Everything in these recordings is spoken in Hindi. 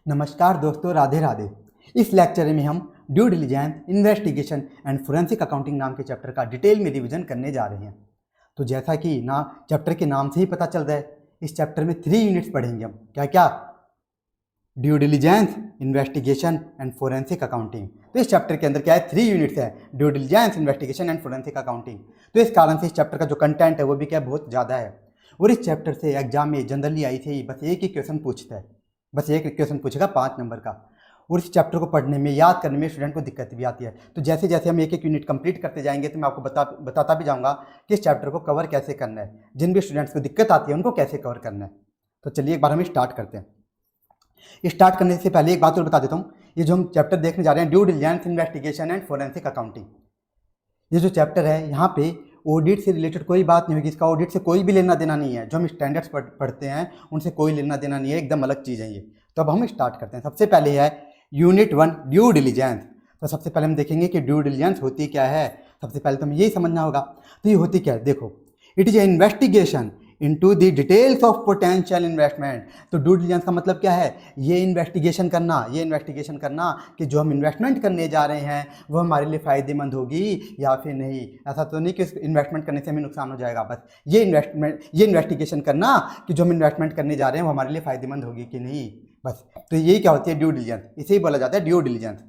नमस्कार दोस्तों, राधे राधे। इस लेक्चर में हम due diligence, investigation and forensic accounting नाम के चैप्टर का डिटेल में रिवीजन करने जा रहे हैं। तो जैसा कि चैप्टर के नाम से ही पता चल रहा है, इस चैप्टर में 3 यूनिट्स पढ़ेंगे हम। क्या क्या? Due diligence, investigation and forensic accounting. तो इस चैप्टर के अंदर क्या है, 3 यूनिट्स है, due diligence, investigation and forensic accounting. तो इस कारण से इस चैप्टर का जो कंटेंट है वो भी क्या बहुत ज़्यादा है। और इस चैप्टर से एग्जाम में जनरली आई थी बस एक ही क्वेश्चन पूछता है, बस एक क्वेश्चन पूछेगा 5 नंबर का। और इस चैप्टर को पढ़ने में, याद करने में स्टूडेंट को दिक्कत भी आती है। तो जैसे जैसे हम एक एक यूनिट कंप्लीट करते जाएंगे तो मैं आपको बताता भी जाऊंगा कि इस चैप्टर को कवर कैसे करना है, जिन भी स्टूडेंट्स को दिक्कत आती है उनको कैसे कवर करना है। तो चलिए एक बार हम स्टार्ट करते हैं। स्टार्ट करने से पहले एक बात और बता देता हूँ, ये जो हम चैप्टर देखने जा रहे हैं, due diligence, investigation and forensic accounting, ये जो चैप्टर है यहाँ पे ऑडिट से रिलेटेड कोई बात नहीं होगी। इसका ऑडिट से कोई भी लेना देना नहीं है। जो हम स्टैंडर्ड्स पढ़ते हैं उनसे कोई लेना देना नहीं है, एकदम अलग चीज़ है ये। तो अब हम स्टार्ट करते हैं। सबसे पहले है यूनिट 1 ड्यू डिलिजेंस। तो सबसे पहले हम देखेंगे कि ड्यू डिलिजेंस होती क्या है। सबसे पहले तो हमें यही समझना होगा। तो ये होती क्या है, देखो, it is a investigation into the details of potential investment. तो ड्यू डिलिजेंस का मतलब क्या है, ये इन्वेस्टिगेशन करना कि जो हम इन्वेस्टमेंट करने जा रहे हैं वो हमारे लिए फ़ायदेमंद होगी या फिर नहीं। ऐसा तो नहीं कि इन्वेस्टमेंट करने से हमें नुकसान हो जाएगा। बस ये इन्वेस्टिगेशन करना कि जो हम इन्वेस्टमेंट करने जा रहे हैं वो हमारे लिए फ़ायदेमंद होगी कि नहीं, बस। तो यही क्या होती है, ड्यू डिलिजेंस। इसे ही बोला जाता है ड्यू डिलिजेंस।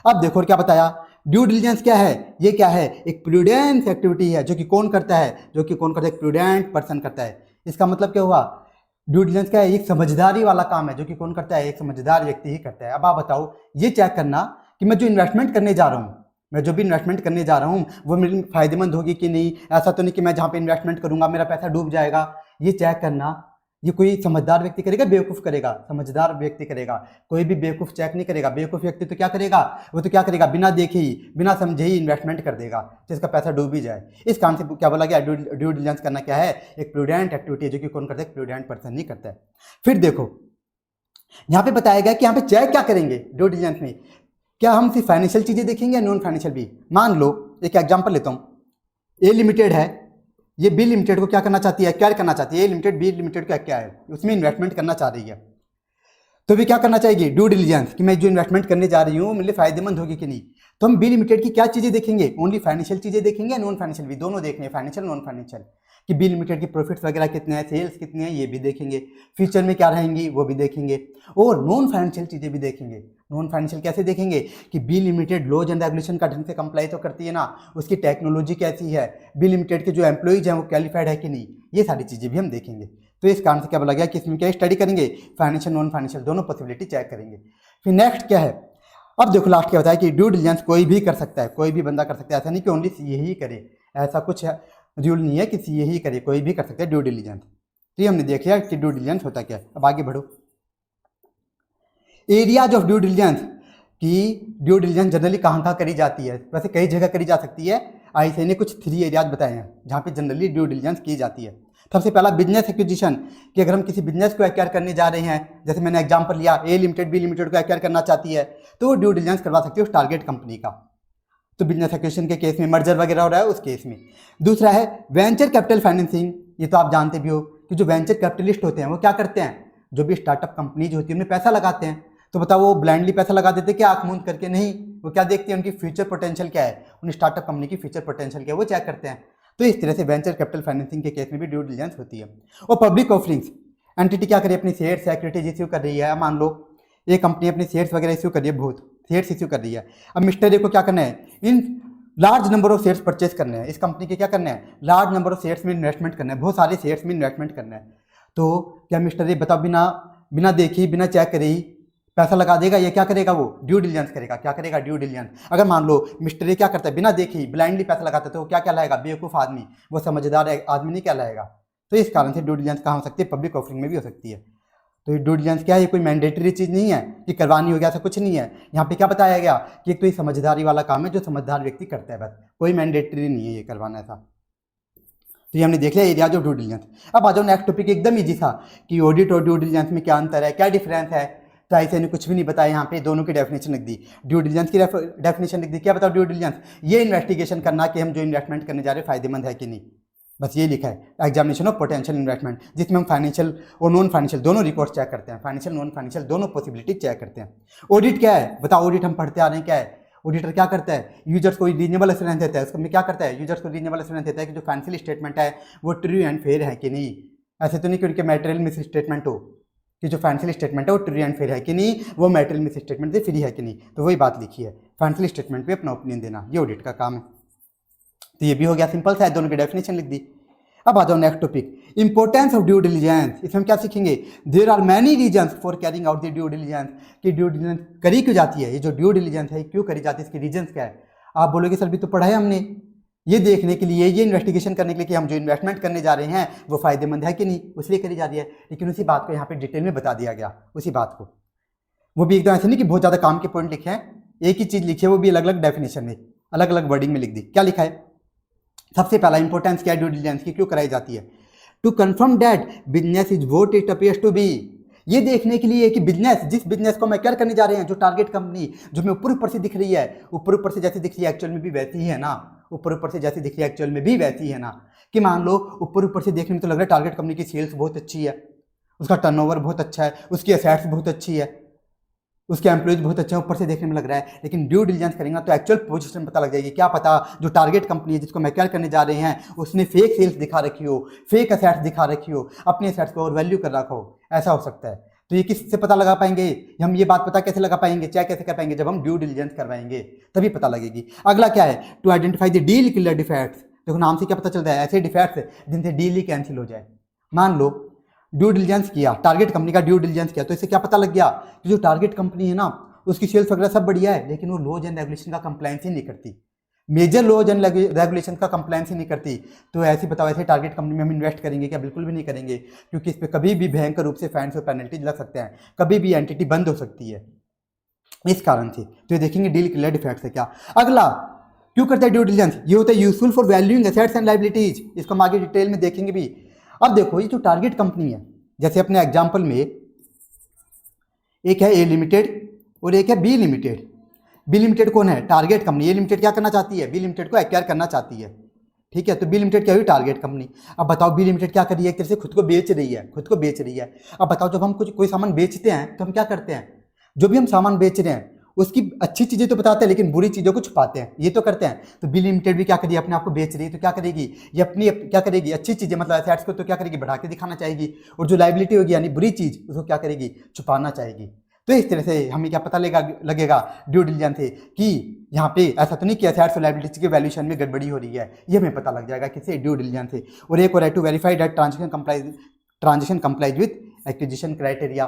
अब देखो क्या बताया, ड्यू डिलिजेंस क्या है, ये क्या है, एक प्रूडेंस एक्टिविटी है जो कि कौन करता है, एक प्रूडेंट पर्सन करता है। इसका मतलब क्या हुआ, ड्यू डिलिजेंस क्या है, एक समझदारी वाला काम है जो कि कौन करता है, एक समझदार व्यक्ति ही करता है। अब आप बताओ, ये चेक करना कि मैं जो इन्वेस्टमेंट करने जा रहा हूँ, वो मेरे लिए फायदेमंद होगी कि नहीं। ऐसा तो नहीं कि मैं जहाँ पे इन्वेस्टमेंट करूंगा मेरा पैसा डूब जाएगा। ये चेक करना ये कोई समझदार व्यक्ति करेगा, बेवकूफ़ करेगा? समझदार व्यक्ति करेगा। कोई भी बेवकूफ़ चेक नहीं करेगा। बेवकूफ़ व्यक्ति तो क्या करेगा, बिना देखे ही, बिना समझे ही इन्वेस्टमेंट कर देगा, जिसका पैसा डूब ही जाए। इस काम से क्या बोला गया, ड्यू डिलिजेंस करना क्या है, एक प्रूडेंट एक्टिविटी है जो कि कौन करता है, प्रूडेंट पर्सन नहीं करता है। फिर देखो यहाँ पे बताया गया कि यहाँ पे चेक क्या करेंगे ड्यू डिलिजेंस में, क्या हम सिर्फ फाइनेंशियल चीज़ें देखेंगे या नॉन फाइनेंशियल भी। मान लो एक एग्जाम्पल लेता हूँ, ए लिमिटेड है, ये बी लिमिटेड को क्या करना चाहती है, एक्वायर करना चाहती है। ए लिमिटेड बी लिमिटेड को क्या है, उसमें इन्वेस्टमेंट करना चाह रही है। तो भी क्या करना चाहेगी, ड्यू डिलिजेंस, कि मैं जो इन्वेस्टमेंट करने जा रही हूँ मेरे लिए फायदेमंद होगी कि नहीं। तो हम बी लिमिटेड की क्या चीज़ें देखेंगे, ओनली फाइनेंशियल चीज़ें देखेंगे या नॉन फाइनेंशियल भी, दोनों देखने, फाइनेंशियल नॉन फाइनेंशियल, कि बी लिमिटेड की प्रॉफिट्स वगैरह कितने हैं, सेल्स कितने हैं, ये भी देखेंगे, फ्यूचर में क्या रहेंगी वो भी देखेंगे, और नॉन फाइनेंशियल चीज़ें भी देखेंगे। नॉन फाइनेंशियल कैसे देखेंगे, कि B limited laws and regulation का ढंग से कंप्लाई तो करती है ना, उसकी टेक्नोलॉजी कैसी है, बी लिमिटेड के जो एम्प्लॉइज हैं वो क्वालिफाइड है कि नहीं, ये सारी चीज़ें भी हम देखेंगे। तो इस कारण से क्या बोला गया कि इसमें क्या स्टडी करेंगे, फाइनेंशियल नॉन फाइनेंशियल दोनों पॉसिबिलिटी चेक करेंगे। फिर नेक्स्ट क्या है, अब देखो लास्ट क्या बताया कि ड्यू डिलिजेंस कोई भी कर सकता है, कोई भी बंदा कर सकता है। ऐसा नहीं कि ओनली सीए ही करे, ऐसा कुछ रूल नहीं है कि सीए ही करे, कोई भी कर सकता है ड्यू डिलिजेंस। तो ये हमने देखा कि ड्यू डिलिजेंस होता क्या है। अब आगे बढ़ो, एरियाज ऑफ ड्यू डिलिजेंस, कि ड्यू डिलिजेंस जनरली कहाँ करी जाती है। वैसे कई जगह करी जा सकती है। आईसीए ने कुछ 3 एरियाज बताए हैं जहाँ पे जनरली ड्यू डिलिजेंस की जाती है। सबसे पहला बिजनेस एक्विजिशन, कि अगर हम किसी बिजनेस को एक्वायर करने जा रहे हैं, जैसे मैंने एग्जांपल लिया, ए लिमिटेड बी लिमिटेड को एक्वायर करना चाहती है, तो वो ड्यू डिलिजेंस करवा सकती है उस टारगेट कंपनी का। तो बिजनेस एक्विजिशन के केस में, मर्जर वगैरह हो रहा है उस केस में। दूसरा है वेंचर कैपिटल फाइनेंसिंग। ये तो आप जानते भी हो कि जो वेंचर कैपिटलिस्ट होते हैं वो क्या करते हैं, जो भी स्टार्टअप कंपनीज होती है उनमें पैसा लगाते हैं। तो बताओ वो ब्लाइंडली पैसा लगा देते क्या, आंख मूंद करके? नहीं, वो क्या देखते हैं, उनकी फ्यूचर पोटेंशियल क्या है, उन स्टार्टअप कंपनी की फ्यूचर पोटेंशियल क्या है, वो चेक करते हैं। तो इस तरह से वेंचर कैपिटल फाइनेंसिंग के केस में भी ड्यू डिलिजेंस होती है। और पब्लिक ऑफरिंग्स, एंटिटी क्या करे, अपनी शेयर सिक्योरिटीज इश्यू कर रही है। मान लो ये कंपनी अपनी शेयर्स वगैरह इश्यू कर रही है, बहुत शेयर्स इश्यू कर रही है। अब मिस्टर ए को क्या करना है, in large number of shares purchase करने हैं, इस कंपनी के क्या करना है, लार्ज नंबर ऑफ शेयर्स में इन्वेस्टमेंट करना है, बहुत सारे शेयर्स में इन्वेस्टमेंट करना है। तो क्या मिस्टर ए बताओ बिना देखे, बिना चेक करे ही पैसा लगा देगा, या क्या करेगा, वो ड्यू डिलिजेंस करेगा। क्या करेगा, ड्यू डिलिजेंस। अगर मान लो मिस्टर ए क्या करता है, बिना देखे ही ब्लाइंडली पैसा लगाता है, तो क्या कहलाएगा, बेवकूफ़ आदमी, वो समझदार आदमी नहीं कहलाएगा। तो इस कारण से ड्यू डिलिजेंस कहाँ हो सकती है, पब्लिक ऑफरिंग में भी हो सकती है। तो ये ड्यू डिलिजेंस क्या है, ये कोई मैंडेटरी चीज़ नहीं है कि करवानी हो गया, ऐसा कुछ नहीं है। यहाँ पे क्या बताया गया कि एक तो ये समझदारी वाला काम है जो समझदार व्यक्ति करता है, बस कोई मैंडेटरी नहीं है ये करवाना ऐसा। तो ये हमने देख लिया एरियाज ऑफ ड्यू डिलिजेंस। अब आ जाओ नेक्स्ट टॉपिक, एकदम ईजी था, कि ऑडिट और ड्यू डिलिजेंस में क्या अंतर है, क्या डिफरेंस है। तो ऐसे ने कुछ भी नहीं बताया, यहाँ पे दोनों की डेफिनेशन लिख दी, ड्यू डिलिजेंस की डेफिनेशन लिख दी। क्या बताओ ड्यू डिलिजेंस, ये इन्वेस्टिगेशन करना कि हम जो इन्वेस्टमेंट करने जा रहे हैं फायदेमंद है कि नहीं। बस ये लिखा है, एग्जामिनेशन ऑफ पोटेंशियल इन्वेस्टमेंट, जिसमें हम फाइनेंशियल और नॉन फाइनेंशियल दोनों रिकॉर्ड चेक करते हैं, फाइनेंशियल नॉन फाइनेंशियल दोनों पॉसिबिलिटी चेक करते हैं। ऑडिट क्या है बताओ, ऑडिट हम पढ़ते आ रहे हैं क्या है, ऑडिटर क्या करता है, यूजर्स को रीजनेबल एश्योरेंस देता है, उसमें क्या करता है, यूजर्स को रीजनेबल एश्योरेंस देता है कि जो फाइनेंशियल स्टेटमेंट है वो ट्रू एंड फेयर है कि नहीं, ऐसे तो नहीं कि उनके मैटेरियल मिस स्टेटमेंट हो, कि जो फाइनेंशियल स्टेटमेंट है वो ट्रू एंड फेयर है कि नहीं, वो मैटेरियल मिस स्टेटमेंट से फ्री है कि नहीं। तो वही बात लिखी है, फाइनेंशियल स्टेटमेंट पे अपना ओपिनियन देना, ये ऑडिट का काम है। तो ये भी हो गया सिंपल सा है, दोनों की डेफिनेशन लिख दी। अब आ जाओ next topic, importance of due diligence. इसमें हम क्या सीखेंगे, there are many reasons for carrying out the due diligence, कि ड्यू डिलिजेंस करी क्यों जाती है, ये जो ड्यू डिलिजेंस है क्यों करी जाती है, इसके रीजन्स क्या है। आप बोलोगे सर भी तो पढ़ा है हमने, ये देखने के लिए, ये इन्वेस्टिगेशन करने के लिए कि हम जो इन्वेस्टमेंट करने जा रहे हैं वो फायदेमंद है कि नहीं, इसलिए करी जा रही है। लेकिन उसी बात को यहाँ पे डिटेल में बता दिया गया, उसी बात को, वो भी एकदम ऐसे नहीं कि बहुत ज़्यादा काम के पॉइंट लिखे हैं, एक ही चीज़ लिखी है, वो भी अलग अलग डेफिनेशन में, अलग अलग वर्डिंग में लिख दी। क्या लिखा है, सबसे पहला इंपॉर्टेंस क्या है ड्यू डिलिजेंस की, क्यों कराई जाती है, to confirm that business is what it appears to be, ये देखने के लिए कि बिजनेस, जिस बिजनेस को मैं क्या करने जा रहे हैं, जो टारगेट कंपनी जो मैं ऊपर ऊपर से दिख रही है, ऊपर ऊपर से जैसे दिख रही है एक्चुअल में भी वैसी ही है ना, ऊपर ऊपर से जैसे दिख रही है एक्चुअल में भी वैसी है ना, कि मान लो ऊपर ऊपर से देखने में तो लग रहा है टारगेट कंपनी की सेल्स बहुत अच्छी है, उसका टर्नओवर बहुत अच्छा है, उसकी एसेट्स बहुत अच्छी है, उसके एम्प्लॉयज बहुत अच्छा ऊपर से देखने में लग रहा है, लेकिन ड्यू डिलिजेंस करेंगे तो एक्चुअल पोजीशन पता लग जाएगी। क्या पता जो टारगेट कंपनी है जिसको मैं क्या करने जा रहे हैं उसने फेक सेल्स दिखा रखी हो, फेक एसेट्स दिखा रखी हो, अपने एसेट्स को और वैल्यू कर रखा हो, ऐसा हो सकता है। तो ये किससे पता लगा पाएंगे, हम ये बात पता कैसे लगा पाएंगे, चेक कैसे कर पाएंगे, जब हम ड्यू डिलिजेंस करवाएंगे तभी पता लगेगी। अगला क्या है, to identify the deal killer defects. देखो नाम से क्या पता चलता है, ऐसे डिफेक्ट्स जिनसे डील ही कैंसिल हो जाए। मान लो ड्यू डिलिजेंस किया, टारगेट कंपनी का ड्यू डिलिजेंस किया, तो इससे क्या पता लग गया कि जो टारगेट कंपनी है ना उसकी सेल्स वगैरह सब बढ़िया है, लेकिन वो लॉज एंड रेगुलेशन का कंप्लायंस ही नहीं करती, मेजर लॉज एंड रेगुलेशन का कंप्लायंस ही नहीं करती। तो ऐसी बताओ, ऐसे टारगेट कंपनी में हम इन्वेस्ट करेंगे क्या, बिल्कुल भी नहीं करेंगे, क्योंकि इस पर कभी भी भयंकर रूप से फाइन्स और पेनल्टीज लग सकते हैं, कभी भी एंटिटी बंद हो सकती है, इस कारण से। तो ये देखेंगे डील क्लियर डिफेक्ट्स है क्या। अगला क्यों करते हैं ड्यू डिलिजेंस, ये होता है useful for valuing assets and liabilities, इसको हम आगे डिटेल में देखेंगे भी। अब देखो ये जो टारगेट कंपनी है, जैसे अपने एग्जाम्पल में एक है ए लिमिटेड और एक है बी लिमिटेड। बी लिमिटेड कौन है, टारगेट कंपनी। ए लिमिटेड क्या करना चाहती है, बी लिमिटेड को एक्वायर करना चाहती है, ठीक है। तो बी लिमिटेड क्या हुई, टारगेट कंपनी। अब बताओ बी लिमिटेड क्या कर रही है, एक तरह से खुद को बेच रही है, खुद को बेच रही है। अब बताओ जब हम कुछ कोई सामान बेचते हैं तो हम क्या करते हैं, जो भी हम सामान बेच रहे हैं उसकी अच्छी चीज़ें तो बताते हैं लेकिन बुरी चीज़ों को छुपाते हैं, ये तो करते हैं। तो बी लिमिटेड भी क्या करिए, अपने आप को बेच रही है, तो क्या करेगी, ये अपनी क्या करेगी, अच्छी चीज़ें मतलब एसेट्स को तो क्या करेगी, बढ़ा के दिखाना चाहेगी, और जो लायबिलिटी होगी यानी बुरी चीज़ उसको क्या करेगी, छुपाना चाहेगी। तो इस तरह से हमें क्या पता लगेगा ड्यू डिलिजेंस से कि यहाँ पे ऐसा तो नहीं कि एसेट्स और लायबिलिटीज के वैल्यूएशन में गड़बड़ी हो रही है, ये हमें पता लग जाएगा किससे, ड्यू डिलिजेंस से। और एक और है to verify that transaction complies with acquisition criteria,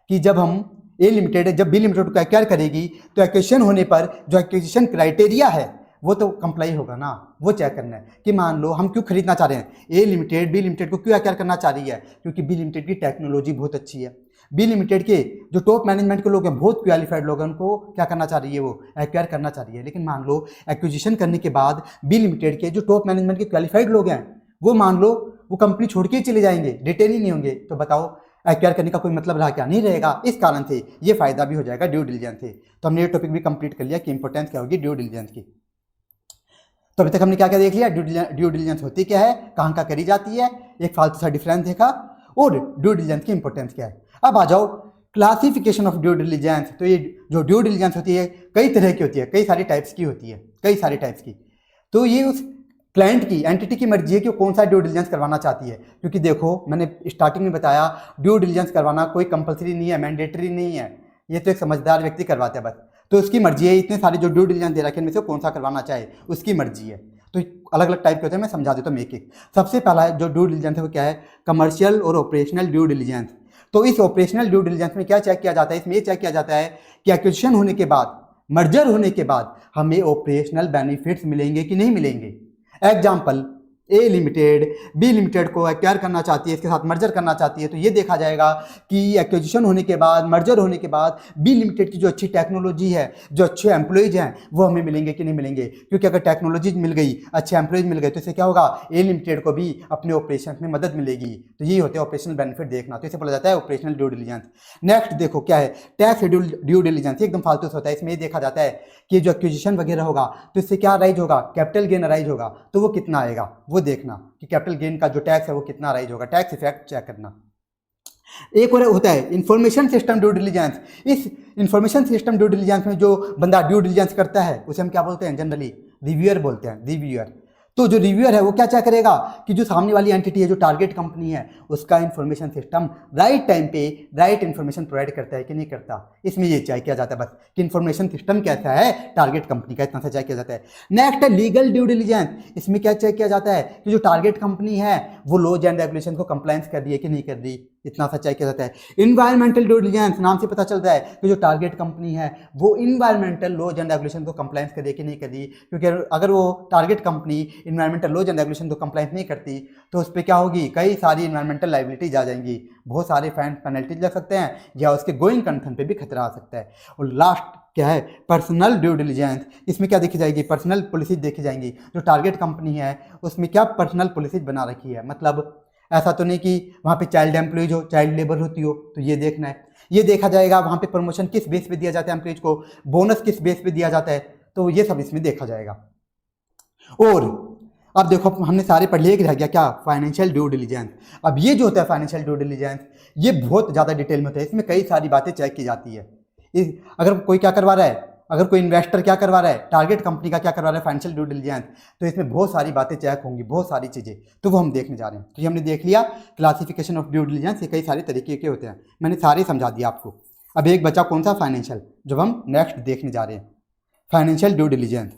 कि जब हम ए लिमिटेड जब बी लिमिटेड को एक्वायर करेगी तो एक्विजिशन होने पर जो एक्विजिशन क्राइटेरिया है वो तो कंप्लाई होगा ना, वो चेक करना है कि मान लो हम क्यों खरीदना चाह रहे हैं, ए लिमिटेड बी लिमिटेड को क्यों एक्वायर करना चाह रही है, क्योंकि बी लिमिटेड की टेक्नोलॉजी बहुत अच्छी है, बी लिमिटेड के जो टॉप मैनेजमेंट के लोग हैं, बहुत क्वालिफाइड लोग हैं, उनको क्या करना चाह रही है, वो एक्वायर करना चाह रही है। लेकिन मान लो एक्विजिशन करने के बाद बी लिमिटेड के जो टॉप मैनेजमेंट के क्वालिफाइड लोग हैं वो मान लो वो कंपनी छोड़ के चले जाएंगे, डिटेल ही नहीं होंगे, तो बताओ एक्वायर करने का कोई मतलब रहा क्या, नहीं रहेगा। इस कारण से ये फायदा भी हो जाएगा ड्यू डिलिजेंस से। तो हमने ये टॉपिक भी कंप्लीट कर लिया कि इंपॉर्टेंस क्या होगी ड्यू डिलिजेंस की। तो अभी तक हमने क्या क्या देख लिया, ड्यू डिलिजेंस होती क्या है, कहाँ का करी जाती है, एक फालतू सा डिफरेंस देखा, और ड्यू डिलिजेंस की इंपॉर्टेंस क्या है। अब आ जाओ क्लासिफिकेशन ऑफ ड्यू डिलिजेंस। तो ये जो ड्यू डिलिजेंस होती है कई तरह की होती है, कई सारी टाइप्स की होती है, कई सारे टाइप्स की। तो ये उस क्लाइंट की, एंटिटी की मर्जी है कि वो कौन सा ड्यू डिलिजेंस करवाना चाहती है, क्योंकि देखो मैंने स्टार्टिंग में बताया ड्यू डिलिजेंस करवाना कोई कंपलसरी नहीं है, मैंडेटरी नहीं है, ये तो एक समझदार व्यक्ति करवाता है बस। तो उसकी मर्जी है, इतने सारे जो ड्यू डिलिजेंस दे रखे हैं इनमें से कौन सा करवाना चाहे उसकी मर्जी है। तो अलग अलग टाइप के होते हैं, मैं समझा देता हूँ एक एक। सबसे पहला जो ड्यू डिलिजेंस है वो क्या है, कमर्शियल और ऑपरेशनल ड्यू डिलिजेंस। तो इस ऑपरेशनल ड्यू डिलिजेंस में क्या चेक किया जाता है, इसमें ये चेक किया जाता है कि एक्विजिशन होने के बाद, मर्जर होने के बाद हमें ऑपरेशनल बेनिफिट्स मिलेंगे कि नहीं मिलेंगे। एग्जाम्पल, ए लिमिटेड बी लिमिटेड को एक्वायर करना चाहती है, इसके साथ मर्जर करना चाहती है, तो ये देखा जाएगा कि एक्विजिशन होने के बाद, मर्जर होने के बाद बी लिमिटेड की जो अच्छी टेक्नोलॉजी है, जो अच्छे एम्प्लॉयज हैं वो हमें मिलेंगे कि नहीं मिलेंगे। क्योंकि अगर टेक्नोलॉजी मिल गई, अच्छे एम्प्लॉयज मिल गए, तो इससे क्या होगा, ए लिमिटेड को भी अपने ऑपरेशन में मदद मिलेगी। तो यही होते हैं ऑपरेशनल बेनिफिट देखना, तो इसे बोला जाता है ऑपरेशनल ड्यू डिलिजेंस। नेक्स्ट देखो क्या है, टैक्स ड्यू डिलिजेंस, एकदम फालतू से होता है। इसमें ये देखा जाता है कि जो एक्विजिशन वगैरह होगा तो इससे क्या अराइज होगा, कैपिटल गेन अराइज होगा, तो वो कितना आएगा वो वो देखना कि कैपिटल गेन का जो टैक्स है वो कितना राइज होगा, टैक्स इफेक्ट चेक करना। एक और होता है इंफॉर्मेशन सिस्टम ड्यू डिलीजेंस। इस इंफॉर्मेशन सिस्टम ड्यू डिलीजेंस में जो बंदा ड्यू डिलीजेंस करता है उसे हम क्या बोलते हैं, जनरली रिव्यूअर बोलते हैं, रिव्यूअर। तो जो रिव्यूअर है वो क्या क्या करेगा कि जो सामने वाली एंटिटी है, जो टारगेट कंपनी है, उसका इंफॉर्मेशन सिस्टम राइट टाइम पे राइट इन्फॉर्मेशन प्रोवाइड करता है कि नहीं करता। इसमें ये चेक किया जाता है बस कि इंफॉर्मेशन सिस्टम कैसा है टारगेट कंपनी का, इतना सा चेक किया जाता है। नेक्स्ट है लीगल ड्यू डिलीजेंस। इसमें क्या चेक किया जाता है कि जो टारगेट कंपनी है वो लॉज एंड रेगुलेशन को कंप्लायंस कर रही है कि नहीं कर रही, इतना सा चेक किया जाता है। इन्वायरमेंटल ड्यू डिलीजेंस, नाम से पता चलता है कि जो टारगेट कंपनी है वो इन्वायरमेंटल लॉज एंड रेगुलेशन को कंप्लायंस कर रही है कि नहीं कर रही, क्योंकि अगर वो target company environmental laws and regulation को कंप्लायंस नहीं करती तो उस पर क्या होगी, कई सारी इन्वायरमेंटल लाइबिलिटीज आ जाएंगी, बहुत सारे फाइन पेनल्टीज लग सकते हैं या उसके गोइंग कंसर्न पे भी खतरा आ सकता है। और लास्ट क्या है, पर्सनल ड्यू डिलीजेंस। इसमें क्या देखी जाएगी, पर्सनल पॉलिसी देखी जाएंगी। जो टारगेट कंपनी है उसमें क्या पर्सनल पॉलिसी बना रखी है, मतलब ऐसा तो नहीं कि वहाँ पे चाइल्ड एम्प्लॉयज हो, चाइल्ड लेबर होती हो, तो ये देखना है। ये देखा जाएगा वहाँ पे प्रमोशन किस बेस पे दिया जाता है एम्प्लॉयज को, बोनस किस बेस पे दिया जाता है, तो ये सब इसमें देखा जाएगा। और अब देखो हमने सारे पढ़ लिए, रह गया क्या, फाइनेंशियल ड्यू डिलीजेंस। अब ये जो होता है फाइनेंशियल ड्यू डिलीजेंस, ये बहुत ज़्यादा डिटेल में होता है, इसमें कई सारी बातें चेक की जाती है। अगर कोई क्या करवा रहा है, अगर कोई इन्वेस्टर क्या करवा रहा है, टारगेट कंपनी का क्या करवा रहा है फाइनेंशियल ड्यू डिलीजेंस, तो इसमें बहुत सारी बातें चेक होंगी, बहुत सारी चीज़ें, तो वो हम देखने जा रहे हैं। तो ये हमने देख लिया क्लासिफिकेशन ऑफ ड्यू डिलीजेंस, ये कई सारे तरीके के होते हैं, मैंने सारे समझा दिया आपको। अब एक बचा कौन सा, फाइनेंशियल, जब हम नेक्स्ट देखने जा रहे हैं फाइनेंशियल ड्यू डिलीजेंस।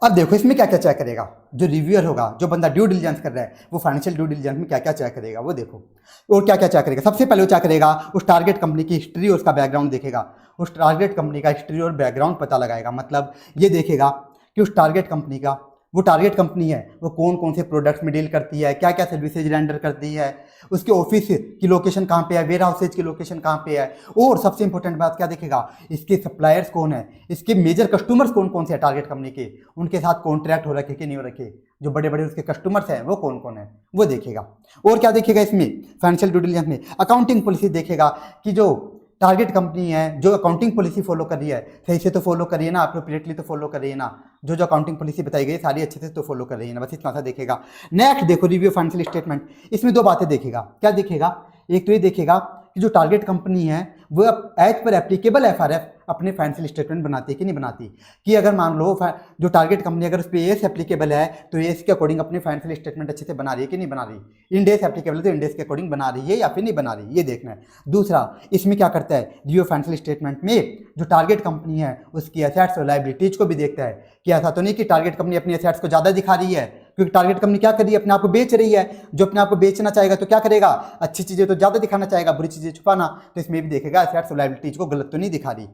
अब देखो इसमें क्या क्या चेक करेगा, जो रिव्यूअर होगा, जो बंदा ड्यू डिलीजेंस कर रहा है, वो फाइनेंशियल ड्यू डिलीजेंस में क्या क्या चेक करेगा वो देखो। और क्या क्या चेक करेगा, सबसे पहले वो क्या करेगा, उस टारगेट कंपनी की हिस्ट्री और उसका बैकग्राउंड देखेगा। उस टारगेट कंपनी का हिस्ट्री और बैकग्राउंड पता लगाएगा, मतलब ये देखेगा कि उस टारगेट कंपनी का, वो टारगेट कंपनी है वो कौन कौन से प्रोडक्ट्स में डील करती है, क्या क्या सर्विसेज रेंडर करती है, उसके ऑफिस की लोकेशन कहाँ पे है, वेयर हाउसेज की लोकेशन कहाँ पे है, और सबसे इंपॉर्टेंट बात क्या देखेगा, इसके सप्लायर्स कौन है, इसके मेजर कस्टमर्स कौन कौन से हैं टारगेट कंपनी के, उनके साथ कॉन्ट्रैक्ट हो रखे कि नहीं हो रखे, जो बड़े बड़े उसके कस्टमर्स हैं वो कौन कौन है वो देखेगा। और क्या देखेगा इसमें फाइनेंशियल ड्यू डिलीजेंस में, अकाउंटिंग पॉलिसी देखेगा कि जो टारगेट कंपनी है जो अकाउंटिंग पॉलिसी फॉलो कर रही है सही से तो फॉलो कर रही है ना, अप्रोप्रिएटली तो फॉलो कर रही है ना, जो जो अकाउंटिंग पॉलिसी बताई गई सारी अच्छे से तो फॉलो कर रही है ना, बस इतना सा देखेगा। नेक्स्ट देखो रिव्यू फाइनेंशियल स्टेटमेंट। इसमें दो बातें देखेगा, क्या देखेगा, एक तो ये देखेगा कि जो टारगेट कंपनी है वो एज पर एप्लीकेबल एफआरएफ अपने फाइनेंशियल स्टेटमेंट बनाती है कि नहीं बनाती, कि अगर मान लो जो टारगेट कंपनी अगर उस पर एस एप्लीकेबल है तो एस के अकॉर्डिंग अपने फाइनेंशियल स्टेटमेंट अच्छे से बना रही है कि नहीं बना रही, इंडेस एप्लीकेबल है तो इंडेस के अकॉर्डिंग बना रही है या फिर नहीं बना रही, ये देखना है। दूसरा इसमें क्या करता है, रिव्यू फाइनेंशियल स्टेटमेंट में जो टारगेट कंपनी है उसकी एसेट्स और लायबिलिटीज को भी देखता है कि ऐसा तो नहीं कि टारगेट कंपनी अपनी एसेट्स को ज़्यादा दिखा रही है, क्योंकि टारगेट कंपनी क्या कर रही है, अपने आप को बेच रही है, जो अपने आप को बेचना चाहेगा तो क्या करेगा, अच्छी चीज़ें तो ज़्यादा दिखाना चाहेगा, बुरी चीज़ें छुपाना, तो इसमें भी देखेगा एसेट्स और लायबिलिटीज को गलत तो नहीं दिखा रही,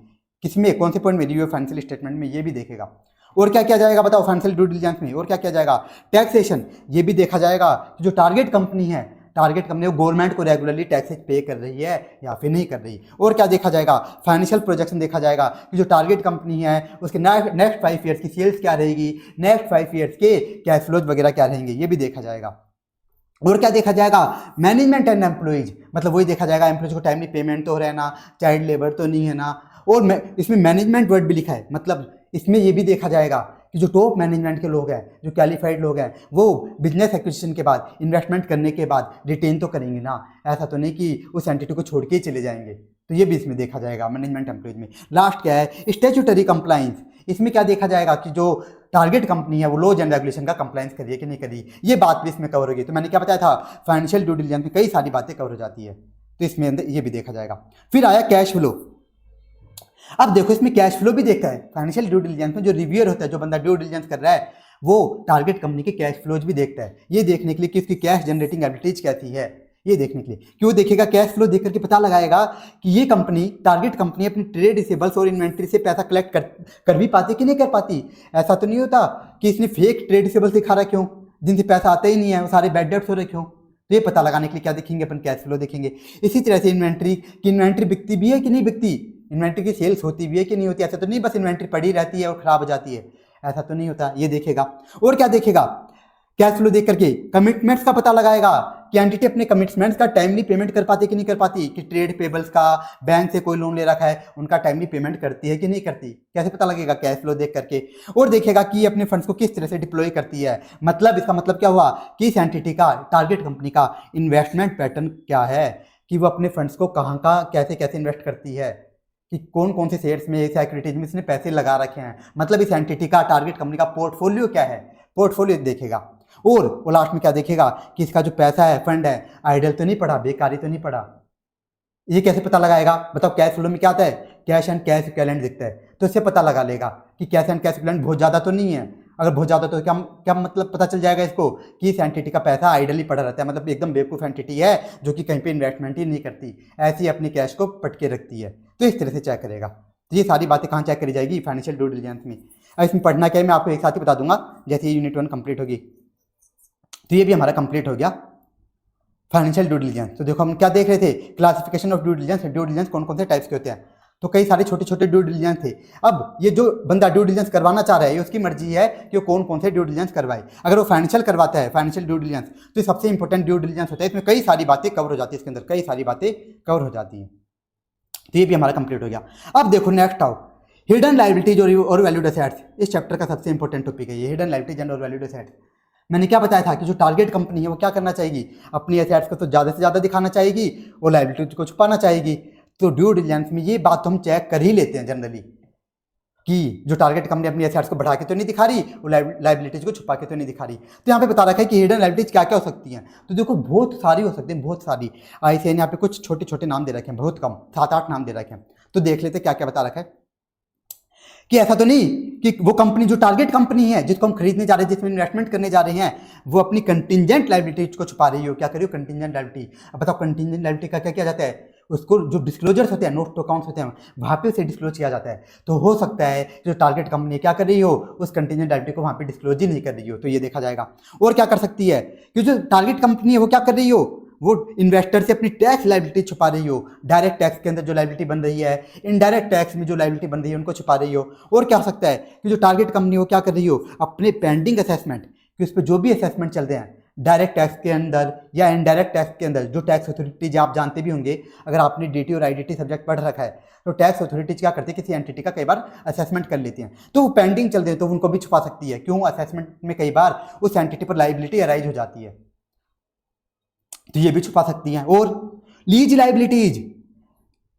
किसमें कौन से पॉइंट में, रिव्यू फाइनेंशियल स्टेटमेंट में, ये भी देखेगा। और क्या किया जाएगा बताओ फाइनेंशियल ड्यू डिलीजेंस में, और क्या किया जाएगा, टैक्सेशन, ये भी देखा जाएगा कि जो टारगेट कंपनी है, टारगेट कंपनी वो गवर्नमेंट को रेगुलरली टैक्सेस पे कर रही है या फिर नहीं कर रही। और क्या देखा जाएगा, फाइनेंशियल प्रोजेक्शन देखा जाएगा कि जो टारगेट कंपनी है उसके नेक्स्ट 5 ईयर्स की सेल्स क्या रहेगी, नेक्स्ट 5 ईयर्स के कैश फ्लोज वगैरह क्या रहेंगे, ये भी देखा जाएगा। और क्या देखा जाएगा, मैनेजमेंट एंड एम्प्लॉइज, मतलब वही देखा जाएगा एम्प्लॉइज को टाइमली पेमेंट तो हो रहा है ना, चाइल्ड लेबर तो नहीं है ना, और इसमें मैनेजमेंट वर्ड भी लिखा है, मतलब इसमें ये भी देखा जाएगा कि जो टॉप मैनेजमेंट के लोग हैं, जो क्वालिफाइड लोग हैं, वो बिजनेस एक्विजिशन के बाद, इन्वेस्टमेंट करने के बाद रिटेन तो करेंगे ना, ऐसा तो नहीं कि उस एंटिटी को छोड़ के ही चले जाएंगे, तो ये भी इसमें देखा जाएगा मैनेजमेंट एम्प्लॉइज में। लास्ट क्या है, स्टैट्यूटरी कंप्लाइंस। इसमें क्या देखा जाएगा कि जो टारगेट कंपनी है वो लॉज एंड रेगुलेशन का कंप्लाइंस करिए कि नहीं करिए, ये बात भी इसमें कवर होगी। तो मैंने क्या बताया था, फाइनेंशियल ड्यू डिलीजेंस में कई सारी बातें कवर हो जाती है, तो इसमें अंदर ये भी देखा जाएगा। फिर आया कैश फ्लो। अब देखो इसमें कैश फ्लो भी देखता है फाइनेंशियल ड्यू डिलीजेंस में, जो रिव्यूअर होता है, जो बंदा ड्यू डिलीजेंस कर रहा है, वो टारगेट कंपनी के कैश फ्लोज भी देखता है, ये देखने के लिए कि उसकी कैश जनरेटिंग एबिलिटीज कैसी है, ये देखने के लिए। क्यों देखेगा, कैश फ्लो देख करके पता लगाएगा कि ये कंपनी, टारगेट कंपनी अपनी ट्रेड रिसीवेबल्स और इन्वेंट्री से पैसा कलेक्ट कर भी पाती कि नहीं कर पाती। ऐसा तो नहीं होता कि इसने फेक ट्रेड रिसीवेबल्स दिखा रहा, क्यों, जिनसे पैसा आता ही नहीं है, वो सारे बैड डेट्स हो रहे, क्यों, तो ये पता लगाने के लिए क्या देखेंगे अपन, कैश फ्लो देखेंगे। इसी तरह से इन्वेंट्री बिकती भी है कि नहीं बिकती, इन्वेंट्री की सेल्स होती भी है कि नहीं होती, ऐसा तो नहीं बस इन्वेंट्री पड़ी रहती है और खराब हो जाती है, ऐसा तो नहीं होता, ये देखेगा। और क्या देखेगा, कैश फ्लो देख करके कमिटमेंट्स का पता लगाएगा कि एंटिटी अपने कमिटमेंट्स का टाइमली पेमेंट कर पाती है कि नहीं कर पाती, कि ट्रेड पेबल्स का बैंक से कोई लोन ले रखा है उनका टाइमली पेमेंट करती है कि नहीं करती, कैसे पता लगेगा, कैश फ्लो देख करके। और देखेगा कि अपने फंड्स को किस तरह से डिप्लॉय करती है, मतलब इसका मतलब क्या हुआ कि इस एंटिटी का, टारगेट कंपनी का इन्वेस्टमेंट पैटर्न क्या है, कि वो अपने फंड्स को कहाँ कहाँ कैसे कैसे इन्वेस्ट करती है, कि कौन कौन से शेयर्स में, सिक्योरिटीज में इसने पैसे लगा रखे हैं, मतलब इस एंटिटी का, टारगेट कंपनी का पोर्टफोलियो क्या है, पोर्टफोलियो देखेगा। और वो लास्ट में क्या देखेगा कि इसका जो पैसा है, फंड है, आइडल तो नहीं पड़ा, बेकारी तो नहीं पड़ा। ये कैसे पता लगाएगा, बताओ, कैश फ्लो में क्या आता है, कैश एंड कैश इक्विवेलेंट दिखता है, तो इससे पता लगा लेगा कि कैश एंड कैश इक्विवेलेंट बहुत ज़्यादा तो नहीं है। अगर बहुत ज़्यादा तो क्या क्या मतलब पता चल जाएगा इसको कि इस एंटिटी का पैसा आइडल ही पड़ा रहता है, मतलब एकदम बेवकूफ़ एंटिटी है जो कि कहीं पे इन्वेस्टमेंट ही नहीं करती, ऐसी अपने कैश को पटके रखती है। तो इस तरह से चेक करेगा। तो ये सारी बातें कहाँ चेक करी जाएगी, फाइनेंशियल ड्यू डिलिजेंस में। अब इसमें पढ़ना क्या है मैं आपको एक साथ ही बता दूंगा, जैसे ये यूनिट 1 कंप्लीट होगी। तो ये भी हमारा कंप्लीट हो गया फाइनेंशियल ड्यू डिलिजेंस। तो देखो हम क्या देख रहे थे, classification of due diligence. Due diligence कौन कौन से टाइप्स के होते हैं, तो कई सारे छोटे छोटे ड्यू डिलिजेंस थे। अब ये जो बंदा ड्यू डिलिजेंस करवाना चाह रहा है, ये उसकी मर्जी है कि वो कौन कौन से ड्यू डिलिजेंस करवाए। अगर वो फाइनेंशियल करवाता है, फाइनेंशियल ड्यू डिलिजेंस, तो सबसे इंपॉर्टेंट ड्यू डिलिजेंस होता है, इसमें कई सारी बातें कवर हो जाती है, इसके अंदर कई सारी बातें कवर हो जाती हैं। तो ये भी हमारा कंप्लीट हो गया। अब देखो नेक्स्ट आओ, हिडन लायबिलिटीज और वैल्यूड एसेट्स। इस चैप्टर का सबसे इंपॉर्टेंट टॉपिक है ये, हिडन लायबिलिटीज एंड और वैल्यूड एसेट्स। मैंने क्या बताया था कि जो टारगेट कंपनी है वो क्या करना चाहेगी, अपनी एसेट्स को तो ज़्यादा से ज़्यादा दिखाना चाहेगी और लायबिलिटीज को छुपाना चाहेगी। तो ड्यू डिलिजेंस में ये बात तो हम चेक कर ही लेते हैं जनरली, कि जो टारगेट कंपनी अपनी एसेट्स को बढ़ा के तो नहीं दिखा रही, वो लायबिलिटीज को छुपा के तो नहीं दिखा रही। तो यहाँ पे बता रखा है कि हिडन लायबिलिटीज क्या क्या हो सकती हैं। तो देखो बहुत सारी हो सकती हैं, बहुत सारी। ICAI ने यहाँ पे कुछ छोटे छोटे नाम दे रखे हैं, बहुत कम, 7-8 नाम दे रखे हैं। तो देख लेते क्या क्या बता रखा है, कि ऐसा तो नहीं कि वो कंपनी, जो टारगेट कंपनी है जिसको हम खरीदने जा रहे हैं, जिसमें इन्वेस्टमेंट करने जा रहे हैं, वो अपनी कंटिंजेंट लायबिलिटीज को छुपा रही हो। क्या करियो, कंटिंजेंट लायबिलिटी। अब बताओ कंटिंजेंट लायबिलिटी का क्या किया जाता है, उसको जो डिस्क्लोजर्स होते हैं, नोट टू अकाउंट्स होते हैं, वहाँ पे उसे डिस्क्लोज किया जाता है। तो हो सकता है जो टारगेट कंपनी क्या कर रही हो, उस कंटिंजेंट लायबिलिटी को वहाँ पे डिस्क्लोज ही नहीं कर रही हो, तो ये देखा जाएगा। और क्या कर सकती है कि जो टारगेट कंपनी है वो क्या कर रही हो, वो इन्वेस्टर से अपनी टैक्स लायबिलिटी छुपा रही हो, डायरेक्ट टैक्स के अंदर जो लायबिलिटी बन रही है, इनडायरेक्ट टैक्स में जो लायबिलिटी बन रही है उनको छुपा रही हो। और क्या हो सकता है कि जो टारगेट कंपनी हो क्या कर रही हो, अपने पेंडिंग असेसमेंट, कि उस पर जो भी असेसमेंट चल रहे हैं डायरेक्ट टैक्स के अंदर या इनडायरेक्ट टैक्स के अंदर, जो टैक्स अथॉरिटीज आप जानते भी होंगे, अगर आपने DT और IDT सब्जेक्ट पढ़ रखा है, तो टैक्स अथॉरिटीज क्या करती है, किसी एंटिटी का कई बार असेसमेंट कर लेती हैं, तो वो पेंडिंग चल रहे हैं तो उनको भी छुपा सकती है। क्यों, असेसमेंट में कई बार उस एंटिटी पर लायबिलिटी अराइज हो जाती है, तो ये भी छुपा सकती हैं। और लीज लायबिलिटीज,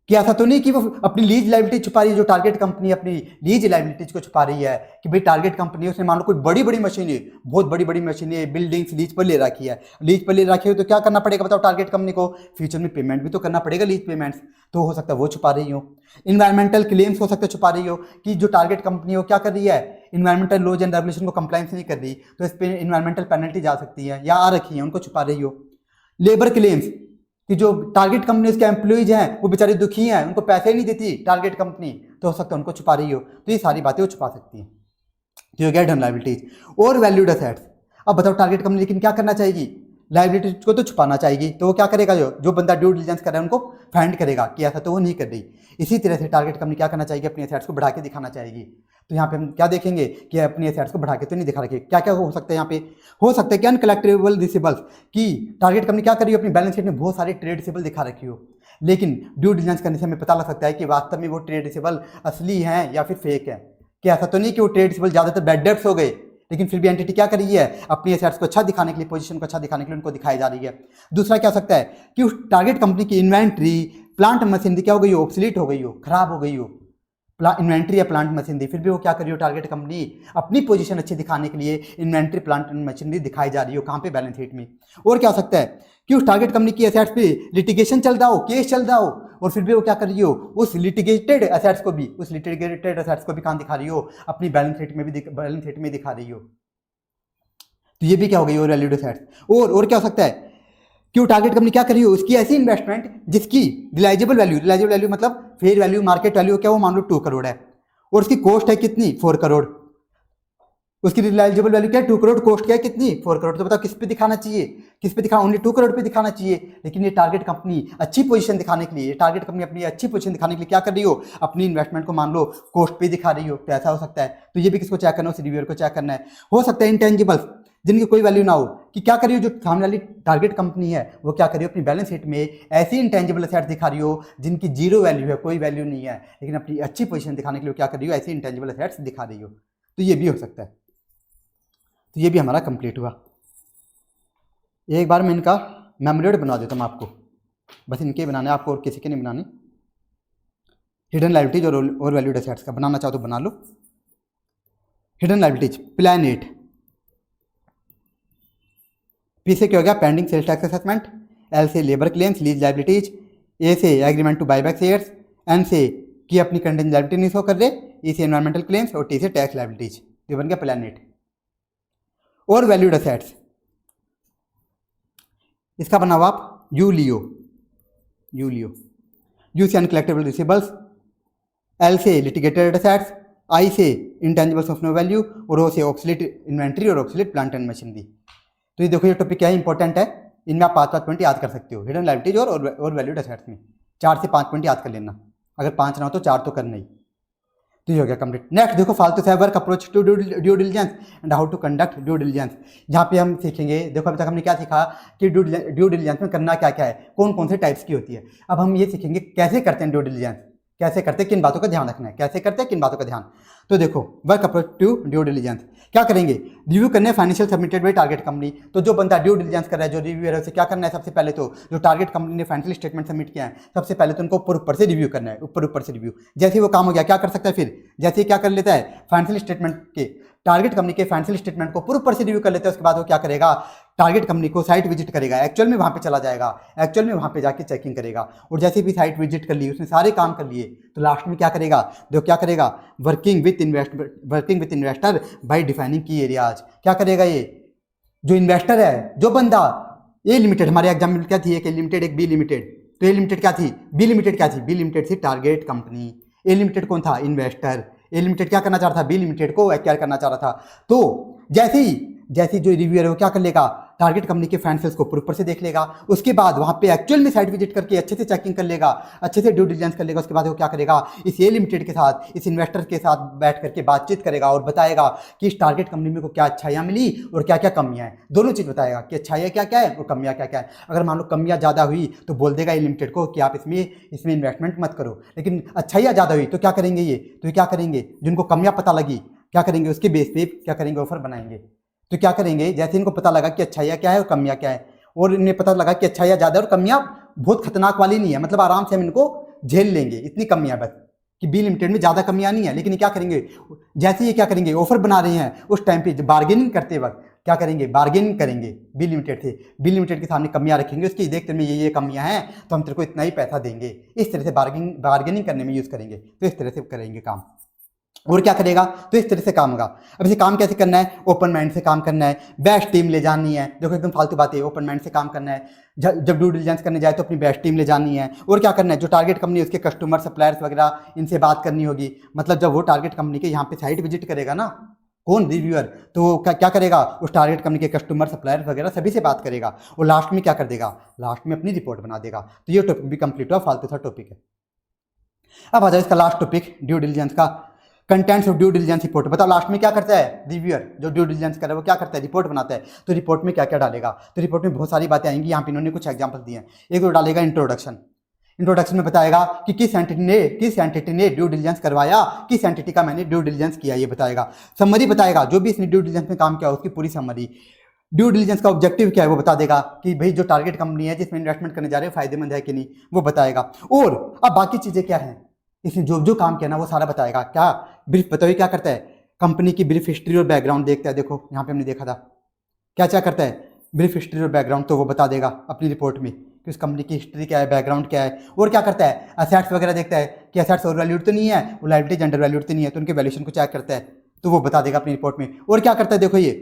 कि ऐसा तो नहीं कि वो अपनी लीज लायबिलिटी छुपा रही है, जो टारगेट कंपनी अपनी लीज लायबिलिटीज को छुपा रही है, कि भाई टारगेट कंपनी उसने मान लो कोई बड़ी बड़ी मशीनें, बहुत बड़ी बड़ी मशीनें, बिल्डिंग्स लीज पर ले रखी है, लीज पर ले रखी है, तो क्या करना पड़ेगा बताओ टारगेट कंपनी को, फ्यूचर में पेमेंट भी तो करना पड़ेगा, लीज पेमेंट्स। तो हो सकता है वो छुपा रही हो। इन्वायरमेंटल क्लेम्स हो सकते हैं छुपा रही हो, कि जो टारगेट कंपनी हो क्या कर रही है, इन्वायरमेंटल लॉज एंड रेगुलेशन को कंप्लायंस नहीं कर रही, तो इस पर इन्वायरमेंटल पेनल्टी जा सकती है या आ रखी है, उनको छुपा रही हो। लेबर क्लेम्स, कि जो टारगेट कंपनी उसके एम्प्लॉइज हैं वो बेचारे दुखी हैं, उनको पैसे नहीं देती टारगेट कंपनी, तो हो सकता है उनको छुपा रही हो। तो ये सारी बातें वो छुपा सकती है। तो ये हिडन लायबिलिटीज और वैल्यूड एसेट्स। अब बताओ टारगेट कंपनी लेकिन क्या करना चाहेगी, लायबिलिटीज को तो छुपाना चाहेगी, तो वो क्या करेगा, जो बंदा ड्यू डिलिजेंस कर रहा है उनको फाइंड करेगा कि ऐसा तो वो नहीं कर रही। इसी तरह से टारगेट कंपनी क्या करना चाहेगी, अपनी एसेट्स को बढ़ा के दिखाना चाहेगी। तो यहाँ पे हम क्या देखेंगे कि अपनी एसेट्स को बढ़ा के तो नहीं दिखा रखी। क्या क्या हो सकता है यहाँ पे, हो सकता है कि अनकलेक्टेबल रिसीवेबल्स, कि टारगेट कंपनी क्या कर रही हो, अपनी बैलेंस शीट में बहुत सारे ट्रेड रिसीवेबल दिखा रखी हो, लेकिन ड्यू डिलिजेंस करने से हमें पता लग सकता है कि वास्तव में वो ट्रेड रिसीवेबल असली हैं या फिर फेक है। कि ऐसा तो नहीं कि वो ट्रेड रिसीवेबल ज़्यादातर बैड डेब्ट्स हो गए, लेकिन फिर भी एंटिटी क्या कर रही है, अपनी एसेट्स को अच्छा दिखाने के लिए, पोजीशन को अच्छा दिखाने के लिए उनको दिखाई जा रही है। दूसरा क्या हो सकता है कि उस टारगेट कंपनी की इन्वेंट्री, प्लांट मशीनरी क्या हो गई हो, ऑब्सोलीट हो गई हो, खराब हो गई हो, इन्वेंट्री या प्लांट मशीनरी, फिर भी वो क्या कर रही हो टारगेट कंपनी, अपनी पोजीशन अच्छी दिखाने के लिए इन्वेंट्री प्लांट मशीनरी दिखाई जा रही हो, कहाँ पे, बैलेंस शीट में। और क्या हो सकता है कि उस टारगेट कंपनी की एसेट्स पे लिटिगेशन चल रहा हो, केस चल रहा हो, और फिर भी वो क्या कर रही हो, उस लिटिगेटेड एसेट्स को भी कहाँ दिखा रही हो, अपनी बैलेंस शीट में दिखा रही हो। तो ये भी क्या हो गई, और वैल्यूड एसेट्स। और क्या हो सकता है कि वो टारगेट कंपनी क्या कर रही हो, उसकी ऐसी इन्वेस्टमेंट जिसकी रिलाइजेबल वैल्यू मतलब फेयर वैल्यू, मार्केट वैल्यू क्या, वो मान लो 2 करोड़ है, और उसकी कॉस्ट है कितनी, 4 करोड़। उसकी रिलाइजेबल वैल्यू क्या है, 2 करोड़, कॉस्ट क्या है कितनी, 4 करोड़। तो बताओ किस पे दिखाना चाहिए, ओनली 2 करोड़ पे दिखाना चाहिए। लेकिन ये टारगेट कंपनी अच्छी पोजीशन दिखाने के लिए, टारगेट कंपनी अपनी अच्छी पोजीशन दिखाने के लिए क्या कर रही हो, अपनी इन्वेस्टमेंट को मान लो कॉस्ट पे दिखा रही हो। तो ऐसा हो सकता है। तो ये भी किसको चेक करना है, उस रिव्यूअर को चेक करना है। हो सकता है इंटेंजिबल्स, जिनकी कोई वैल्यू ना हो, कि क्या करियो जो सामने वाली टारगेट कंपनी है वो क्या करियो अपनी बैलेंस शीट में ऐसी इंटेंजिबल एसेट्स दिखा रही हो जिनकी जीरो वैल्यू है, कोई वैल्यू नहीं है, लेकिन अपनी अच्छी पोजीशन दिखाने के लिए क्या कर रही हो, ऐसी इंटेंजिबल एसेट्स दिखा रही हो। तो ये भी हो सकता है। तो ये भी हमारा कंप्लीट हुआ। एक बार मैं इनका मेमोरेड बना देता हूँ आपको, बस इनके बनाने, आपको और किसी के नहीं बनाने। हिडन लायबिलिटीज और वैल्यूड एसेट्स का बनाना चाहो तो बना लो। हिडन लायबिलिटीज प्लान 8, पी से क्या हो गया pending sales tax assessment, L से labour claims lease liabilities, A से agreement to buy back shares, N से कि अपनी कंटेंट लायबिलिटी नहीं शो कर रहे, ई से एनवायरमेंटल क्लेम्स और टी से टैक्स लायबिलिटीज। ये बन गया प्लान 8। और वैल्यूड एसेट्स इसका बना हुआ आप यू लियो, यू से अनकलेक्टेबल रिसीबल्स, एल से लिटिगेटेड एसेट्स, आई से इंटेंजिबल्स ऑफ नो वैल्यू और ओ से ऑब्सोलीट इन्वेंट्री और ऑब्सोलीट प्लांट एंड मशीनरी। तो ये देखो ये टॉपिक क्या है, इंपॉर्टेंट है, इनमें आप 5 पॉइंट याद कर सकते हो। हिडन लायबिलिटीज और वैल्यूड एसेट्स में 4 से 5 पॉइंट याद कर लेना, अगर 5 ना हो तो 4 तो करना ही। तो ये हो गया कंप्लीट। नेक्स्ट देखो फालतू से work approach to due diligence and how to conduct due diligence. यहाँ पे हम सीखेंगे, देखो अभी तक हमने क्या सीखा कि ड्यू डिलिजेंस में करना क्या क्या है, कौन कौन से टाइप्स की होती है। अब हम ये सीखेंगे कैसे करते हैं ड्यू डिलिजेंस, कैसे करते हैं, किन बातों का ध्यान रखना है, कैसे करते हैं किन बातों का ध्यान। तो देखो work approach to due diligence क्या करेंगे, रिव्यू करने financial submitted by target company. तो जो बंदा ड्यू डिलिजेंस कर रहा है, जो रिव्यूअर है, उसे क्या करना है, सबसे पहले तो जो टारगेट कंपनी ने फाइनेंशियल स्टेटमेंट सबमिट किया है, सबसे पहले तो उनको ऊपर से रिव्यू करना है, ऊपर से रिव्यू। जैसे वो काम हो गया क्या कर सकता है, फिर जैसे क्या कर लेता है फाइनेंशियल स्टेटमेंट के, टारगेट कंपनी के फाइनेंशियल स्टेटमेंट को ऊपर से रिव्यू कर लेता है, उसके बाद वो क्या करेगा, टारगेट कंपनी को साइट विजिट करेगा, एक्चुअल में वहाँ पे चला जाएगा, एक्चुअल में वहाँ पे जाके चेकिंग करेगा, और जैसे भी साइट विजिट कर ली, उसने सारे काम कर लिए, तो लास्ट में क्या करेगा, देखो क्या करेगा, working with investor bye defining की एरियाज। क्या करेगा ये जो इन्वेस्टर है, जो बंदा ए लिमिटेड, हमारे एग्जाम में क्या थी, एक ए लिमिटेड एक बी लिमिटेड, तो ए लिमिटेड क्या थी, बी लिमिटेड क्या थी, बी लिमिटेड थी टारगेट कंपनी, ए लिमिटेड कौन था, इन्वेस्टर। ए लिमिटेड क्या करना चाह रहा था, बी लिमिटेड को एक्वायर करना चाह रहा था। तो जैसे जो रिव्यूअर है वो क्या कर लेगा, टारगेट कंपनी के फाइनेंशियल्स को ऊपर से देख लेगा, उसके बाद वहां पे एक्चुअल में साइट विजिट करके अच्छे से चेकिंग कर लेगा, अच्छे से ड्यू डिलिजेंस कर लेगा। उसके बाद वो क्या करेगा, इस ए लिमिटेड के साथ, इस इन्वेस्टर के साथ बैठ करके बातचीत करेगा और बताएगा कि इस टारगेट कंपनी में को क्या अच्छाइयाँ मिली और क्या क्या कमियाँ हैं, दोनों चीज़ बताएगा कि अच्छाइयाँ क्या क्या है और कमियाँ क्या क्या है। अगर मान लो कमियाँ ज़्यादा हुई तो बोल देगा ए लिमिटेड को कि आप इसमें इन्वेस्टमेंट मत करो, लेकिन अच्छाइयाँ ज़्यादा हुई तो क्या करेंगे ये, तो ये क्या करेंगे, जिनको कमियाँ पता लगी क्या करेंगे, उसके बेस पे क्या करेंगे, ऑफर बनाएंगे। तो क्या करेंगे, जैसे इनको पता लगा कि अच्छाइयाँ क्या है और कमियाँ क्या है, और इन्हें पता लगा कि अच्छाइयाँ ज़्यादा और कमियाँ बहुत खतरनाक वाली नहीं है, मतलब आराम से हम इनको झेल लेंगे, इतनी कमियाँ बस कि बी लिमिटेड में ज़्यादा कमियाँ नहीं है। लेकिन ये क्या करेंगे, जैसे ये क्या करेंगे, ऑफर बना रहे हैं, उस टाइम पे बार्गेनिंग करते वक्त क्या करेंगे, बार्गेनिंग करेंगे बी लिमिटेड से, बी लिमिटेड के सामने कमियाँ रखेंगे, उसकी देख तेरे में ये कमियाँ हैं तो हम तेरे को इतना ही पैसा देंगे, इस तरह से बार्गेनिंग करने में यूज़ करेंगे। तो इस तरह से करेंगे काम, और क्या करेगा, तो इस तरह से काम होगा। अब इसे काम कैसे करना है, ओपन माइंड से काम करना है, बेस्ट टीम ले जानी है। देखो एकदम फालतू बात है, ओपन माइंड से काम करना है, जब ड्यू डिलिजेंस करने जाए तो अपनी बेस्ट टीम ले जानी है। और क्या करना है, जो टारगेट कंपनी है उसके कस्टमर सप्लायर्स वगैरह इनसे बात करनी होगी, मतलब जब वो टारगेट कंपनी के यहाँ पे साइट विजिट करेगा ना, कौन, रिव्यूअर, तो क्या करेगा, उस टारगेट कंपनी के कस्टमर सप्लायर वगैरह सभी से बात करेगा, और लास्ट में क्या कर देगा, लास्ट में अपनी रिपोर्ट बना देगा। तो ये टॉपिक भी कंप्लीट हुआ, फालतू सा टॉपिक है। अब आ जाए इसका लास्ट टॉपिक, ड्यू डिलिजेंस का contents of due diligence report. बताओ लास्ट में क्या करता है रिव्यूअर, जो ड्यू डिलिजेंस कर रहा है वो क्या करता है, रिपोर्ट बनाता है। तो रिपोर्ट में क्या क्या डालेगा, तो रिपोर्ट में बहुत सारी बातें आएंगी, यहाँ पे इन्होंने कुछ एग्जांपल दिए हैं। एक तो डालेगा इंट्रोडक्शन में बताएगा कि किस एंटिटी ने ड्यू डिलिजेंस करवाया, किस एंटिटी का मैंने ड्यू डिलिजेंस किया, ये बताएगा। समरी बताएगा, जो भी इसने ड्यू डिलिजेंस में काम किया उसकी पूरी समरी। ड्यू डिलिजेंस का ऑब्जेक्टिव क्या है वो बता देगा, कि भाई जो टारगेट कंपनी है जिसमें इन्वेस्टमेंट करने जा रहे हैं फायदेमंद है कि नहीं, वो बताएगा। और अब बाकी चीज़ें क्या हैं, इसने जो काम किया ना वो सारा बताएगा। क्या ब्रीफ बताइए, क्या करता है, कंपनी की ब्रीफ हिस्ट्री और बैकग्राउंड देखता है। देखो यहाँ पे हमने देखा था क्या क्या करता है, ब्रीफ हिस्ट्री और बैकग्राउंड, तो वो बता देगा अपनी रिपोर्ट में कि उस कंपनी की हिस्ट्री क्या है, बैकग्राउंड क्या है। और क्या करता है, असेट्स वगैरह देखता है कि असेट्स ओवर वैल्यूड तो नहीं है, वो लायबिलिटीज अंडर वैल्यूड तो नहीं है, तो उनके वैल्यूएशन को चेक करता है, तो वो बता देगा अपनी रिपोर्ट में। और क्या करता है, देखो ये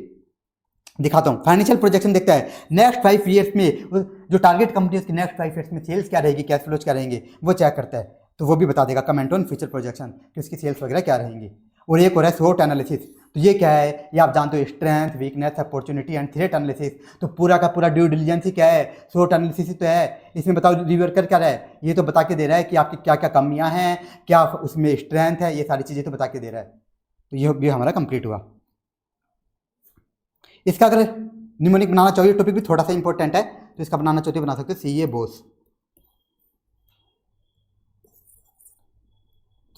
दिखाता हूँ, फाइनेंशियल प्रोजेक्शन देखता है, नेक्स्ट 5 ईयर्स में जो टारगेट कंपनी है उसकी नेक्स्ट 5 ईयर्स में सेल्स क्या रहेगी, कैश फ्लोज क्या रहेंगे, वो चेक करता है, तो वो भी बता देगा। कमेंट ऑन फ्यूचर प्रोजेक्शन कि उसकी सेल्स वगैरह क्या रहेंगी। और एक और है स्वोट एनालिसिस, तो ये क्या है, ये आप जानते हो, strength, weakness, opportunity and threat analysis. तो पूरा का पूरा ड्यू डिलिजेंस ही क्या है, स्वोट एनालिसिस ही तो है। इसमें बताओ रिव्यूअर कर क्या रहा है, ये तो बता के दे रहा है कि आपकी क्या क्या कमियां हैं, क्या उसमें स्ट्रेंथ है, ये सारी चीज़ें तो बता के दे रहा है। तो ये भी हमारा कंप्लीट हुआ। इसका अगर निमोनिक बनाना चाहिए, टॉपिक भी थोड़ा सा इंपॉर्टेंट है, तो इसका बनाना चाहते हो बना सकते हो CA बोस।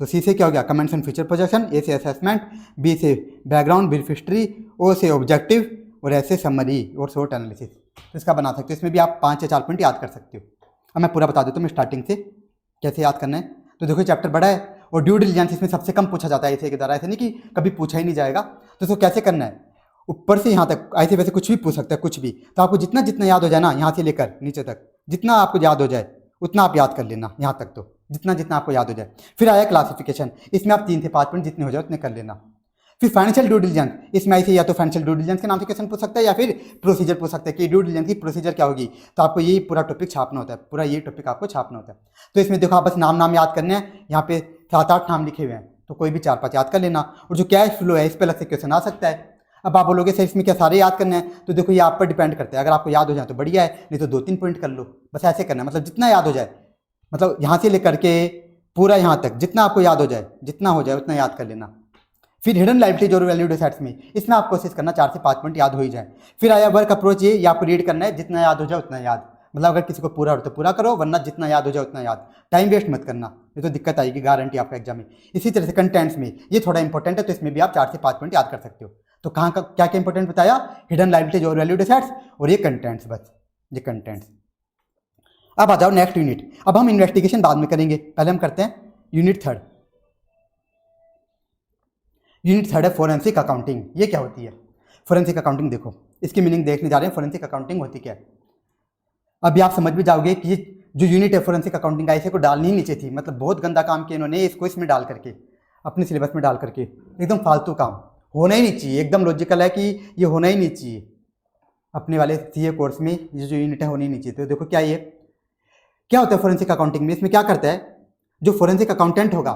तो C से क्या हो गया, comments and future projection, A से असेसमेंट, B से बैकग्राउंड ब्रीफ हिस्ट्री, O से ऑब्जेक्टिव और S से समरी और शॉर्ट एनालिसिस। तो इसका बना सकते हो, इसमें भी आप 5 या 4 पॉइंट याद कर सकते हो। अब मैं पूरा बता देता हूँ मैं स्टार्टिंग से कैसे याद करना है। तो देखो चैप्टर बड़ा है और ड्यू डिलिजेंस इसमें सबसे कम पूछा जाता है ऐसे के द्वारा, ऐसे नहीं कि कभी पूछा ही नहीं जाएगा। तो इसको कैसे करना है, ऊपर से यहाँ तक ऐसे वैसे कुछ भी पूछ सकता है, कुछ भी। तो आपको जितना जितना याद हो जाए ना, यहाँ से लेकर नीचे तक जितना आपको याद हो जाए उतना आप याद कर लेना, यहाँ तक तो जितना जितना आपको याद हो जाए। फिर आया क्लासिफिकेशन, इसमें आप 3 से 5 पॉइंट जितने हो जाए उतने कर लेना। फिर फाइनेंशियल ड्यू डिलिजेंस, इसमें ऐसे या तो फाइनेंशियल ड्यू डिलिजेंस के नाम से क्वेश्चन पूछ सकता है या फिर प्रोसीजर पूछ सकते हैं कि ड्यू डिलिजेंस की प्रोसीजर क्या होगी। तो आपको ये पूरा टॉपिक छापना होता है, पूरा ये टॉपिक आपको छापना होता है। तो इसमें देखो आप बस नाम याद करने हैं, यहाँ पे 7-8 नाम लिखे हुए हैं, तो कोई भी 4-5 याद कर लेना। और जो कैश फ्लो है इस पर अलग से क्वेश्चन आ सकता है। अब आप बोलोगे सर इसमें क्या सारे याद करने हैं, तो देखो ये आप पर डिपेंड करता है। अगर आपको याद हो जाए तो बढ़िया है, नहीं तो 2-3 पॉइंट कर लो, बस ऐसे करना है। मतलब जितना याद हो जाए, मतलब यहाँ से लेकर के पूरा यहाँ तक जितना आपको याद हो जाए, जितना हो जाए उतना याद कर लेना। फिर हिडन लाइबिलिटीज और वैल्यूड एसेट्स में, इसमें आप कोशिश करना 4 से 5 पॉइंट याद हो ही जाए। फिर आया वर्क अप्रोच, ये आपको रीड करना है, जितना याद हो जाए उतना याद। मतलब अगर किसी को पूरा हो तो पूरा करो, वरना जितना याद हो जाए उतना याद। टाइम वेस्ट मत करना, ये तो दिक्कत आएगी गारंटी आपका एग्जाम में। इसी तरह से कंटेंट्स में ये थोड़ा इंपॉर्टेंट है, तो इसमें भी आप 4 से 5 पॉइंट याद कर सकते हो। तो कहाँ का क्या क्या इंपॉर्टेंट बताया, हिडन लाइबिलिटीज और वैल्यूड एसेट्स और ये कंटेंट्स, बस ये कंटेंट्स। अब आ जाओ नेक्स्ट यूनिट। अब हम इन्वेस्टिगेशन बाद में करेंगे, पहले हम करते हैं यूनिट 3। यूनिट 3 है फोरेंसिक अकाउंटिंग। ये क्या होती है फोरेंसिक अकाउंटिंग, देखो इसकी मीनिंग देखने जा रहे हैं। फोरेंसिक अकाउंटिंग होती क्या है, अभी आप समझ भी जाओगे कि जो यूनिट है फोरेंसिक अकाउंटिंग का, इसे को डालनी ही नीचे थी। मतलब बहुत गंदा काम किया इन्होंने, इसको इसमें डाल करके अपने सिलेबस में डाल करके, एकदम फालतू काम, होना ही नहीं चाहिए। एकदम लॉजिकल है कि ये होना ही नहीं चाहिए अपने वाले CA कोर्स में, ये जो यूनिट है होनी नहीं चाहिए। तो देखो क्या ये क्या होता है फोरेंसिक अकाउंटिंग में, इसमें क्या करता है, जो फोरेंसिक अकाउंटेंट होगा,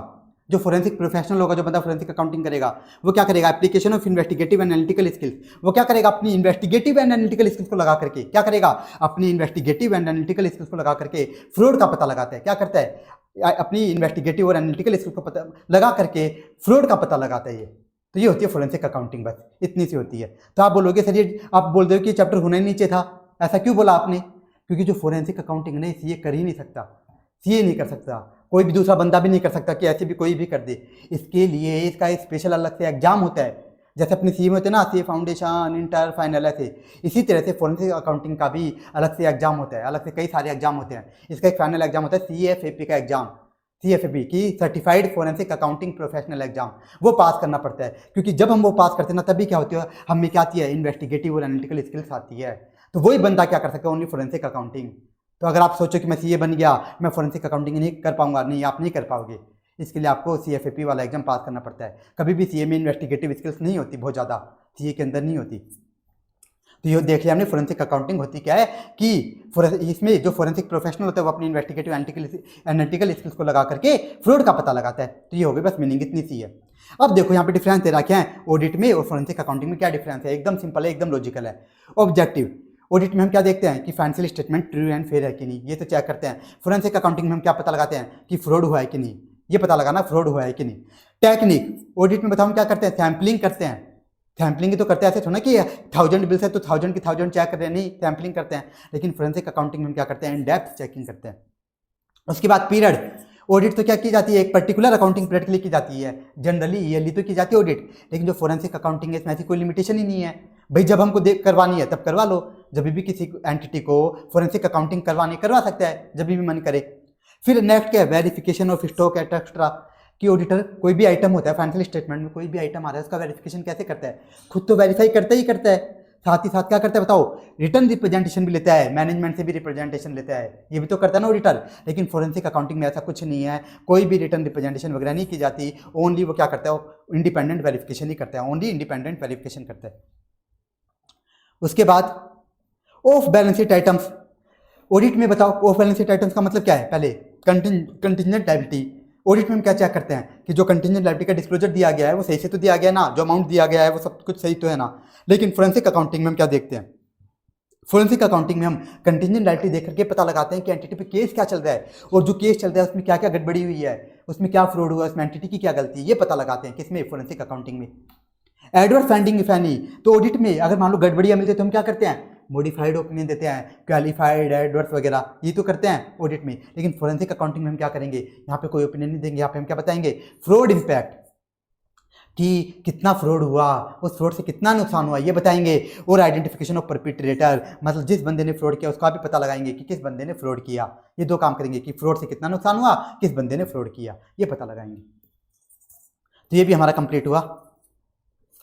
जो फोरेंसिक प्रोफेशनल होगा, जो बंदा फोरेंसिक अकाउंटिंग करेगा, वो क्या करेगा, application of investigative and analytical skills, वो क्या करेगा अपनी इन्वेस्टिगेटिव एंड एनालिटिकल स्किल्स को लगा करके, क्या करेगा अपनी इन्वेस्टिगेटिव एंड एनालिटिकल स्किल्स को लगा करके फ्रॉड का पता लगाता है। क्या करता है, अपनी इन्वेस्टिगेटिव और एनालिटिकल स्किल्स को पता लगा करके फ्रॉड का पता लगाता है ये। तो ये होती है फोरेंसिक अकाउंटिंग, बस इतनी सी होती है। तो आप बोलोगे सर ये आप बोल दो कि चैप्टर होना ही नीचे था, ऐसा क्यों बोला आपने, क्योंकि जो फोरेंसिक अकाउंटिंग है CA कर ही नहीं सकता, CA नहीं कर सकता, कोई भी दूसरा बंदा भी नहीं कर सकता कि ऐसे भी कोई भी कर दे। इसके लिए इसका एक स्पेशल अलग से एग्जाम होता है, जैसे अपने CA में होते हैं ना, CA फाउंडेशन, इंटर, फाइनल, ऐसे इसी तरह से फोरेंसिक अकाउंटिंग का भी अलग से एग्जाम होता है, अलग से कई सारे एग्जाम होते हैं। इसका एक फाइनल एग्जाम होता है CFAP का एग्जाम, CFAP की certified forensic accounting professional exam, वो पास करना पड़ता है। क्योंकि जब हम वो पास करते हैं ना, तभी क्या होती है, हमें क्या आती है, इन्वेस्टिगेटिव और एनालिटिकल स्किल्स आती है। तो वही बंदा क्या कर सकता है, ओनली फोरेंसिक अकाउंटिंग। तो अगर आप सोचो कि मैं CA बन गया, मैं फोरेंसिक अकाउंटिंग नहीं कर पाऊंगा, नहीं, आप नहीं कर पाओगे। इसके लिए आपको CFAP वाला एग्जाम पास करना पड़ता है। कभी भी CA में इन्वेस्टिगेटिव स्किल्स नहीं होती, बहुत ज़्यादा CA के अंदर नहीं होती। तो ये देख लिया हमने फोरेंसिक अकाउंटिंग होती क्या है, कि इसमें जो फोरेंसिक प्रोफेशनल होता है वो अपनी इन्वेस्टिगेटिव एनालिटिकल स्किल्स को लगा करके फ्रॉड का पता लगाता है। तो ये हो गई, बस मीनिंग इतनी सी है। अब देखो यहाँ पे डिफरेंस दे रखे हैं ऑडिट में और फोरेंसिक अकाउंटिंग में। क्या डिफरेंस है, एकदम सिंपल है, एकदम लॉजिकल है। ऑब्जेक्टिव, ऑडिट में हम क्या देखते हैं कि financial statement true and fair है कि नहीं, ये तो चेक करते हैं। फोरेंसिक अकाउंटिंग में हम क्या पता लगाते हैं कि फ्रॉड हुआ है कि नहीं, ये पता लगाना फ्रॉड हुआ है कि नहीं। टेक्निक, ऑडिट में बताओ हम क्या करते हैं, सैम्पलिंग करते हैं। सैम्पलिंग ही तो करते हैं, ऐसे थोड़ा कि 1000 बिल्स है तो 1000 की 1000 चेक कर रहे हैं, नहीं, सैम्पलिंग करते हैं। लेकिन फोरेंसिक अकाउंटिंग में हम क्या करते हैं, इन डेप्थ चेकिंग करते हैं। उसके बाद पीरियड, ऑडिट तो क्या की जाती है, एक पर्टिकुलर अकाउंटिंग पीरियड के लिए की जाती है, जनरली ईयरली तो की जाती है ऑडिट। लेकिन जो फोरेंसिक अकाउंटिंग है इसमें ऐसी कोई लिमिटेशन ही नहीं है भाई, जब हमको देख करवानी है तब करवा लो। जब भी किसी एंटिटी को फोरेंसिक अकाउंटिंग करवा सकता है, जब भी मन करे। फिर नेक्स्ट क्या है, वेरिफिकेशन ऑफ स्टॉक एक्स्ट्रा, कि ऑडिटर कोई भी आइटम होता है फाइनेंशियल स्टेटमेंट में, कोई भी आइटम आ रहा है उसका वेरिफिकेशन कैसे करता है, खुद तो वेरीफाई करता ही करता है, साथ ही साथ क्या करता है बताओ, रिटर्न रिप्रेजेंटेशन भी लेता है, मैनेजमेंट से भी रिप्रेजेंटेशन लेता है, ये भी तो करता है ना ऑडिटर। लेकिन फोरेंसिक अकाउंटिंग में ऐसा कुछ नहीं है, कोई भी रिटर्न रिप्रेजेंटेशन वगैरह नहीं की जाती। ओनली वो क्या करता है, वो इंडिपेंडेंट वेरिफिकेशन ही करता है, ओनली इंडिपेंडेंट वेरिफिकेशन करता है। उसके बाद of balance sheet items, audit में बताओ ऑफ बैलेंस शीट आइटम्स का मतलब क्या है। पहले कंटिजेंट लायबिलिटी, ऑडिट में हम क्या चेक करते हैं कि जो कंटिजेंट लायबिलिटी का डिस्क्लोजर दिया गया है वो सही से तो दिया गया है ना, जो अमाउंट दिया गया है वो सब कुछ सही तो है ना। लेकिन फोरेंसिक अकाउंटिंग में हम क्या देखते हैं, फोरेंसिक अकाउंटिंग में हम कंटिजेंट लायबिलिटी देख करके पता लगाते हैं कि एंटिटी पे केस क्या चल रहा है, और जो केस चल रहा है उसमें क्या क्या गड़बड़ी हुई है, उसमें क्या फ्रॉड हुआ, उसमें एंटिटी की क्या गलती है, ये पता लगाते हैं किसमें, फोरेंसिक अकाउंटिंग में। एडवर्स फाइंडिंग इफ एनी, तो ऑडिट में अगर मान लो गड़बड़ियाँ मिलती है तो हम क्या करते हैं, मॉडिफाइड ओपिनियन देते हैं, क्वालिफाइड, एडवर्स वगैरह, ये तो करते हैं ऑडिट में। लेकिन फोरेंसिक अकाउंटिंग में हम क्या करेंगे, यहाँ पे कोई ओपिनियन नहीं देंगे, यहाँ पे हम क्या बताएंगे, फ्रॉड इम्पैक्ट, कि कितना फ्रॉड हुआ, उस फ्रॉड से कितना नुकसान हुआ ये बताएंगे। और आइडेंटिफिकेशन ऑफ परपिट्रेटर, मतलब जिस बंदे ने फ्रॉड किया उसका भी पता लगाएंगे कि किस बंदे ने फ्रॉड किया। ये दो काम करेंगे कि फ्रॉड से कितना नुकसान हुआ, किस बंदे ने फ्रॉड किया, ये पता लगाएंगे। तो ये भी हमारा कंप्लीट हुआ।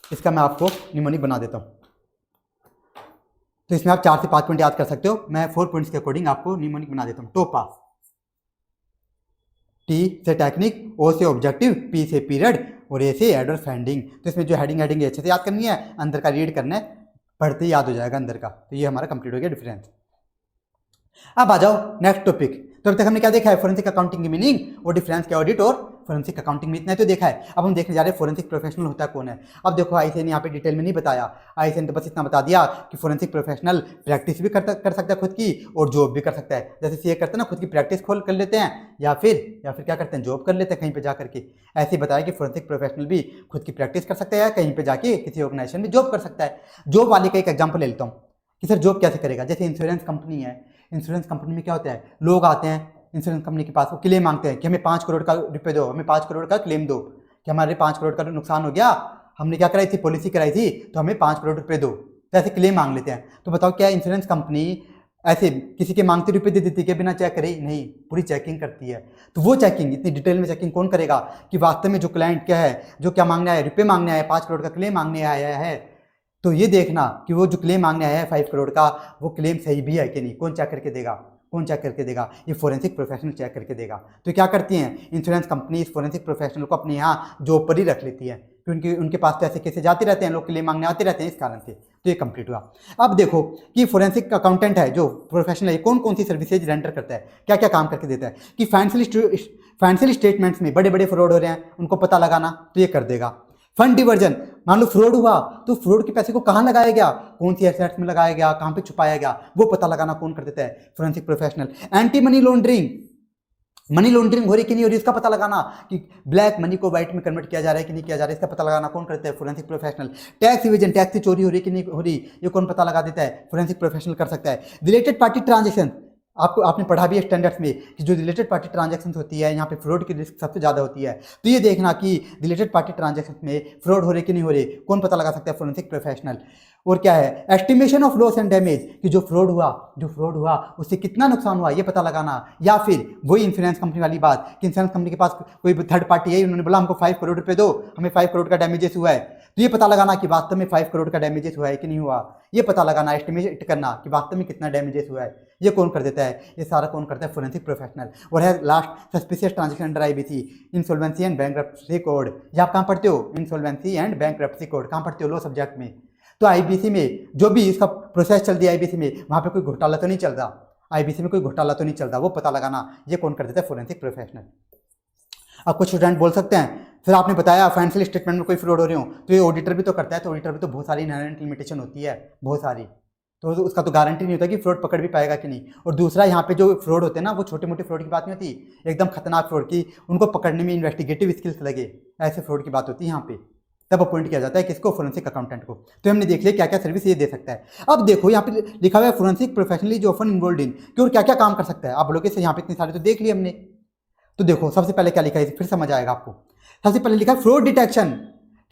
इसका मैं आपको निमोनिक बना देता हूँ। तो इसमें आप 4 से 5 पॉइंट याद कर सकते हो, मैं 4 पॉइंट्स के अकॉर्डिंग आपको निमोनिक बना देता हूँ। टोपा, टी से टेक्निक, ओ से ऑब्जेक्टिव, पी से पीरियड और ए से एडवर्स फाइंडिंग। तो इसमें जो हेडिंग हेडिंग अच्छे से याद करनी है, अंदर का रीड करना है, पढ़ते ही याद हो जाएगा अंदर का। तो ये हमारा कंप्लीट हो गया डिफरेंस। अब आ जाओ नेक्स्ट टॉपिक। तो अभी तक हमने क्या देखा है, फोरेंसिक अकाउंटिंग की मीनिंग और डिफरेंस क्या, ऑडिट और फोरेंसिक अकाउंटिंग में इतना तो देखा है। अब हम देखने जा रहे हैं फोरेंसिक प्रोफेशनल होता कौन है। अब देखो आईसीए ने यहाँ पे डिटेल में नहीं बताया, आईसीए ने तो बस इतना बता दिया कि फोरेंसिक प्रोफेशनल प्रैक्टिस भी कर सकता है खुद की, और जॉब भी कर सकता है। जैसे सीए करते हैं ना, खुद की प्रैक्टिस खोल कर लेते हैं, या फिर क्या करते हैं, जॉब कर लेते हैं कहीं पर जा करके। ऐसे ही बताया कि फोरेंसिक प्रोफेशनल भी खुद की प्रैक्टिस कर सकता है, कहीं पर जाके किसी ऑर्गेनाइजेशन में जॉब कर सकता है। जॉब वाले का एक एग्जाम्पल ले लेता हूँ कि सर जॉब कैसे करेगा। जैसे इंश्योरेंस कंपनी है, इंश्योरेंस कंपनी में क्या होता है, लोग आते हैं इंश्योरेंस कंपनी के पास, वो क्लेम मांगते हैं कि हमें 5 करोड़ का रुपये दो, हमें 5 करोड़ का क्लेम दो, कि हमारे 5 करोड़ का नुकसान हो गया, हमने क्या कराई थी, पॉलिसी कराई थी, तो हमें 5 करोड़ रुपये दो। तो ऐसे क्लेम मांग लेते हैं। तो बताओ क्या इंश्योरेंस कंपनी ऐसे किसी के मांगते रुपये दे देती है बिना चेक करे? नहीं, पूरी चेकिंग करती है। तो वो चेकिंग, इतनी डिटेल में चेकिंग कौन करेगा कि वास्तव में जो क्लाइंट क्या है, जो क्या मांगने आया, रुपये मांगने आया, 5 करोड़ का क्लेम मांगने आया है, तो ये देखना कि वो जो क्लेम मांगने आया है 5 करोड़ का, वो क्लेम सही भी है कि नहीं। कौन चेक करके देगा, कौन चेक करके देगा, ये फोरेंसिक प्रोफेशनल चेक करके देगा। तो क्या करती हैं इंश्योरेंस कंपनी, इस फोरेंसिक प्रोफेशनल को अपने यहाँ जॉब पर ही रख लेती है, क्योंकि उनके पास तो ऐसे केसेस जाते रहते हैं, लोग क्लेम मांगने आते रहते हैं, इस कारण से। तो ये कंप्लीट हुआ। अब देखो कि फोरेंसिक अकाउंटेंट है जो प्रोफेशनल है, कौन कौन सी सर्विसेज रेंडर करता है, क्या क्या काम करके देता है। कि फाइनेंशियल स्टेटमेंट्स में बड़े बड़े फ्रॉड हो रहे हैं, उनको पता लगाना, तो ये कर देगा। फंड डिवर्जन, मान लो फ्रॉड हुआ तो फ्रॉड के पैसे को कहाँ लगाया गया, कौन सी एसेट्स में लगाया गया, कहाँ पे छुपाया गया, वो पता लगाना कौन कर देता है, forensic professional. Anti money laundering, money laundering हो रही कि नहीं हो रही, इसका पता लगाना कि ब्लैक मनी को व्हाइट में कन्वर्ट किया जा रहा है कि नहीं किया जा रहा है, इसका पता लगाना कौन करता है, forensic professional. Tax evasion, tax की चोरी हो रही कि नहीं हो रही, ये कौन पता लगा देता है, फोरेंसिक प्रोफेशनल कर सकता है। रिलेटेड पार्टी ट्रांजेक्शन, आपने पढ़ा भी है स्टैंडर्ड्स में कि जो रिलेटेड पार्टी ट्रांजैक्शन होती है, यहाँ पे फ्रॉड की रिस्क सबसे ज़्यादा होती है। तो ये देखना कि रिलेटेड पार्टी ट्रांजैक्शन में फ्रॉड हो रहे कि नहीं हो रहे, कौन पता लगा सकता है, फोरेंसिक प्रोफेशनल। और क्या है, estimation of loss and damage, कि जो फ्रॉड हुआ उससे कितना नुकसान हुआ, ये पता लगाना। या फिर वही इंश्योरेंस कंपनी वाली बात कि इंश्योरेंस कंपनी के पास कोई थर्ड पार्टी है, उन्होंने बोला हमको 5 करोड़ रुपये दो, हमें 5 करोड़ का डैमेजेस हुआ है, तो ये पता लगाना कि वास्तव में 5 करोड़ का डैमेजेस हुआ है कि नहीं हुआ, ये पता लगाना, एस्टिमेट करना कि वास्तव में कितना डैमेजेस हुआ है, ये कौन कर देता है, ये सारा कौन करता है, फोरेंसिक प्रोफेशनल। और है last suspicious transaction under IBC, insolvency and bankruptcy code. ये आप कहाँ पढ़ते हो, इंसॉल्वेंसी एंड बैंक्रप्सी कोड कहाँ पढ़ते हो, लॉ सब्जेक्ट में। तो आईबीसी में जो भी इसका प्रोसेस चल रही है आईबीसी में, वहाँ पे कोई घोटाला तो नहीं चल रहा, आईबीसी में कोई घोटाला तो नहीं चल रहा, वो पता लगाना, ये कौन कर देता है, फोरेंसिक प्रोफेशनल। अब कुछ स्टूडेंट बोल सकते हैं फिर आपने बताया फाइनेंशियल स्टेटमेंट में कोई फ्रॉड हो रही हो, तो ये ऑडिटर भी तो करता है, तो ऑडिटर भी तो बहुत सारी इनहेरेंट लिमिटेशन होती है, बहुत सारी, तो उसका तो गारंटी नहीं होता कि फ्रॉड पकड़ भी पाएगा कि नहीं। और दूसरा यहाँ पे जो फ्रॉड होते हैं ना, वो छोटे मोटे फ्रॉड की बात नहीं होती, एकदम खतरनाक फ्रॉड की, उनको पकड़ने में इन्वेस्टिगेटिव स्किल्स लगे, ऐसे फ्रॉड की बात होती है यहाँ पे, तब अपॉइंट किया जाता है किसको, फोरेंसिक अकाउंटेंट को। तो हमने देख लिया क्या क्या सर्विस ये दे सकता है। अब देखो यहाँ पे लिखा हुआ है फोरेंसिक प्रोफेशनली जो ऑफन इन्वॉल्व इन, कि और क्या क्या काम कर सकता है। आप बोलोगे यहाँ पे इतने सारे तो देख लिए हमने, तो देखो सबसे पहले क्या लिखा है, फिर समझ आएगा आपको। सबसे पहले लिखा है फ्रॉड डिटेक्शन,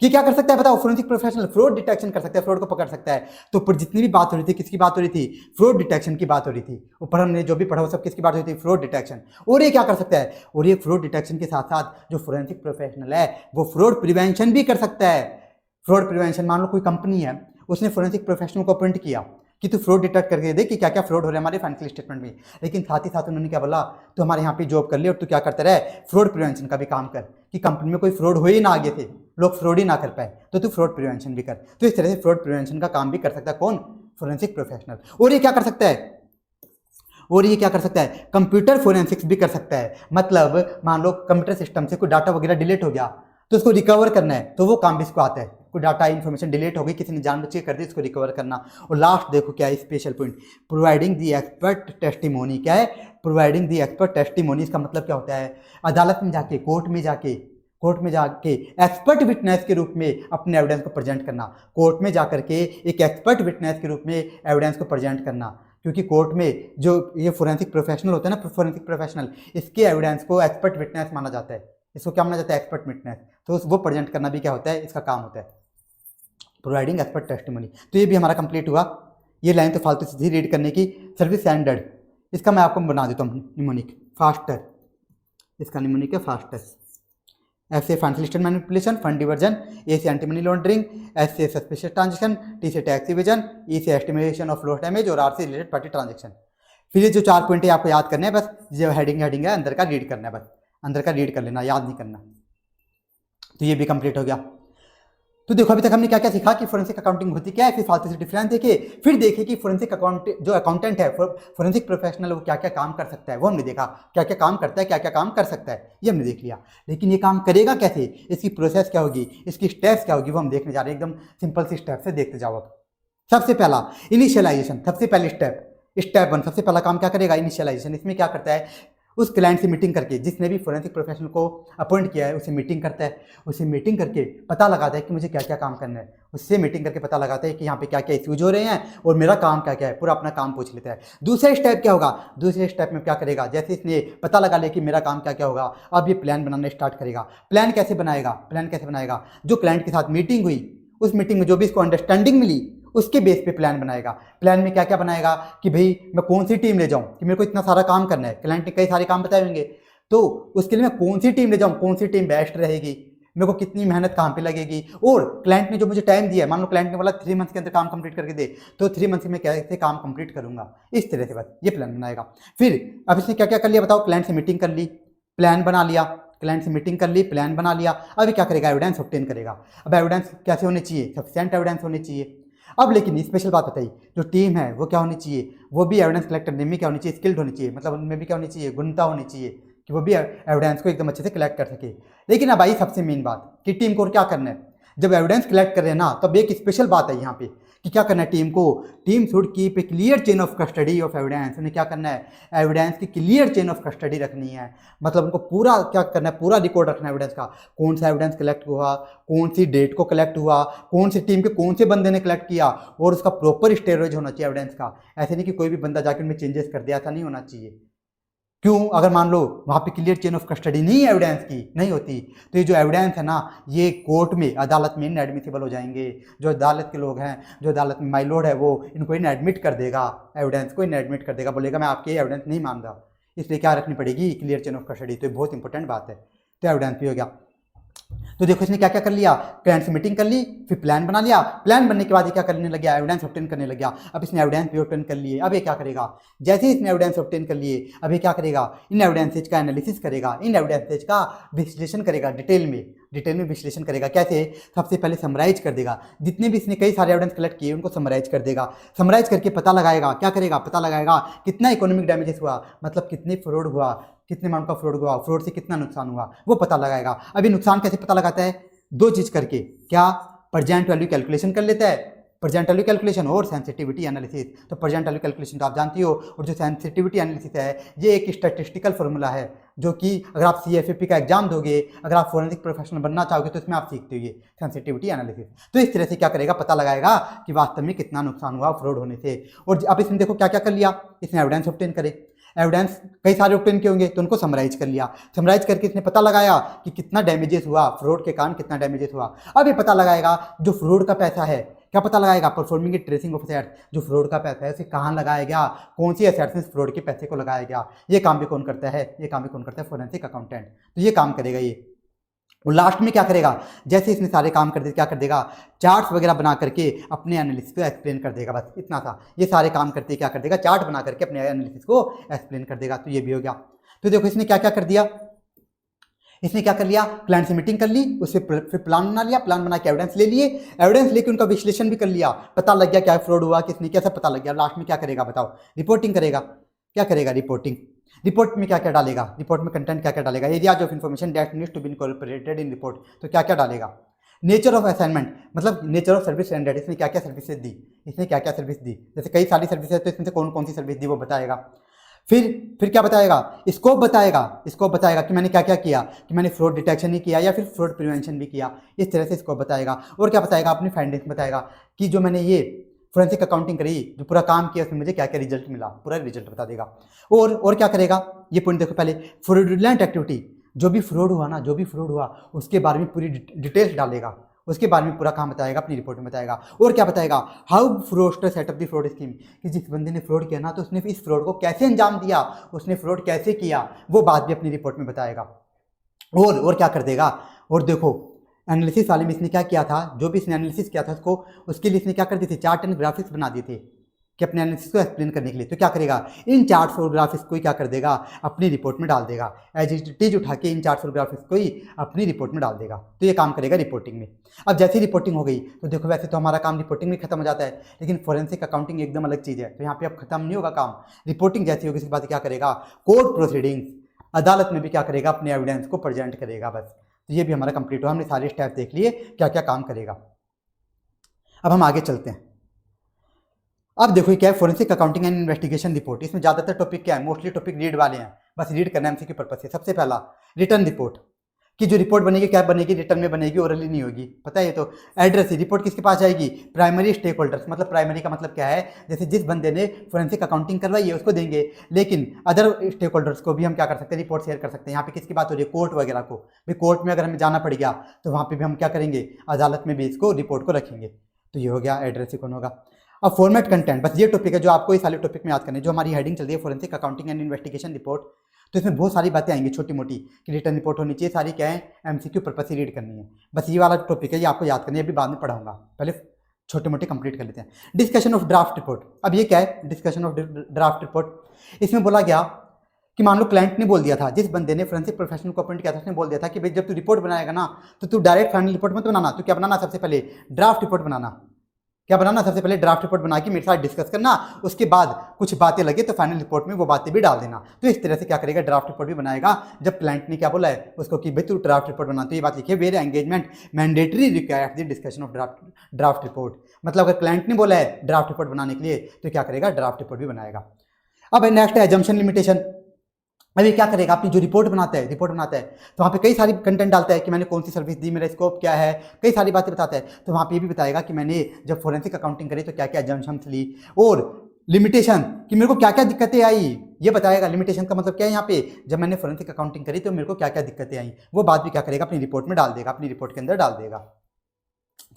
कि क्या कर सकता है बताओ, फोरेंसिक प्रोफेशनल फ्रॉड डिटेक्शन कर सकता है, फ्रॉड को पकड़ सकता है। तो ऊपर जितनी भी बात हो रही थी, किसकी बात हो रही थी, फ्रॉड डिटेक्शन की बात हो रही थी। ऊपर हमने जो भी पढ़ा वो सब किसकी बात हो रही थी, फ्रॉड डिटेक्शन। और ये क्या कर सकता है, और ये फ्रॉड डिटेक्शन के साथ साथ जो फोरेंसिक प्रोफेशनल है वो फ्रॉड प्रिवेंशन भी कर सकता है। फ्रॉड प्रिवेंशन, मान लो कोई कंपनी है, उसने फोरेंसिक प्रोफेशनल को अपॉइंट किया कि तू फ्रॉड डिटेक्ट करके दे कि क्या क्या फ्रॉड हो रहा है हमारे फाइनेंशियल स्टेटमेंट में, लेकिन साथ ही साथ उन्होंने क्या बोला, तो हमारे यहाँ पे जॉब कर ले और तू क्या करता रहे, फ्रॉड प्रिवेंशन का भी काम कर, कि कंपनी में कोई फ्रॉड हो ही ना आगे से, लोग फ्रॉड ही ना कर पाए, तो तू फ्रॉड प्रिवेंशन भी कर। तो इस तरह से फ्रॉड प्रिवेंशन का काम भी कर सकता है कौन, फोरेंसिक प्रोफेशनल। और ये क्या कर सकता है, कंप्यूटर फोरेंसिक्स भी कर सकता है। मतलब मान लो कंप्यूटर सिस्टम से कोई डाटा वगैरह डिलीट हो गया, तो उसको रिकवर करना है, तो वो काम भी इसको आता है। कोई डाटा इन्फॉर्मेशन डिलीट हो गई, किसी ने जानबूझ के कर दी, इसको रिकवर करना। और लास्ट देखो क्या है special point, providing the expert testimony. क्या है, प्रोवाइडिंग दी एक्सपर्ट टेस्टिमोनी, इसका मतलब क्या होता है, अदालत में जाके, कोर्ट में जाके कोर्ट में जाके एक्सपर्ट विटनेस के रूप में अपने एविडेंस को प्रेजेंट करना, कोर्ट में जाकर के एक एक्सपर्ट विटनेस के रूप में एविडेंस को प्रेजेंट करना, क्योंकि कोर्ट में जो ये फोरेंसिक प्रोफेशनल होता है ना, फोरेंसिक प्रोफेशनल, इसके एविडेंस को एक्सपर्ट विटनेस माना जाता है। इसको क्या माना जाता है? Expert witness. तो वो प्रेजेंट करना भी क्या होता है? इसका काम होता है, प्रोवाइडिंग एक्सपर्ट टेस्टिमनी। तो ये भी हमारा कंप्लीट हुआ। ये लाइन तो फालतू सीधी रीड करने की। सर्विस स्टैंडर्ड, इसका मैं आपको बना देता हूँ निमोनिक। फास्टर, इसका निमोनिक है फास्टर। एफ से financial statement manipulation, fund diversion, A से एंटी मनी लॉन्ड्रिंग, एस से सस्पिशियस ट्रांजेक्शन, टी से टैक्स इवेजन, ई से एस्टिमेशन ऑफ लॉस डैमेज और आर से रिलेटेड पार्टी ट्रांजेक्शन। फिर ये जो 4 पॉइंट है आपको याद करने हैं, बस जो हेडिंग है अंदर का रीड करना है, बस अंदर का रीड कर लेना, याद नहीं करना। तो ये भी कंप्लीट हो गया। तो देखो अभी तक हमने क्या क्या सीखा कि फोरेंसिक अकाउंटिंग होती क्या है, फिर फालतू से डिफरेंस देखे, फिर देखे कि फोरेंसिक जो अकाउंटेंट है, फोरेंसिक प्रोफेशनल, वो क्या क्या काम कर सकता है, वो हमने देखा। क्या क्या काम करता है, क्या क्या काम कर सकता है, ये हमने देख लिया। लेकिन ये काम करेगा कैसे, इसकी प्रोसेस क्या होगी, इसकी स्टेप्स क्या होगी, वो हम देखने जा रहे हैं। एकदम सिंपल सी स्टेप से देखते जाओ। अब सबसे पहला इनिशियलाइजेशन, सबसे पहले स्टेप 1, सबसे पहला काम क्या करेगा? इनिशियलाइजेशन। इसमें क्या करता है? उस क्लाइंट से मीटिंग करके, जिसने भी फोरेंसिक प्रोफेशनल को अपॉइंट किया है, उससे मीटिंग करता है। उससे मीटिंग करके पता लगाता है कि मुझे क्या क्या काम करना है। उससे मीटिंग करके पता लगाता है कि यहाँ पे क्या क्या इश्यूज हो रहे हैं और मेरा काम क्या क्या है, पूरा अपना काम पूछ लेता है। दूसरा स्टेप क्या होगा? दूसरे स्टेप में क्या करेगा? जैसे इसने पता लगा लिया कि मेरा काम क्या क्या होगा, अब ये प्लान बनाना स्टार्ट करेगा। प्लान कैसे बनाएगा? प्लान कैसे बनाएगा? जो क्लाइंट के साथ मीटिंग हुई, उस मीटिंग में जो भी इसको अंडरस्टैंडिंग मिली, उसके बेस पे प्लान बनाएगा। प्लान में क्या क्या बनाएगा कि भाई मैं कौन सी टीम ले जाऊं, कि मेरे को इतना सारा काम करना है। क्लाइंट ने कई सारे काम बताए होंगे, तो उसके लिए मैं कौन सी टीम ले जाऊं, कौन सी टीम बेस्ट रहेगी, मेरे को कितनी मेहनत कहाँ पे लगेगी, और क्लाइंट ने जो मुझे टाइम दिया है, मान लो क्लाइंट ने बोला 3 मंथ के अंदर काम कंप्लीट करके दे, तो 3 मंथ में कैसे काम कंप्लीट करूंगा, इस तरह से बस ये प्लान बनाएगा। फिर अब इसने क्या क्या कर लिया बताओ? क्लाइंट से मीटिंग कर ली, प्लान बना लिया, क्लाइंट से मीटिंग कर ली, प्लान बना लिया। अभी क्या करेगा? एविडेंस ऑब्टेन करेगा। अब एविडेंस कैसे होने चाहिए? सफिशिएंट एविडेंस होने चाहिए। अब लेकिन स्पेशल बात बताइए, जो टीम है वो क्या होनी चाहिए? वो भी एविडेंस कलेक्ट करने में क्या होनी चाहिए? स्किल्ड होनी चाहिए, मतलब उनमें भी क्या होनी चाहिए? गुणता होनी चाहिए कि वो भी एविडेंस को एकदम अच्छे से कलेक्ट कर सके। लेकिन अब आई सबसे मेन बात कि टीम को क्या करना है। जब एविडेंस कलेक्ट कर रहे हैं ना, तब एक स्पेशल बात है यहाँ पे कि क्या करना है टीम को? Team should keep a clear chain of custody of evidence. उन्हें क्या करना है? एविडेंस की क्लियर चेन ऑफ कस्टडी रखनी है। मतलब उनको पूरा क्या करना है? पूरा रिकॉर्ड रखना है एविडेंस का। कौन सा एविडेंस कलेक्ट हुआ, कौन सी डेट को कलेक्ट हुआ, कौन सी टीम के कौन से बंदे ने कलेक्ट किया, और उसका प्रॉपर स्टोरेज होना चाहिए एविडेंस का। ऐसे नहीं कि कोई भी बंदा जाकर उनमें चेंजेस कर दिया, ऐसा नहीं होना चाहिए। क्यों? अगर मान लो वहाँ पे क्लियर चेन ऑफ कस्टडी नहीं है, एविडेंस की नहीं होती, तो ये जो एविडेंस है ना, ये कोर्ट में, अदालत में इनएडमिसिबल हो जाएंगे। जो अदालत के लोग हैं, जो अदालत में माई लॉर्ड है, वो इनको इनएडमिट कर देगा, एविडेंस को इनएडमिट कर देगा, बोलेगा मैं आपकी एविडेंस नहीं मान रहा। इसलिए क्या रखनी पड़ेगी? Clear chain of custody. तो ये बहुत इंपॉर्टेंट बात है। तो एविडेंस भी हो गया। तो देखो इसने क्या क्या कर लिया? क्लाइंट से मीटिंग कर ली, फिर प्लान बना लिया। प्लान बनने के बाद ये क्या करने लग गया? एविडेंस ऑब्टेन करने लग गया। अब इसने एविडेंस भी ऑब्टेन कर लिए। अब ये क्या करेगा? जैसे ही इसने एविडेंस ऑब्टेन कर लिए, अब ये क्या करेगा? इन एविडेंसेज का एनालिसिस करेगा, इन एविडेंसेज का विश्लेषण करेगा, डिटेल में विश्लेषण करेगा। कैसे? सबसे पहले समराइज कर देगा, जितने भी इसने कई सारे एविडेंस कलेक्ट किए उनको समराइज कर देगा। समराइज करके पता लगाएगा, क्या करेगा? पता लगाएगा कितना इकोनॉमिक डैमेजेस हुआ, मतलब कितने फ्रॉड हुआ, कितने अमाउंट का फ्रॉड हुआ, फ्रॉड से कितना नुकसान हुआ, वो पता लगाएगा। अभी नुकसान कैसे पता लगाता है? 2 चीज करके। क्या? प्रेजेंट वैल्यू कैलकुलेशन कर लेता है, प्रेजेंट वैल्यू कैलकुलेशन और सेंसिटिविटी एनालिसिस। तो प्रेजेंट वैल्यू कैलकुलेशन तो आप जानती हो, और जो सेंसिटिविटी एनालिसिस है, ये एक स्टैटिस्टिकल फॉर्मूला है, जो कि अगर आप CFAP का एग्जाम दोगे, अगर आप फोरेंसिक प्रोफेशनल बनना चाहोगे, तो इसमें आप सीखते हो ये सेंसिटिविटी एनालिसिस। तो इस तरह से क्या करेगा? पता लगाएगा कि वास्तव में कितना नुकसान हुआ फ्रॉड होने से। और अब इसने देखो क्या क्या कर लिया, इसने एविडेंस ऑब्टेन करे, एविडेंस कई सारे ऑब्टेन किए होंगे, तो उनको समराइज कर लिया। समराइज करके इसने पता लगाया कि कितना डैमेजेस हुआ, फ्रॉड के कारण कितना डैमेजेस हुआ। अब ये पता लगाएगा जो फ्रॉड का पैसा है, क्या पता लगाएगा? Performing tracing of assets. जो फ्रॉड का पैसा है उसे कहाँ लगाया गया, कौन सी एसेट्स में फ्रॉड के पैसे को लगाया गया। ये काम भी कौन करता है? ये काम भी कौन करता है? Forensic accountant. तो ये काम करेगा ये। और लास्ट में क्या करेगा? जैसे इसने सारे काम कर दिए, क्या कर देगा? चार्ट्स वगैरह बना करके अपने एनालिसिस को एक्सप्लेन कर देगा। बस इतना था। ये सारे काम करते क्या कर देगा? चार्ट बना करके अपने एनालिसिस को एक्सप्लेन कर देगा। तो ये भी हो गया। तो देखो इसने क्या क्या कर दिया, इसने क्या कर लिया? क्लाइंट से मीटिंग कर ली, उससे फिर प्लान बना लिया, प्लान बना के एविडेंस ले लिए, एविडेंस लेके उनका विश्लेषण भी कर लिया, पता लग गया क्या फ्रॉड हुआ, किसने कैसा पता लग गया। लास्ट में क्या करेगा बताओ? रिपोर्टिंग करेगा। क्या करेगा? रिपोर्टिंग। रिपोर्ट में क्या क्या डालेगा? रिपोर्ट में कंटेंट क्या क्या डालेगा? Areas of information that needs to be incorporated in report. तो क्या क्या डालेगा? नेचर ऑफ असाइनमेंट, मतलब नेचर ऑफ सर्विस रेंडर्ड, इसने क्या क्या सर्विसेज दी, इसने क्या क्या सर्विस दी, जैसे कई सारी सर्विसेज, तो इसमें से कौन कौन सी सर्विस दी वो बताएगा। फिर क्या बताएगा, स्कोप बताएगा कि मैंने क्या क्या किया, कि मैंने फ्रॉड डिटेक्शन ही किया या फिर फ्रॉड प्रिवेंशन भी किया, इस तरह से स्कोप बताएगा। और क्या बताएगा, अपनी फाइंडिंग्स बताएगा कि जो मैंने ये फोरेंसिक अकाउंटिंग करी, जो पूरा काम किया, उसमें मुझे क्या क्या रिजल्ट मिला, पूरा रिजल्ट बता देगा। और क्या करेगा, ये पॉइंट देखो पहले, फ्रॉडुलेंट एक्टिविटी, जो भी फ्रॉड हुआ उसके बारे में पूरी डिटेल्स डालेगा, उसके बारे में पूरा काम बताएगा, अपनी रिपोर्ट में बताएगा। और क्या बताएगा, how fraudster setup the fraud scheme, कि जिस बंदे ने फ्रॉड किया ना, तो उसने इस फ्रॉड को कैसे अंजाम दिया, उसने फ्रॉड कैसे किया, वो बात भी अपनी रिपोर्ट में बताएगा। और क्या कर देगा, और देखो एनालिसिस वाले में इसने क्या किया था, जो भी इसने एनालिसिस किया था उसके लिए इसने क्या कर दी थी, चार्ट एंड ग्राफिक्स बना दिए थे कि अपने एनालिसिस को एक्सप्लेन करने के लिए। तो क्या करेगा, इन चार्ट्स और ग्राफिक्स को ही क्या कर देगा, अपनी रिपोर्ट में डाल देगा, एज इट इज उठा के इन चार्ट्स और ग्राफिक्स को ही अपनी रिपोर्ट में डाल देगा। तो ये काम करेगा रिपोर्टिंग में। अब जैसे ही रिपोर्टिंग हो गई, तो देखो वैसे तो हमारा काम रिपोर्टिंग में खत्म हो जाता है, लेकिन फोरेंसिक अकाउंटिंग एकदम अलग चीज़ है। तो यहाँ पे अब खत्म नहीं होगा काम, रिपोर्टिंग जैसी होगी उसके बाद क्या करेगा, कोर्ट प्रोसीडिंग्स, अदालत में भी क्या करेगा, अपने एविडेंस को प्रेजेंट करेगा। बस तो ये भी हमारा कंप्लीट हुआ, हमने सारे स्टेप देख लिए क्या क्या काम करेगा। अब हम आगे चलते हैं। अब देखो क्या है, forensic accounting and investigation report. इसमें ज़्यादातर टॉपिक क्या है, मोस्टली टॉपिक रीड वाले हैं, बस रीड करना है एमसीक्यू पर्पस से। सबसे पहला रिटर्न रिपोर्ट, कि जो रिपोर्ट बनेगी क्या बनेगी, रिटर्न में बनेगी, ओरली नहीं होगी, पता है। तो एड्रेस, रिपोर्ट किसके पास जाएगी, प्राइमरी स्टेक होल्डर्स, मतलब प्राइमरी का मतलब क्या है, जैसे जिस बंदे ने फोरेंसिक अकाउंटिंग करवाई है उसको देंगे, लेकिन अदर स्टेक होल्डर्स को भी हम क्या कर सकते हैं, रिपोर्ट शेयर कर सकते हैं। यहाँ पे किसकी बात हो रही है, कोर्ट वगैरह को भी, कोर्ट में अगर हमें जाना पड़ गया तो वहाँ पे भी हम क्या करेंगे, अदालत में भी इसको रिपोर्ट को रखेंगे। तो ये हो गया एड्रेस कौन होगा। अब फॉर्मेट कंटेंट, बस ये टॉपिक है जो आपको इस वाले टॉपिक में याद करना है, जो हमारी हेडिंग चल रही है forensic accounting and investigation report. तो इसमें बहुत सारी बातें आएंगी छोटी मोटी, कि रिटर्न रिपोर्ट होनी चाहिए, सारी क्या है एमसीक्यू पर्पस से रीड करनी है। बस ये वाला टॉपिक है, ये आपको याद करनी है, अभी बाद में पढ़ाऊंगा, पहले छोटे मोटे कंप्लीट कर लेते हैं। डिस्कशन ऑफ ड्राफ्ट रिपोर्ट, अब ये क्या है, डिस्कशन ऑफ ड्राफ्ट रिपोर्ट। इसमें बोला गया कि मान लो क्लाइंट ने बोल दिया था, जिस बंदे ने फोरेंसिक प्रोफेशनल को अपॉइंट किया था, उसने बोल दिया था कि भाई जब तू रिपोर्ट बनाएगा ना, तो तू डायरेक्ट फाइनल रिपोर्ट मत बनाना, तो क्या बनाना, सबसे पहले ड्राफ्ट रिपोर्ट बनाना। क्या बनाना, सबसे पहले ड्राफ्ट रिपोर्ट बना के मेरे साथ डिस्कस करना, उसके बाद कुछ बातें लगे तो फाइनल रिपोर्ट में वो बातें भी डाल देना। तो इस तरह से क्या करेगा, ड्राफ्ट रिपोर्ट भी बनाएगा। जब क्लाइंट ने क्या बोला है उसको कि भाई तू ड्राफ्ट रिपोर्ट बना, तो ये बात लिखिए, where engagement mandatory requires the discussion of draft report. मतलब अगर क्लाइंट ने बोला है ड्राफ्ट रिपोर्ट बनाने के लिए, तो क्या करेगा, ड्राफ्ट रिपोर्ट भी बनाएगा। अब नेक्स्ट है एजम्पशन लिमिटेशन। अब ये क्या करेगा, अपनी जो रिपोर्ट बनाता है तो वहाँ पे कई सारी कंटेंट डालता है कि मैंने कौन सी सर्विस दी, मेरा स्कोप क्या है, कई सारी बातें बताता है। तो वहाँ पे ये भी बताएगा कि मैंने जब फोरेंसिक अकाउंटिंग करी तो क्या क्या एजम्पशंस ली, और लिमिटेशन कि मेरे को क्या क्या दिक्कतें आई, ये बताएगा। लिमिटेशन का मतलब क्या है, यहाँ पे जब मैंने फोरेंसिक अकाउंटिंग करी तो मेरे को क्या क्या दिक्कतें आई, वो बात भी क्या करेगा, अपनी रिपोर्ट में डाल देगा, अपनी रिपोर्ट के अंदर डाल देगा।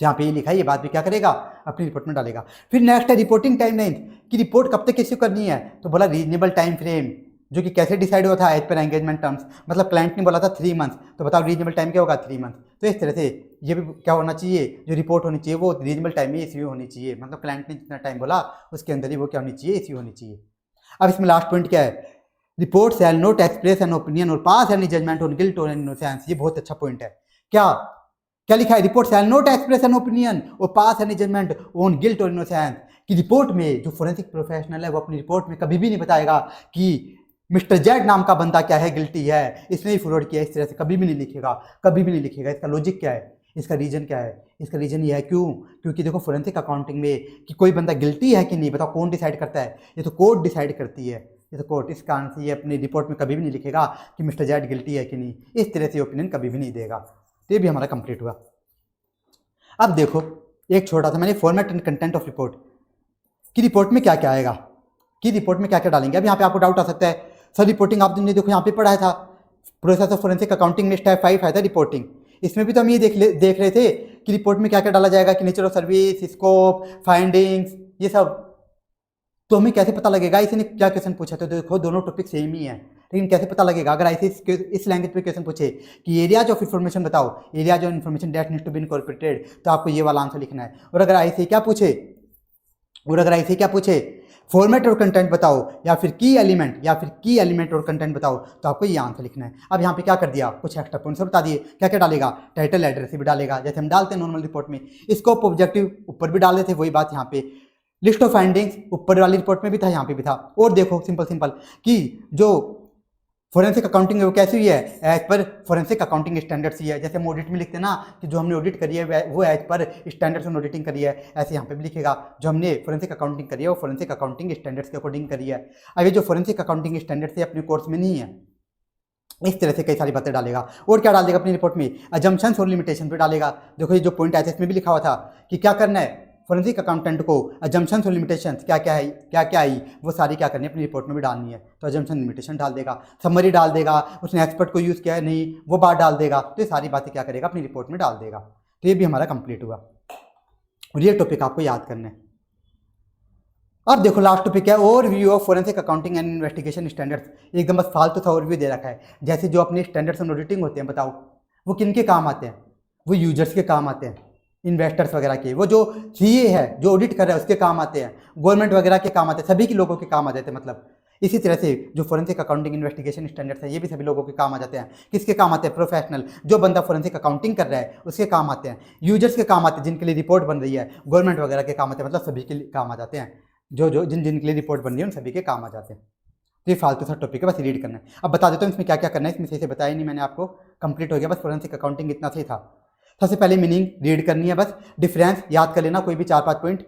जहाँ पे ये लिखा है ये बात भी क्या करेगा, अपनी रिपोर्ट में डालेगा। फिर नेक्स्ट है रिपोर्टिंग टाइमलाइन, कि रिपोर्ट कब तक इश्यू करनी है। तो बोला रीजनेबल टाइम फ्रेम, जो कि कैसे डिसाइड होता है, एज पर एंगेजमेंट टर्म्स। मतलब क्लाइंट ने बोला था 3 मंथ्स, तो बताओ रीजनेबल टाइम क्या होगा, 3 मंथ। तो इस तरह से ये भी क्या होना चाहिए, जो रिपोर्ट होनी चाहिए वो रीजनेबल टाइम में इश्यू होनी चाहिए, मतलब क्लाइंट ने जितना टाइम बोला उसके अंदर ही वो क्या होनी चाहिए, इश्यू होनी चाहिए। अब इसमें लास्ट पॉइंट क्या है, report shall not express an opinion और पास एनी जजमेंट ऑन गिल्ट और इनोसेंस। ये बहुत अच्छा पॉइंट है। क्या क्या लिखा है, report shall not express an opinion और पास एनी जजमेंट ऑन गिल्ट और इनोसेंस। कि रिपोर्ट में जो फोरेंसिक प्रोफेशनल है वो अपनी रिपोर्ट में कभी भी नहीं बताएगा कि मिस्टर जेड नाम का बंदा क्या है, गिल्टी है, इसने ही फ्रॉड किया, इस तरह से कभी भी नहीं लिखेगा, कभी भी नहीं लिखेगा। इसका लॉजिक क्या है, इसका रीजन क्या है, इसका रीजन ये है क्योंकि देखो फोरेंसिक अकाउंटिंग में कि कोई बंदा गिल्टी है कि नहीं, बताओ कौन डिसाइड करता है, ये तो कोर्ट डिसाइड करती है, ये तो कोर्ट। इस कारण से ये अपनी रिपोर्ट में कभी भी नहीं लिखेगा कि मिस्टर जेड गिल्टी है कि नहीं, इस तरह से ओपिनियन कभी भी नहीं देगा। तो ये भी हमारा कंप्लीट हुआ। अब देखो एक छोटा सा मैंने format and content of report, कि रिपोर्ट में क्या क्या आएगा, कि रिपोर्ट में क्या क्या डालेंगे। अब यहाँ पे आपको डाउट आ सकता है, सर रिपोर्टिंग आपने देखो यहाँ पे पढ़ाया था, प्रोसेस ऑफ फोरेंसिक अकाउंटिंग में स्टेप 5 आया था रिपोर्टिंग। इसमें भी तो हम ये देख रहे थे कि रिपोर्ट में क्या क्या डाला जाएगा, कि nature of service, scope, findings, ये सब। तो हमें कैसे पता लगेगा, इसने क्या क्वेश्चन पूछा, तो देखो दोनों टॉपिक सेम ही है, लेकिन कैसे पता लगेगा। अगर ऐसे इस लैंग्वेज पे क्वेश्चन पूछे कि एरियाज ऑफ इन्फॉर्मेशन बताओ, areas of information that needs to be incorporated, तो आपको ये वाला आंसर लिखना है। और अगर ऐसे क्या पूछे फॉर्मेट और कंटेंट बताओ, या फिर की एलिमेंट और कंटेंट बताओ, तो आपको ये आंसर लिखना है। अब यहाँ पे क्या कर दिया, कुछ एक्स्ट्रा पॉइंट्स बता दिए, क्या क्या डालेगा, टाइटल एड्रेस भी डालेगा, जैसे हम डालते हैं नॉर्मल रिपोर्ट में। स्कोप ऑब्जेक्टिव ऊपर भी डाल देते, वही बात यहाँ पे। लिस्ट ऑफ फाइंडिंग्स ऊपर वाली रिपोर्ट में भी था, यहाँ पे भी था। और देखो सिंपल कि जो फोरेंसिक अकाउंटिंग वो कैसी हुई है, as per forensic accounting standards ही है। जैसे हम ऑडिट में लिखते हैं ना कि जो हमने ऑडिट करी है वो as per standards on auditing करी है, ऐसे यहाँ पे भी लिखेगा जो हमने फोरेंसिक अकाउंटिंग करी है वो फोरेंसिक अकाउंटिंग स्टैंडर्ड्स के अकॉर्डिंग करी है। अब ये जो फोरेंसिक अकाउंटिंग स्टैंडर्ड्स है अपने कोर्स में नहीं है, इस तरह से कई सारी बातें डालेगा। और क्या डाल देगा अपनी रिपोर्ट में, अजम्पशंस और लिमिटेशन पे डालेगा। देखो ये जो पॉइंट आया था इसमें भी लिखा हुआ था कि क्या करना है फोरेंसिक अकाउंटेंट को, अजम्पशंस और लिमिटेशंस क्या क्या है, क्या क्या आई वो सारी क्या करनी है अपनी रिपोर्ट में भी डालनी है। तो अजम्पशन लिमिटेशन डाल देगा, समरी डाल देगा, उसने एक्सपर्ट को यूज़ किया है नहीं वो बात डाल देगा। तो ये सारी बातें क्या करेगा अपनी रिपोर्ट में डाल देगा। तो ये भी हमारा कंप्लीट हुआ और ये टॉपिक आपको याद करना है। अब देखो लास्ट टॉपिक है overview of forensic accounting and investigation standards. एकदम बस फालतू सा ओवरव्यू दे रखा है। जैसे जो अपने स्टैंडर्ड्स ऑन ऑडिटिंग होते हैं, बताओ वो किन के काम आते हैं, वो यूजर्स के काम आते हैं, इन्वेस्टर्स वगैरह के। वो जो सीए है जो ऑडिट कर रहा है उसके काम आते हैं, गवर्नमेंट वगैरह के काम आते हैं, सभी के लोगों के काम आ जाते हैं। मतलब इसी तरह से जो फोरेंसिक अकाउंटिंग इन्वेस्टिगेशन स्टैंडर्ड्स है ये भी सभी लोगों के काम आ जाते हैं। किसके काम आते हैं, प्रोफेशनल जो बंदा फोरेंसिक अकाउंटिंग कर रहा है उसके काम आते हैं, यूजर्स के काम आते हैं जिनके लिए रिपोर्ट बन रही है, गवर्नमेंट वगैरह के काम आते हैं, मतलब सभी के काम आ जाते हैं। जो जिन के लिए रिपोर्ट बन रही है उन सभी के काम आ जाते हैं। तो ये फालतू सा टॉपिक है, बस रीड करना है। अब बता देता हूँ इसमें क्या क्या करना है, इसमें सही से बताया नहीं मैंने आपको, कंप्लीट हो गया बस फोरेंसिक अकाउंटिंग इतना सही था। सबसे पहले मीनिंग रीड करनी है, बस डिफरेंस याद कर लेना, कोई भी 4-5 पॉइंट।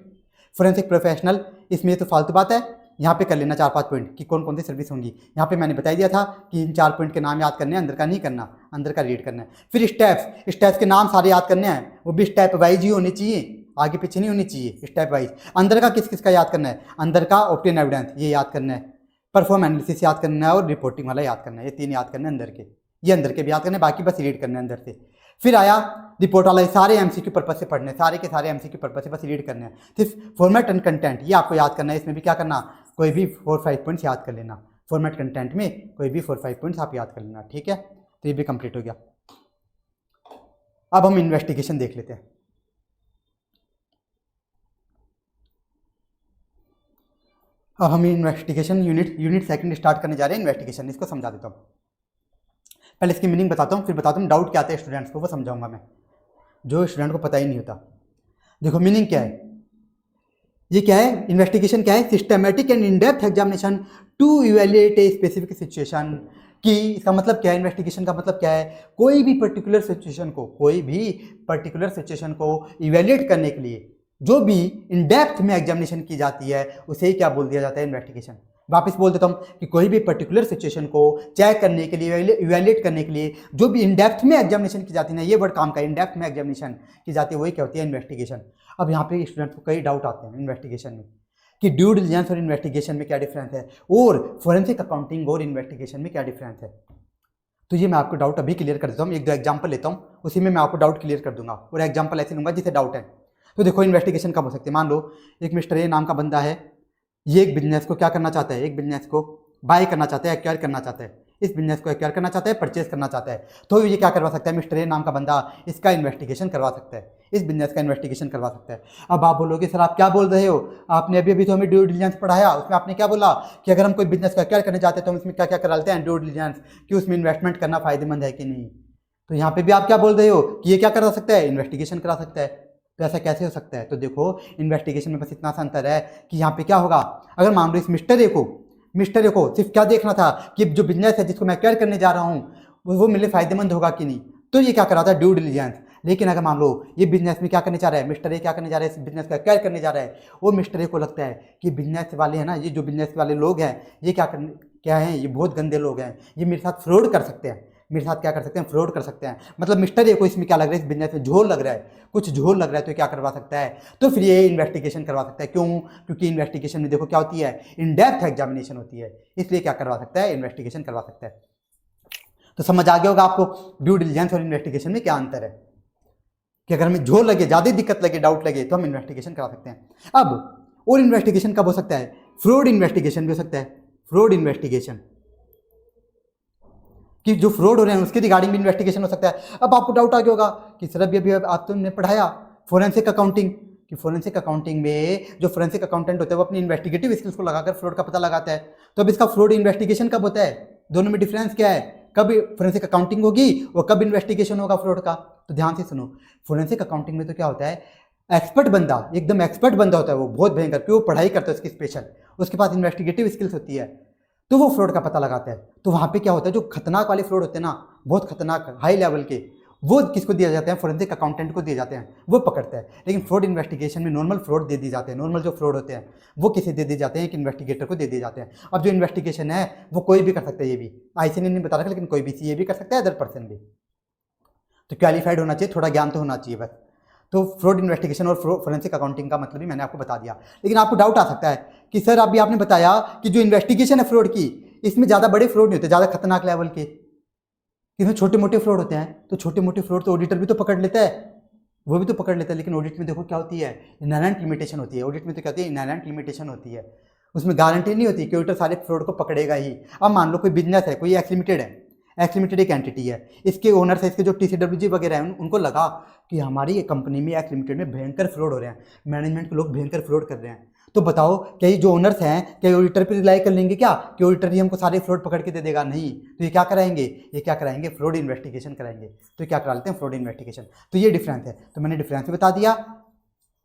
फोरेंसिक प्रोफेशनल इसमें तो फालतू बात है, यहाँ पे कर लेना 4-5 पॉइंट कि कौन कौन सी सर्विस होंगी। यहाँ पे मैंने बता दिया था कि इन 4 पॉइंट के नाम याद करने हैं, अंदर का नहीं करना, अंदर का रीड करना है। फिर स्टेप्स के नाम सारे याद करने हैं, वो भी स्टेप वाइज ही होने चाहिए, आगे पीछे नहीं होनी चाहिए, स्टेप वाइज। अंदर का किस किस का याद करना है, अंदर का ऑब्टेन एविडेंस ये याद करना है, परफॉर्म एनालिसिस याद करना है और रिपोर्टिंग वाला याद करना है। ये 3 याद करने हैं अंदर के, ये अंदर के भी याद करने हैं, बाकी बस रीड करने हैं अंदर से। फिर आया रिपोर्ट वाला, सारे एमसीक्यू पर्पज से पढ़ने, सारे के सारे एमसीक्यू पर्पज से बस रीड करने हैं। फिर फॉर्मेट एंड कंटेंट ये आपको याद करना है, इसमें भी क्या करना, कोई भी 4-5 पॉइंट्स याद कर लेना। फॉर्मेट कंटेंट में कोई भी 4-5 पॉइंट्स आप याद कर लेना, ठीक है। तो ये भी कंप्लीट हो गया। अब हम इन्वेस्टिगेशन देख लेते हैं। अब हम इन्वेस्टिगेशन यूनिट सेकंड स्टार्ट करने जा रहे हैं। इन्वेस्टिगेशन इसको समझा देता हूँ, पहले इसकी मीनिंग बताता हूँ, फिर बताता हूँ डाउट क्या आते हैं स्टूडेंट्स को, वो समझाऊंगा मैं, जो स्टूडेंट को पता ही नहीं होता। देखो मीनिंग क्या है, ये क्या है, इन्वेस्टिगेशन क्या है, systematic and in depth examination to evaluate a specific situation. कि इसका मतलब क्या है, इन्वेस्टिगेशन का मतलब क्या है, कोई भी पर्टिकुलर सिचुएशन को इवैल्यूएट करने के लिए जो भी इन डेप्थ में एग्जामिनेशन की जाती है उसे ही क्या बोल दिया जाता है, इन्वेस्टिगेशन। वापस बोल देता हूँ कि कोई भी पर्टिकुलर सिचुएशन को चेक करने के लिए, इवैल्यूएट करने के लिए जो भी इन डेप्थ में एग्जामिनेशन की जाती है ना, ये वर्ड काम का, इन डेप्थ में एग्जामिनेशन की जाती है वही क्या होती है, इन्वेस्टिगेशन। अब यहाँ पे स्टूडेंट को कई डाउट आते हैं इन्वेस्टिगेशन में कि ड्यू डिलिजेंस और इन्वेस्टिगेशन में क्या डिफरेंस है, और फोरेंसिक अकाउंटिंग और इन्वेस्टिगेशन में क्या डिफरेंस है। तो ये मैं आपको डाउट अभी क्लियर कर देता हूँ, 1-2 एग्जाम्पल लेता हूँ, उसी में मैं आपको डाउट क्लियर कर दूंगा, और एग्जाम्पल ऐसे लूंगा जिसे डाउट है। तो देखो इन्वेस्टिगेशन कब हो सकती है, मान लो एक मिस्टर ए नाम का बंदा है, ये एक बिजनेस को क्या करना चाहता है, एक बिजनेस को बाय करना चाहता है, एक्वायर करना चाहता है, इस बिजनेस को एक्वायर करना चाहता है, परचेज करना चाहता है। तो ये क्या करवा सकता है, मिस्टर ए नाम का बंदा इसका इन्वेस्टिगेशन करवा सकता है, इस बिजनेस का इन्वेस्टिगेशन करवा सकता है। अब आप बोलोगे सर आप क्या बोल रहे हो, आपने अभी तो हमें ड्यू डिलिजेंस पढ़ाया, उसमें आपने क्या बोला कि अगर हम कोई बिजनेस को एक्वायर करने जाते हैं तो हम इसमें क्या क्या करा लेते हैं, ड्यू डिलिजेंस, कि उसमें इन्वेस्टमेंट करना फायदेमंद है कि नहीं। तो यहाँ पे भी आप क्या बोल रहे हो कि ये क्या करा सकता है, इन्वेस्टिगेशन करा सकता है। तो ऐसा कैसे हो सकता है, तो देखो इन्वेस्टिगेशन में बस इतना सा अंतर है कि यहाँ पे क्या होगा, अगर मान लो इस मिस्टर ए को सिर्फ क्या देखना था कि जो बिजनेस है जिसको मैं एक्वायर करने जा रहा हूँ वो मेरे फायदेमंद होगा कि नहीं, तो ये क्या करा था, ड्यू डिलिजेंस। लेकिन अगर मान लो ये बिजनेस में क्या करने जा रहा है, मिस्टर ए क्या करने जा रहा है, इस बिजनेस को एक्वायर करने जा रहा है, और मिस्टर ए को लगता है कि बिजनेस वाले हैं ना, ये जो बिजनेस वाले लोग हैं ये क्या हैं, ये बहुत गंदे लोग हैं, ये मेरे साथ फ्रॉड कर सकते हैं, मेरे साथ क्या कर सकते हैं, फ्रॉड कर सकते हैं। मतलब मिस्टर ए को इसमें क्या लग रहा है, इस बिजनेस में झोल लग रहा है, कुछ झोल लग रहा है, तो क्या करवा सकता है, तो फिर ये इन्वेस्टिगेशन करवा सकता है। क्यों, क्योंकि इन्वेस्टिगेशन में देखो क्या होती है, इन डेप्थ एग्जामिनेशन होती है, इसलिए क्या करवा सकता है, इन्वेस्टिगेशन करवा सकता है। तो समझ आ गया होगा आपको ड्यू डिलिजेंस और इन्वेस्टिगेशन में क्या अंतर है, कि अगर हमें झोल लगे, ज़्यादा दिक्कत लगे, डाउट लगे, तो हम इन्वेस्टिगेशन करा सकते हैं। अब और इन्वेस्टिगेशन कब हो सकता है, फ्रॉड इन्वेस्टिगेशन भी हो सकता है, फ्रॉड इन्वेस्टिगेशन कि जो फ्रॉड हो रहे हैं उसके रिगार्डिंग भी इन्वेस्टिगेशन हो सकता है। अब आपको डाउट आ गया होगा कि सर अभी आप तुमने पढ़ाया फोरेंसिक अकाउंटिंग, कि फोरेंसिक अकाउंटिंग में जो फोरेंसिक अकाउंटेंट होता है वो अपनी इन्वेस्टिगेटिव स्किल्स को लगाकर फ्रॉड का पता लगाता है। तो अब इसका फ्रॉड इन्वेस्टिगेशन कब होता है, दोनों में डिफरेंस क्या है, कब फोरेंसिक अकाउंटिंग होगी और कब इन्वेस्टिगेशन होगा फ्रॉड का। तो ध्यान से सुनो, फोरेंसिक अकाउंटिंग में तो क्या होता है, एक्सपर्ट बंदा, एकदम एक्सपर्ट बंदा होता है, वो बहुत भयंकर, क्यों, पढ़ाई करता है उसकी स्पेशल, उसके पास इन्वेस्टिगेटिव स्किल्स होती है, तो वो फ्रॉड का पता लगाता है। तो वहाँ पे क्या होता है, जो खतरनाक वाले फ्रॉड होते हैं ना, बहुत खतरनाक हाई लेवल के, वो किसको दिया जाते हैं, फोरेंसिक अकाउंटेंट को दिए जाते हैं, वो पकड़ता है। लेकिन फ्रॉड इन्वेस्टिगेशन में नॉर्मल फ्रॉड दे दिए जाते हैं, नॉर्मल जो फ्रॉड होते हैं वो किसे दे दिए जाते हैं, एक इन्वेस्टिगेटर को दे दिए जाते हैं। अब जो इन्वेस्टिगेशन है वो कोई भी कर सकता है, ये भी आईसीएन ने नहीं बता रखा, लेकिन कोई भी ये भी कर सकता है, अदर पर्सन भी। तो क्वालिफाइड होना चाहिए, थोड़ा ज्ञान तो होना चाहिए बस। तो फ्रॉड इन्वेस्टिगेशन और फोरेंसिक अकाउंटिंग का मतलब भी मैंने आपको बता दिया। लेकिन आपको डाउट आ सकता है कि सर अभी आपने बताया कि जो इन्वेस्टिगेशन है फ्रॉड की, इसमें ज़्यादा बड़े फ्रॉड नहीं होते, ज़्यादा खतरनाक लेवल के, इसमें छोटे मोटे फ्रॉड होते हैं। तो छोटे मोटे फ्रॉड तो ऑडिटर भी तो पकड़ लेता है, वो भी तो पकड़ लेता है। लेकिन ऑडिट में देखो क्या होती है, इनहेरेंट लिमिटेशन होती है। ऑडिट में तो क्या होती है, इनहेरेंट लिमिटेशन होती है, उसमें गारंटी नहीं होती कि ऑडिटर सारे फ्रॉड को पकड़ेगा ही। अब मान लो कोई बिजनेस है, कोई एक्स लिमिटेड है, एक्स लिमिटेड एक एंटिटी है, इसके ओनर्स है, इसके जो TCWG वगैरह है, उनको लगा कि हमारी ये कंपनी में, एक्स लिमिटेड में भयंकर फ्रॉड हो रहे हैं, मैनेजमेंट के लोग भयंकर फ्रॉड कर रहे हैं। तो बताओ क्या ये जो ओनर्स हैं, क्या ऑडिटर पर रिलाई कर लेंगे क्या कि ऑडिटर ही हमको सारे फ्रॉड पकड़ के दे देगा? नहीं। तो ये क्या कराएंगे, ये क्या कराएंगे, फ्रॉड इन्वेस्टिगेशन कराएंगे। तो क्या करा लेते हैं, फ्रॉड इन्वेस्टिगेशन। तो ये डिफरेंस है। तो मैंने डिफरेंस भी बता दिया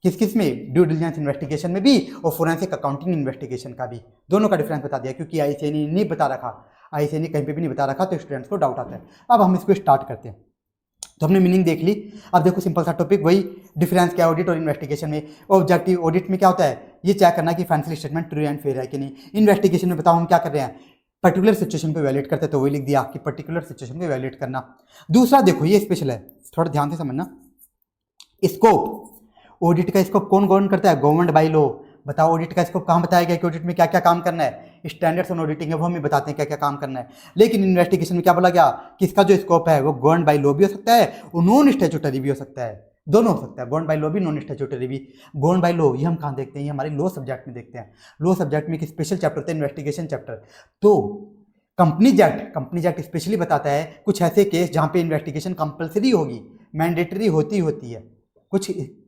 किस किस में, ड्यू डिलिजेंस इन्वेस्टिगेशन में भी और फोरेंसिक अकाउंटिंग इन्वेस्टिगेशन का भी, दोनों का डिफरेंस बता दिया। क्योंकि आईसीएन ने नहीं बता रखा, आईसीएन ने कहीं पे भी नहीं बता रखा, तो स्टूडेंट्स को डाउट आता है। अब हम इसको स्टार्ट करते हैं। तो हमने मीनिंग देख ली। अब देखो सिंपल सा टॉपिक, वही डिफरेंस क्या ऑडिट और इन्वेस्टिगेशन में। ऑब्जेक्टिव ऑडिट में क्या होता है, ये चेक करना कि financial statement true and fair है कि नहीं। इन्वेस्टिगेशन में बताओ हम क्या कर रहे हैं, पर्टिकुलर सिचुएशन को वैलिडेट करते हैं, तो वही लिख दिया कि पर्टिकुलर सिचुएशन को वैलिडेट करना। दूसरा देखो ये स्पेशल है, थोड़ा ध्यान से समझना। स्कोप, ऑडिट का स्कोप कौन गवर्न करता है, गवर्नमेंट बाय लॉ। बताओ ऑडिट का स्कोप कहाँ बताया गया कि ऑडिट में क्या क्या काम करना है, स्टैंडर्ड्स ऑन ऑडिटिंग है वो हमें बताते हैं क्या क्या काम करना है। लेकिन इन्वेस्टिगेशन में क्या बोला गया कि इसका जो स्कोप है वो गवर्न बाय लॉ भी हो सकता है और नॉन स्टैट्यूटरी भी हो सकता है, दोनों हो सकता है, गवर्न बाय लॉ भी, नॉन स्टैट्यूटरी भी। गवर्न बाय लॉ ये हम कहाँ देखते हैं, ये हमारे लॉ सब्जेक्ट में देखते हैं। लॉ सब्जेक्ट में एक स्पेशल चैप्टर होता है इन्वेस्टिगेशन चैप्टर। तो कंपनीज एक्ट स्पेशली बताता है कुछ ऐसे केस जहाँ पे इन्वेस्टिगेशन कंपलसरी होगी, मैंडेटरी होती है।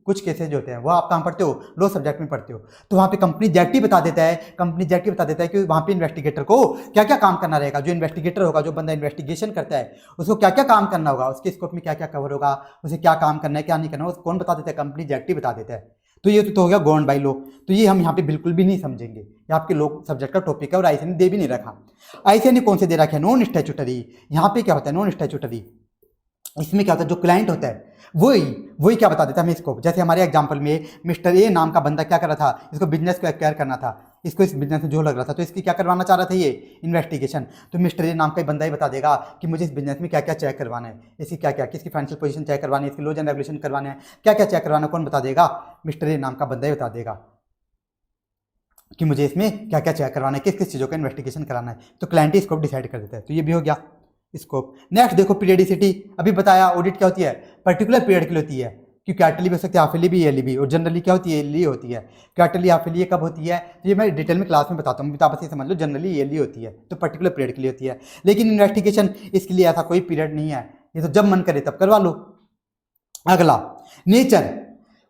कुछ केसेज होते हैं वो आप कहाँ पढ़ते हो, लॉ सब्जेक्ट में पढ़ते हो। तो वहाँ पे कंपनी एक्ट ही बता देता है, कि वहाँ पे इन्वेस्टिगेटर को क्या क्या काम करना रहेगा। जो इन्वेस्टिगेटर होगा, जो बंदा इन्वेस्टिगेशन करता है, उसको क्या क्या काम करना होगा, उसके स्कोप में क्या क्या कवर होगा, उसे क्या काम करना है क्या नहीं करना, कौन बता देता है, कंपनी एक्ट ही बता देता है। तो ये तो हो गया गवर्न बाय लॉ। तो ये हम यहाँ पे बिल्कुल भी नहीं समझेंगे, ये आपके लॉ सब्जेक्ट का टॉपिक है और आईसीएन ने दे भी नहीं रखा। आईसीएन ने कौन से दे रखा है, नॉन स्टैट्यूटरी। यहाँ पे क्या होता है नॉन स्टैट्यूटरी, इसमें क्या होता है जो क्लाइंट होता है वही क्या बता देता है हमें स्कोप। जैसे हमारे एग्जांपल में मिस्टर ए नाम का बंदा क्या कर रहा था, इसको बिजनेस को एक्वायर करना था, इसको इस बिजनेस में जो लग रहा था, तो इसकी क्या करवाना चाह रहा था, ये इन्वेस्टिगेशन। तो मिस्टर ए नाम का बंदा ही बता देगा कि मुझे इस बिजनेस में क्या क्या चेक करवाना है, इसकी क्या क्या, किसकी फाइनेंशियल पोजीशन चेक करवानी है, इसकी लॉज एंड रेगुलेशन करवाने हैं, क्या क्या चेक करवाना, कौन बता देगा, मिस्टर ए नाम का बंदा ही बता देगा कि मुझे इसमें क्या क्या चेक करवाना है, किस किस चीज़ों का इन्वेस्टिगेशन कराना है। तो क्लाइंट ही स्कोप डिसाइड कर देता है। तो ये भी हो गया स्कोप। नेक्स्ट देखो पीरियडिसिटी, अभी बताया ऑडिट क्या होती है, पर्टिकुलर पीरियड के लिए होती है, कि क्वार्टरली भी हो सकती है, हाफ ईयरली भी, ईयरली भी, और जनरली क्या होती है, ईयरली होती है। क्वार्टरली हाफ ईयरली कब होती है, तो ये मैं डिटेल में क्लास में बताता हूँ, आप बस ये समझ लो, जनरली ईयरली होती है, तो पर्टिकुलर पीरियड के लिए होती है। लेकिन इन्वेस्टिगेशन इसके लिए ऐसा कोई पीरियड नहीं है, ये तो जब मन करे तब करवा लो। अगला नेचर,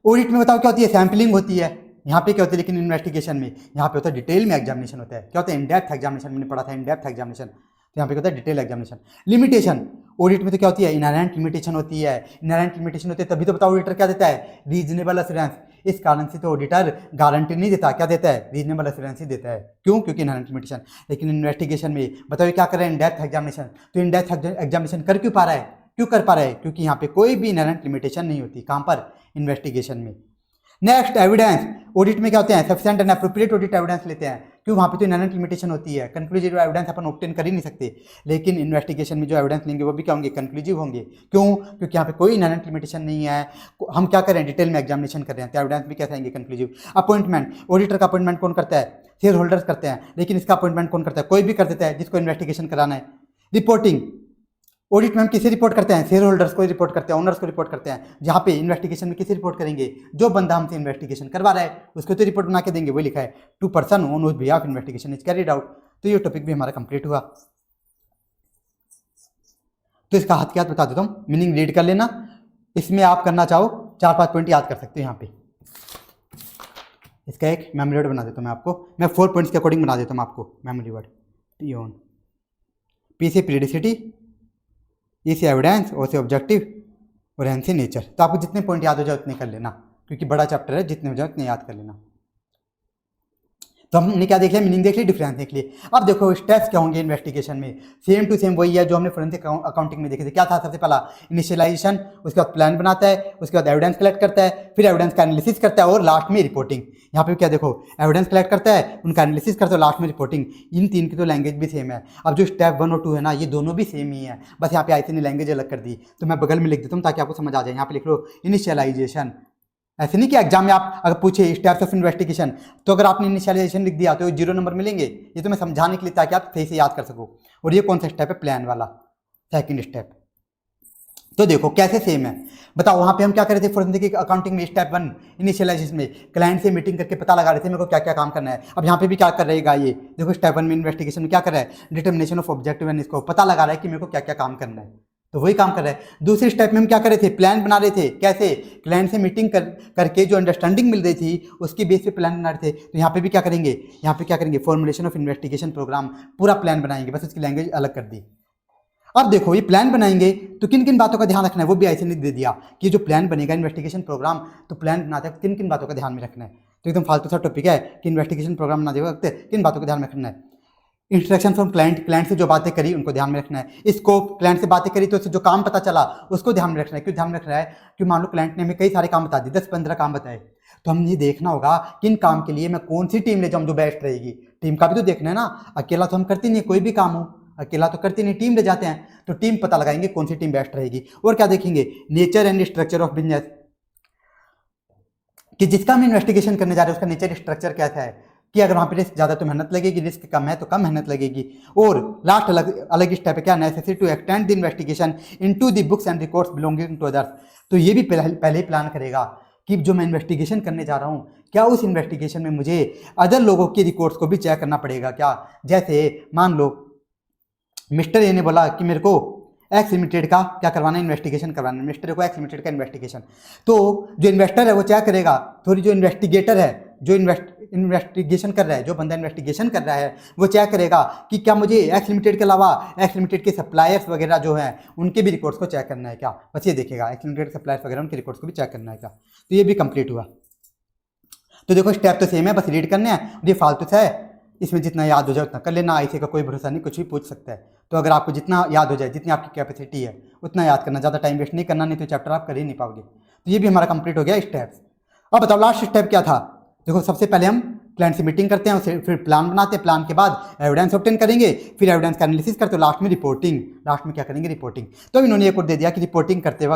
ऑडिट में बताओ क्या होती है, सैम्पलिंग होती है, यहाँ पे क्या होता है, लेकिन इन्वेस्टिगेशन में यहाँ पे होता है डिटेल में एग्जामिनेशन होता है। क्या होता है, इन डेप्थ एग्जामिनेशन, मैंने पढ़ा था इन डेप्थ एग्जामिनेशन, तो यहाँ पे क्या होता है डिटेल एग्जामिनेशन। लिमिटेशन, ऑडिट में तो क्या होती है, इनहेरेंट लिमिटेशन होती है। इनहेरेंट लिमिटेशन होती है तभी तो बताओ ऑडिटर क्या देता है, रीजनेबल एश्योरेंस। इस कारण से तो ऑडिटर गारंटी नहीं देता, क्या देता है, रीजनेबल एश्योरेंस ही देता है। क्यों, क्योंकि इनहेरेंट लिमिटेशन। लेकिन इन्वेस्टिगेशन में बताओ क्या कर रहे हैं, इन डेप्थ एग्जामिनेशन। तो इन डेप्थ एग्जामिनेशन कर क्यों पा रहा है, क्यों कर पा रहा है, क्योंकि यहाँ पे कोई भी इनहेरेंट लिमिटेशन नहीं होती, कहाँ पर, इन्वेस्टिगेशन में। नेक्स्ट एविडेंस, ऑडिट में क्या होते हैं, sufficient and appropriate audit evidence लेते हैं, क्यों, वहाँ पे तो इनहेरेंट लिमिटेशन होती है, कंक्लूसिव एविडेंस अपन ऑब्टेन कर ही नहीं सकते। लेकिन इन्वेस्टिगेशन में जो एविडेंस लेंगे वो भी क्या होंगे, कंक्लूसिव होंगे। क्यों, क्योंकि यहाँ पे कोई इनहेरेंट लिमिटेशन नहीं है, हम क्या करें, डिटेल में एग्जामिनेशन कर रहे हैं, तो एविडेंस भी कैसे आएंगे, कंक्लूसिव। अपॉइंटमेंट, ऑडिटर का अपॉइंटमेंट कौन करता है, शेयर होल्डर्स करते हैं, लेकिन इसका अपॉइंटमेंट कौन करता है, कोई भी कर देता है जिसको इन्वेस्टिगेशन कराना है। रिपोर्टिंग, ऑडिट में हम किसे रिपोर्ट करते हैं, शेयर होल्डर्स को रिपोर्ट करते हैं, ओनर्स को रिपोर्ट करते हैं। जहाँ पे इन्वेस्टिगेशन में किसे रिपोर्ट करेंगे, जो बंदा हमसे इन्वेस्टिगेशन करवा रहा है उसको तो रिपोर्ट बना के देंगे, वही लिखा है, to person on whose behalf investigation is carried out. तो ये टॉपिक भी हमारा कंप्लीट हुआ। तो इसका हाथ के हाथ बता देता हूँ, मीनिंग रीड कर लेना, इसमें आप करना चाहो 4-5 पॉइंट याद कर सकते हो। यहाँ पे इसका एक मेमोरी वर्ड बना देता हूँ मैं आपको, मैं 4 पॉइंट्स के अकॉर्डिंग बना देता हूँ आपको मेमोरी वर्ड। पियोन, पी से पीरियडिसिटी, ई से एविडेंस, ओ से ऑब्जेक्टिव, और एन से नेचर। तो आपको जितने पॉइंट याद हो जाए उतने कर लेना, क्योंकि बड़ा चैप्टर है, जितने हो जाए उतने याद कर लेना। तो हमने क्या देख लिया, मीनिंग देख ली, डिफरेंस देख लिए। अब देखो स्टेप्स क्या होंगे इन्वेस्टिगेशन में, सेम टू सेम वही है जो हमने फोरेंसिक अकाउंटिंग में देखे थे। क्या था, सबसे पहला इनिशियलाइजेशन, उसके बाद प्लान बनाता है, उसके बाद एविडेंस कलेक्ट करता है, फिर एविडेंस का एनालिसिस करता है और लास्ट में रिपोर्टिंग। यहाँ पे क्या देखो, एविडेंस कलेक्ट करता है, उनका एनालिसिस करता है, लास्ट में रिपोर्टिंग। इन तीन की तो लैंग्वेज भी सेम है। अब जो स्टेप 1 और 2 है ना, ये दोनों भी सेम ही है, बस यहाँ पे आईसी ने लैंग्वेज अलग कर दी। तो मैं बगल में लिख देता हूँ ताकि आपको समझ आ जाए। यहाँ पे लिख लो इनिशियलाइजेशन। ऐसे नहीं कि एग्जाम में आप अगर पूछे स्टेप्स ऑफ इन्वेस्टिगेशन, तो अगर आपने इनिशियलाइजेशन लिख दिया तो 0 नंबर मिलेंगे। ये तो मैं समझाने के लिए ताकि आप सही से याद कर सको। और ये कौन सा स्टेप है, प्लान वाला, सेकंड स्टेप। तो देखो कैसे सेम है, बताओ। वहां पे हम क्या कर रहे थे फोरेंसिक अकाउंटिंग में, स्टेप 1 इनिशियलाइजेशन में क्लाइंट से मीटिंग करके पता लगा रहे थे मेरे को क्या क्या काम करना है। अब यहाँ पे भी क्या कर रहेगा, ये देखो स्टेप 1 में इन्वेस्टिगेशन में क्या कर रहा है, डिटर्मिनेशन ऑफ ऑब्जेक्टिव एंड इसको पता लगा रहा है कि मेरे को क्या क्या काम करना है, तो वही काम कर रहा है। दूसरे स्टेप में हम क्या कर रहे थे, प्लान बना रहे थे। कैसे, क्लाइंट से मीटिंग करके जो अंडरस्टैंडिंग मिल रही थी उसके बेस पे प्लान बना रहे थे। तो यहाँ पे भी क्या करेंगे, यहाँ पे क्या करेंगे, फॉर्मुलेशन ऑफ इन्वेस्टिगेशन प्रोग्राम, पूरा प्लान बनाएंगे, बस उसकी लैंग्वेज अलग कर दी। अब देखो ये प्लान बनाएंगे तो किन किन बातों का ध्यान रखना है, वो भी ऐसे नहीं दे दिया कि जो प्लान बनेगा इन्वेस्टिगेशन प्रोग्राम, तो प्लान बनाते वक्त किन किन बातों का ध्यान में रखना है। तो एकदम फालतू सा टॉपिक है कि इन्वेस्टिगेशन प्रोग्राम बनाते वक्त किन बातों का ध्यान में रखना है। इंस्ट्रक्शन फ्रॉम क्लाइंट, क्लाइंट से जो बातें करी उनको ध्यान में रखना है। स्कोप, क्लाइंट से बातें करी तो उससे जो काम पता चला उसको ध्यान में रखना है। क्यों ध्यान में रखना है, क्योंकि मान लो क्लाइंट ने हमें कई सारे काम बता दिए, 10-15 काम बताए, तो हमने ये देखना होगा किन काम के लिए मैं कौन सी टीम ले जाऊँ जो बेस्ट रहेगी। टीम का भी तो देखना है ना, अकेला तो हम करते नहीं, कोई भी काम हो अकेला तो करते नहीं, टीम ले जाते हैं। तो टीम पता लगाएंगे कौन सी टीम बेस्ट रहेगी। और क्या देखेंगे, nature and structure of business, कि जिसका हम इन्वेस्टिगेशन करने जा रहे हैं उसका नेचर स्ट्रक्चर कैसा है, कि अगर वहाँ पे रिस्क ज़्यादा तो मेहनत लगेगी, रिस्क कम है तो कम मेहनत लगेगी। और लास्ट अलग स्टेप है क्या, necessary to extend the investigation into the books and records belonging to others. तो ये भी पहले ही प्लान करेगा कि जो मैं इन्वेस्टिगेशन करने जा रहा हूँ, क्या उस इन्वेस्टिगेशन में मुझे अदर लोगों के रिकॉर्ड्स को भी चेक करना पड़ेगा क्या। जैसे मान लो मिस्टर ए ने बोला कि मेरे को एक्स लिमिटेड का क्या करवाना है, इन्वेस्टिगेशन करवाना है, मिस्टर ए को एक्स लिमिटेड का इन्वेस्टिगेशन। तो जो इन्वेस्टर है वो क्या करेगा, थोड़ी जो इन्वेस्टिगेटर है, जो इन्वेस्टिगेशन कर रहा है, जो बंदा इन्वेस्टिगेशन कर रहा है वो क्या करेगा कि क्या मुझे एक्स लिमिटेड के अलावा एक्स लिमिटेड के सप्लायर्स वगैरह जो हैं उनके भी रिकॉर्ड्स को चेक करना है क्या, बस ये देखेगा एक्स लिमिटेड के सप्लायर्स वगैरह उनके रिकॉर्ड्स को भी चेक करना है क्या। तो ये भी कंप्लीट हुआ। तो देखो स्टेप तो सेम है, बस रीड करने हैं। ये फालतू सा है, इसमें जितना याद हो जाए उतना कर लेना, ऐसे का कोई भरोसा नहीं, कुछ भी पूछ सकता है। तो अगर आपको जितना याद हो जाए, जितनी आपकी कैपेसिटी है उतना याद करना, ज़्यादा टाइम वेस्ट नहीं करना, नहीं तो चैप्टर आप कर ही नहीं पाओगे। तो ये भी हमारा कंप्लीट हो गया स्टेप्स। अब बताओ लास्ट स्टेप क्या था। देखो सबसे पहले हम क्लाइंट से मीटिंग करते हैं, उसे फिर प्लान बनाते हैं, प्लान के बाद एविडेंस ऑब्टेन करेंगे, फिर एविडेंस का एनालिसिस करते हो, लास्ट में रिपोर्टिंग। लास्ट में क्या करेंगे, रिपोर्टिंग। तो इन्होंने एक और दे दिया कि रिपोर्टिंग करते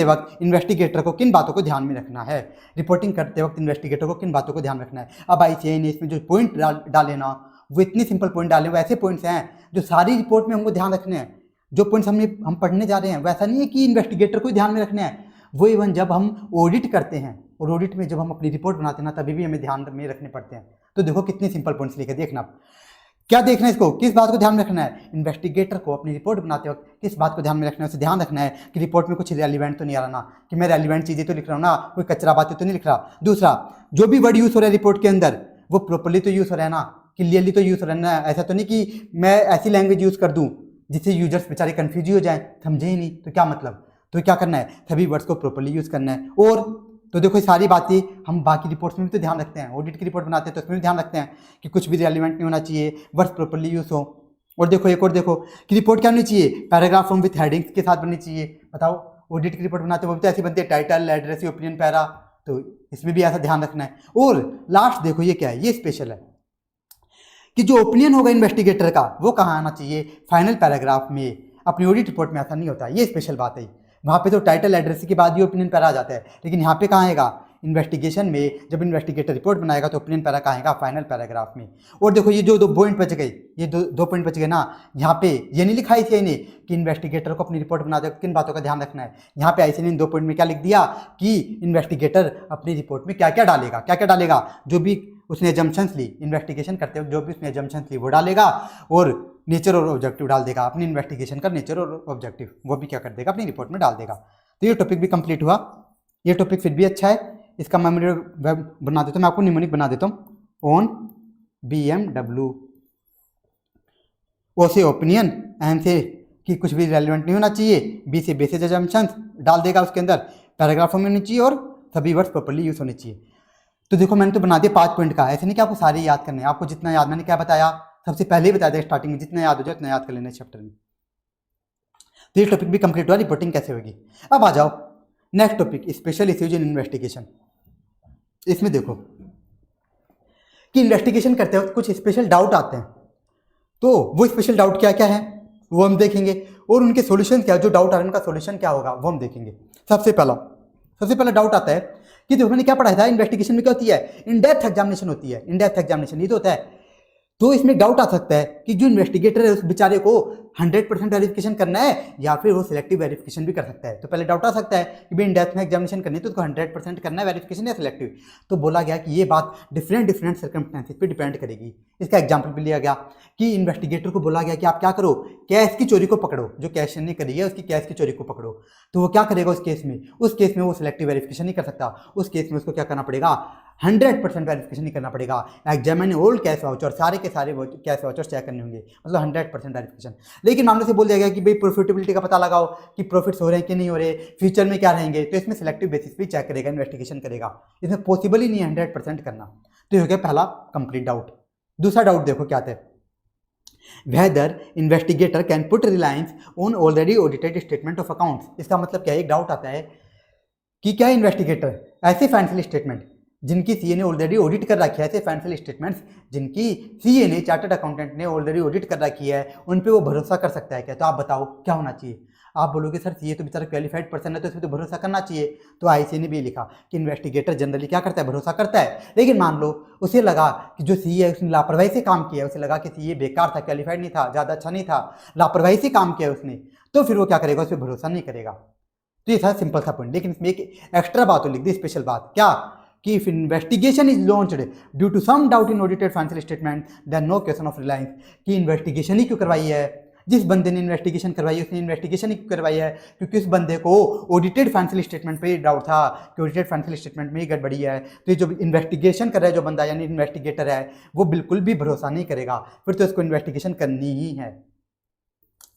वक्त इन्वेस्टिगेटर को किन बातों को ध्यान में रखना है। रिपोर्टिंग करते वक्त इन्वेस्टिगेटर को किन बातों को ध्यान रखना है। अब आईसीआई ने इसमें जो पॉइंट डाले ना, वो इतनी सिंपल पॉइंट डाले, वो ऐसे पॉइंट्स हैं जो सारी रिपोर्ट में हमको ध्यान रखने हैं। जो पॉइंट्स हम पढ़ने जा रहे हैं वैसा नहीं है कि इन्वेस्टिगेटर को ध्यान में रखने हैं, वो इवन जब हम ऑडिट करते हैं और ऑडिट में जब हम अपनी रिपोर्ट बनाते हैं ना, तभी भी हमें ध्यान में रखने पड़ते हैं। तो देखो कितने सिंपल पॉइंट्स लिखे, देखना क्या देखना है इसको, किस बात को ध्यान में रखना है। इन्वेस्टिगेटर को अपनी रिपोर्ट बनाते वक्त किस बात को ध्यान में रखना है, उसे ध्यान रखना है कि रिपोर्ट में कुछ रेलिवेंट तो नहीं आ रहा ना, कि मैं रेलिवेंट चीज़ें तो लिख रहा हूँ ना, कोई कचरा बातें तो नहीं लिख रहा। दूसरा, जो भी वर्ड यूज़ हो रहा है रिपोर्ट के अंदर वो प्रॉपर्ली तो यूज़ हो रहा है ना, क्लियरली तो यूज़ हो रहा है ना। ऐसा तो नहीं कि मैं ऐसी लैंग्वेज यूज़ कर दूँ जिससे यूजर्स बेचारे कन्फ्यूज ही हो जाएँ, समझे ही नहीं तो क्या मतलब। तो क्या करना है, सभी वर्ड्स को प्रॉपर्ली यूज़ करना है। और तो देखो ये सारी बातें हम बाकी रिपोर्ट्स में भी तो ध्यान रखते हैं, ऑडिट की रिपोर्ट बनाते हैं तो उसमें भी ध्यान रखते हैं कि कुछ भी रेलिवेंट नहीं होना चाहिए, वर्ड्स प्रॉपर्ली यूज़ हो। और देखो एक और देखो कि रिपोर्ट क्या होनी चाहिए, पैराग्राफ फॉर्म विथ हेडिंग्स के साथ बननी चाहिए। बताओ ऑडिट की रिपोर्ट बनाते हैं वो भी तो ऐसी बनती है, टाइटल, एड्रेस, ओपिनियन, पैरा। तो इसमें भी ऐसा ध्यान रखना है। और लास्ट देखो ये क्या है, ये स्पेशल है कि जो ओपिनियन होगा इन्वेस्टिगेटर का वो कहाँ आना चाहिए, फाइनल पैराग्राफ में। अपनी ऑडिट रिपोर्ट में ऐसा नहीं होता, ये स्पेशल बात है। वहाँ पे तो टाइटल, एड्रेस के बाद ही ओपिनियन पैरा आ जाता है, लेकिन यहाँ पे कहाँ आएगा, इन्वेस्टिगेशन में जब इन्वेस्टिगेटर रिपोर्ट बनाएगा तो ओपिनियन पैरा कहाँ आएगा, फाइनल पैराग्राफ में। और देखो ये जो दो पॉइंट बच गए, ये दो पॉइंट बच गए ना, यहाँ पे ये नहीं लिखा है इन्हें कि इन्वेस्टिगेटर को अपनी रिपोर्ट बनाते वक्त किन बातों का ध्यान रखना है। यहाँ पे ऐसे इन 2 पॉइंट में क्या लिख दिया कि इन्वेस्टिगेटर अपनी रिपोर्ट में क्या क्या डालेगा, जो भी उसने एजम्पशंस ली इन्वेस्टिगेशन करते वक्त, जो भी उसने एजम्पशंस ली वो डालेगा, और नेचर और ऑब्जेक्टिव डाल देगा, अपनी इन्वेस्टिगेशन का नेचर और ऑब्जेक्टिव वो भी क्या कर देगा, अपनी रिपोर्ट में डाल देगा। तो ये टॉपिक भी कंप्लीट हुआ। ये टॉपिक फिर भी अच्छा है, इसका मेमोरी वेब बना देता हूँ, मैं आपको निमोनिक बना देता हूँ। ऑन BMW, ओ से ओपिनियन, एन से कि कुछ भी रेलिवेंट नहीं होना चाहिए, बी से बेसिस एजम्पशंस डाल देगा उसके अंदर, पैराग्राफ में होनी चाहिए और सभी वर्ड्स प्रॉपर्ली यूज होने चाहिए। तो देखो मैंने तो बना दिया 5 पॉइंट का, ऐसे नहीं कि आपको सारे याद करने हैं, आपको जितना याद, मैंने क्या बताया सबसे पहले ही बता दिया स्टार्टिंग में, जितना याद हो जाए उतना याद कर लेना चैप्टर में। तो ये टॉपिक भी कंप्लीट हुआ, रिपोर्टिंग कैसे होगी। अब आ जाओ next topic, special issues in investigation. इसमें देखो कि इन्वेस्टिगेशन करते वक्त कुछ स्पेशल डाउट आते हैं, तो वो स्पेशल डाउट क्या क्या है वो हम देखेंगे, और उनके सॉल्यूशन क्या, जो डाउट आ रहे हैं उनका सॉल्यूशन क्या होगा वो हम देखेंगे। सबसे पहला डाउट आता है कि देखो मैंने क्या पढ़ा था, इन्वेस्टिगेशन में क्या होती है, इन डेप्थ एग्जामिनेशन होती है, इन डेप्थ एग्जामिनेशन ये तो होता है। तो इसमें डाउट आ सकता है कि जो इन्वेस्टिगेटर है उस बेचारे को 100% वेरिफिकेशन करना है या फिर वो सिलेक्टिव वेरिफिकेशन भी कर सकता है। तो पहले डाउट आ सकता है कि भाई इन डेप्थ में एग्जामिनेशन करनी है तो उसको 100% करना है वेरिफिकेशन या सिलेक्टिव। तो बोला गया कि ये बात डिफरेंट सर्कमस्टेंसेस पे डिपेंड करेगी। इसका एग्जाम्पल भी लिया गया कि इन्वेस्टिगेटर को बोला गया कि आप क्या करो, कैश की चोरी को पकड़ो, जो कैश ने करी है उसकी कैश की चोरी को पकड़ो। तो वो क्या करेगा उस केस में वो सिलेक्टिव वेरिफिकेशन नहीं कर सकता, उस केस में उसको क्या करना पड़ेगा, 100% वेरिफिकेशन नहीं करना पड़ेगा, एग्जामिन ओल्ड कैश वाउचर, सारे के सारे कैश वाउचर चेक करने होंगे, मतलब 100% वेरिफिकेशन। लेकिन मामले से बोल जाएगा कि भाई प्रॉफिटेबिलिटी का पता लगाओ कि प्रॉफिट्स हो रहे हैं कि नहीं हो रहे, फ्यूचर में क्या रहेंगे, तो इसमें सिलेक्टिव बेसिस पे चेक करेगा, इन्वेस्टिगेशन करेगा। इसमें पॉसिबल ही नहीं है 100% करना। तो ये हो गया पहला कंप्लीट डाउट। दूसरा डाउट देखो क्या आता है, whether investigator can put reliance on already audited statement of accounts। इसका मतलब क्या है, एक डाउट आता है कि क्या इन्वेस्टिगेटर ऐसे फाइनेंशियल स्टेटमेंट जिनकी सीए ने ऑलरेडी ऑडिट कर रखी है, ऐसे फाइनेंशियल स्टेटमेंट्स जिनकी सीए ने, चार्टर्ड अकाउंटेंट ने ऑलरेडी ऑडिट कर रखी है, उन पे वो भरोसा कर सकता है क्या। तो आप बताओ क्या होना चाहिए। आप बोलोगे सर सीए तो बेचारा क्वालिफाइड पर्सन है तो इसमें तो भरोसा करना चाहिए। तो आईसीए ने भी लिखा कि इन्वेस्टिगेटर जनरली क्या करता है, भरोसा करता है। लेकिन मान लो उसे लगा कि जो सीए है उसने लापरवाही से काम किया, उसे लगा कि सीए बेकार था, क्वालिफाइड नहीं था, ज़्यादा अच्छा नहीं था, लापरवाही से काम किया उसने, तो फिर वो क्या करेगा, उस पर भरोसा नहीं करेगा। तो ये था सिंपल सा पॉइंट। लेकिन इसमें एक एक्स्ट्रा बात हो लिख दी, स्पेशल बात, क्या कि if investigation is launched due to some doubt in audited financial statement then no question of reliance. कि इन्वेस्टिगेशन ही क्यों करवाई है, जिस बंदे ने इन्वेस्टिगेशन करवाई है उसने इन्वेस्टिगेशन ही क्यों करवाई है, क्योंकि उस बंदे को ऑडिटेड फाइनेंशियल स्टेटमेंट पे डाउट था कि ऑडिटेड फाइनेंशियल स्टेटमेंट में ही गड़बड़ी है। तो ये जो इन्वेस्टिगेशन कर रहा है जो बंदा यानी इन्वेस्टिगेटर है वो बिल्कुल भी भरोसा नहीं करेगा, फिर तो उसको इन्वेस्टिगेशन करनी ही है,